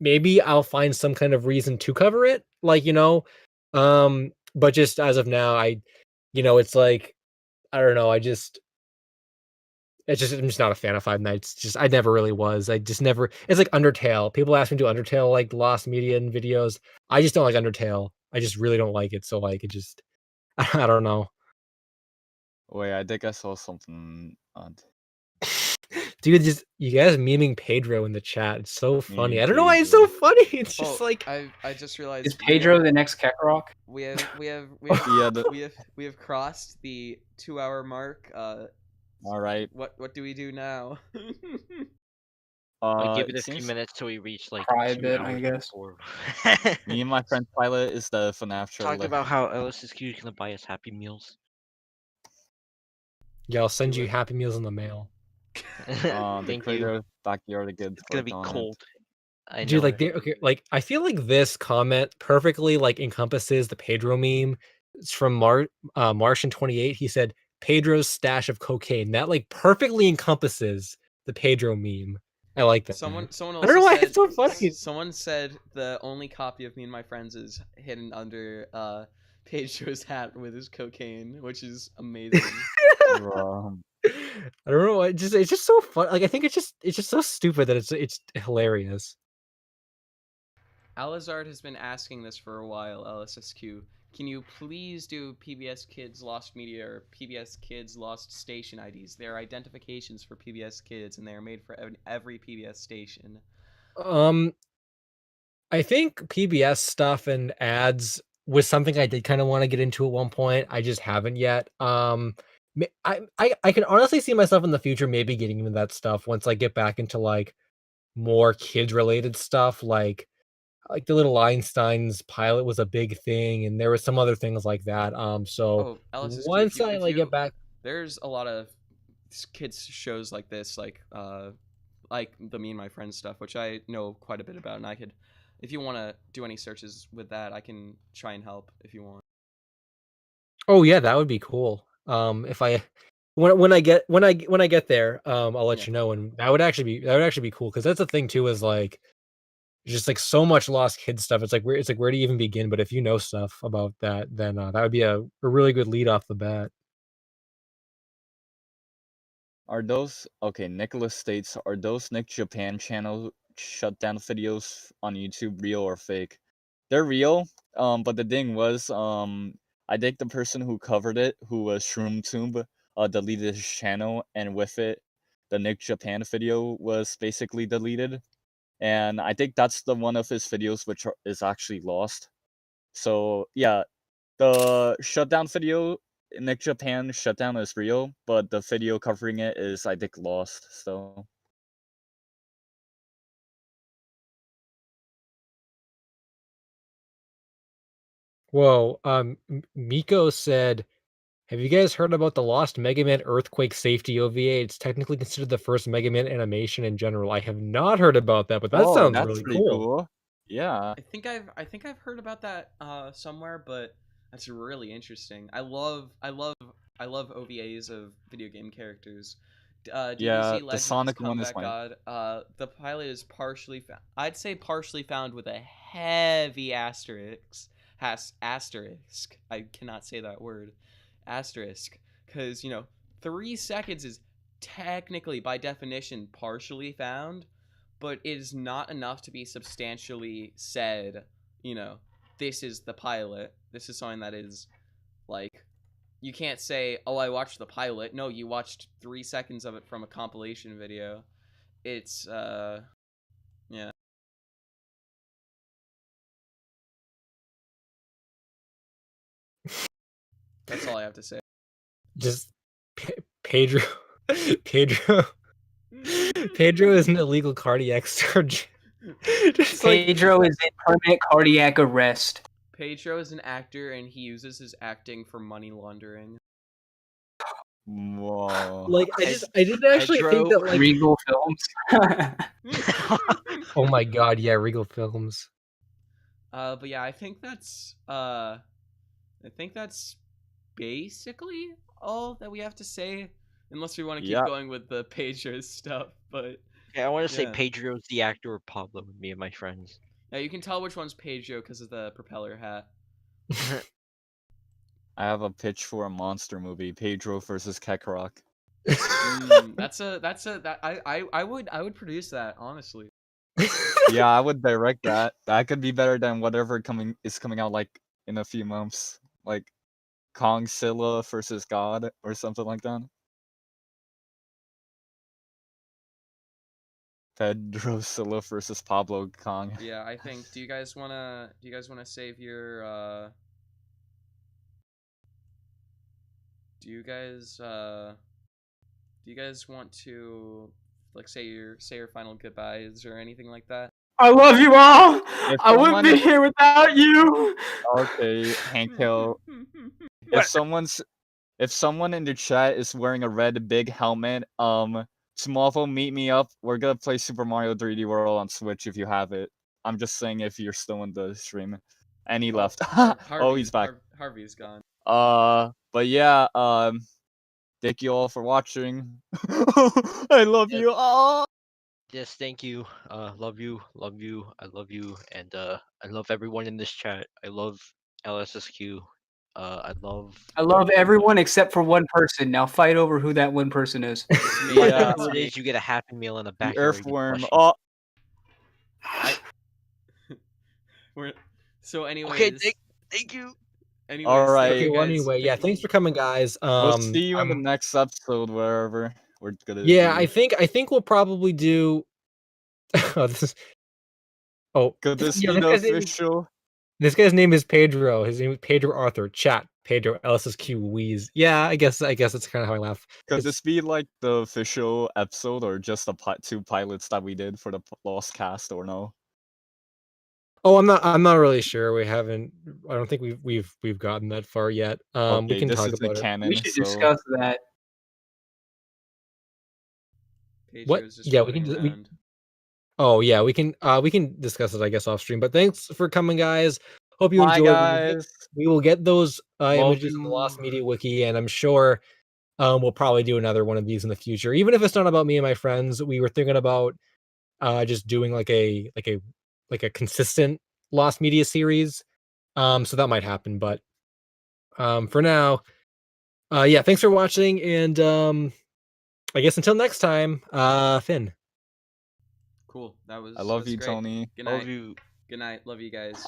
Maybe I'll find some kind of reason to cover it. Like but just as of now, it's like I don't know. I'm just not a fan of Five Nights. Just I never really was. I just never. It's like Undertale. People ask me to do Undertale like lost media and videos. I just don't like Undertale. I just really don't like it. So like it just I don't know. Wait, I think I saw something odd. Dude, just you guys memeing Pedro in the chat. It's so funny. Memeing I don't know why it's so Pedro. funny. It's just like I just realized Is Pedro the next Kekrok? we have Yeah, we have crossed the 2-hour mark. All right. What do we do now? Give it It a few seems minutes till we reach like Cry a 2 bit, I hours guess. before. me and my friend Pilot is the FNAF Talk trailer. about how LSSQ is gonna buy us Happy Meals. Yeah, I'll send Do you it. Happy Meals in the mail. The Thank you. creator backyard good It's gonna work be on cold. it. I Dude, know like it. okay, like I feel like this comment perfectly like encompasses the Pedro meme. It's from Martian 28. He said Pedro's stash of cocaine. That like perfectly encompasses the Pedro meme. I like that. Someone I don't also know why said it's so funny. someone said the only copy of Me and My Friends is hidden under Pedro's hat with his cocaine, which is amazing. Bro. I don't know. It's just so fun. Like I think it's just so stupid that it's hilarious. Alizard has been asking this for a while, LSSQ. Can you please do PBS Kids Lost Media or PBS Kids Lost Station IDs? They are identifications for PBS Kids, and they are made for every PBS station. Um, I think PBS stuff and ads was something I did kind of want to get into at one point. I just haven't yet. I can honestly see myself in the future maybe getting into that stuff once I get back into like more kids related stuff, like the Little Einstein's pilot was a big thing, and there were some other things like that. So Oh, LSSQ, once I like get back, there's a lot of kids shows like this, like the Me and My Friends stuff, which I know quite a bit about, and I could, if you want to do any searches with that, I can try and help if you want. oh yeah, that would be cool. If I when I get there, I'll let Yeah. you know, and that would actually be cool because that's the thing too is like just like so much lost kid stuff. It's like where do you even begin? But if you know stuff about that, then that would be a really good lead off the bat. Are those okay? Nicholas states, are those Nick Japan channel shutdown videos on YouTube real or fake? They're real. But the thing was, I think the person who covered it, who was ShroomTube, deleted his channel, and with it, the Nick Japan video was basically deleted. And I think that's the one of his videos which is actually lost. So yeah, the shutdown video, Nick Japan shutdown is real, but the video covering it is, I think, lost. So Whoa, Miko said, "Have you guys heard about the Lost Mega Man Earthquake Safety OVA? It's technically considered the first Mega Man animation in general." I have not heard about that, but that oh, sounds that's really pretty cool. cool. Yeah, I think I've heard about that somewhere, but that's really interesting. I love OVAs of video game characters. yeah. DBZ The Legends Sonic one is Comeback my God. The pilot is partially I'd say partially found with a heavy asterisk. Asterisk. I cannot say that word. Asterisk, because 3 seconds is technically by definition partially found, but it is not enough to be substantially said, you know, this is the pilot. This is something that is like, you can't say, oh, I watched the pilot. No, you watched 3 seconds of it from a compilation video. It's yeah. That's all I have to say. Just Pedro, Pedro, Pedro is an illegal cardiac surgeon. Just like Pedro is in permanent cardiac arrest. Pedro is an actor and he uses his acting for money laundering. whoa. like I didn't actually think that like Regal Films. oh my god, yeah, Regal Films. But yeah, I think that's basically all that we have to say, unless we want to keep Yeah, going with the Pedro stuff. But Yeah, I want to say yeah, Pedro's the actor of Pablo with Me and My Friends. yeah, you can tell which one's Pedro because of the propeller hat. I have a pitch for a monster movie: Pedro versus Kakarot. I would produce that honestly. Yeah, I would direct that. That could be better than whatever coming out like in a few months, like Kongzilla versus God or something like that. Pedro Silla versus Pablo Kong. Yeah, I think. Do you guys wanna save your do you guys want to like say your final goodbyes or anything like that? I love you all. If I wouldn't be someone- here without you. Okay, Hanko. If someone in the chat is wearing a red big helmet, tomorrow meet me up. We're gonna play Super Mario 3D World on Switch if you have it. I'm just saying if you're still in the stream. And he left. Oh, he's back. Harvey's gone. But yeah, thank you all for watching. I love you all. Yes, thank you. Love you, I love you, and I love everyone in this chat. I love LSSQ. I love everyone except for one person. Now fight over who that one person is. Yeah, who it is. You get a Happy Meal in a the backyard. earthworm. plushie. Oh, So anyways. Okay, thank you. Anyways, All right. Okay, well, guys, anyway, yeah, thank thanks you. for coming, guys. we'll see you in the I'm- next episode, wherever we're gonna. Yeah, be. I think we'll probably do. Oh, this is. Oh, Could this yeah, be the guy's name is- official? This guy's name is Pedro. His name is Pedro Arthur. Chat Pedro LSSQ Wheeze. Yeah, I guess that's kind of how I laugh. Could It's- this be like the official episode, or just the 2 pilots that we did for the Lost Cast, or no? Oh, I'm not really sure. We haven't. I don't think we've gotten that far yet. We Okay, can this talk is the about it. canon. We should so discuss that. Pedro's just Yeah, we can floating we- around. Oh yeah, we can discuss it, I guess, off stream. But thanks for coming, guys. Hope you Bye, enjoyed. guys. We will get those Love images in the Lost you. Media Wiki, and I'm sure we'll probably do another one of these in the future. Even if it's not about me and my friends, we were thinking about just doing like a consistent Lost Media series. So that might happen, but for now, yeah, thanks for watching, and I guess until next time, Finn. Cool. That was. I love that's you, great. Tony. Good Love night. you. Good night. Love you guys.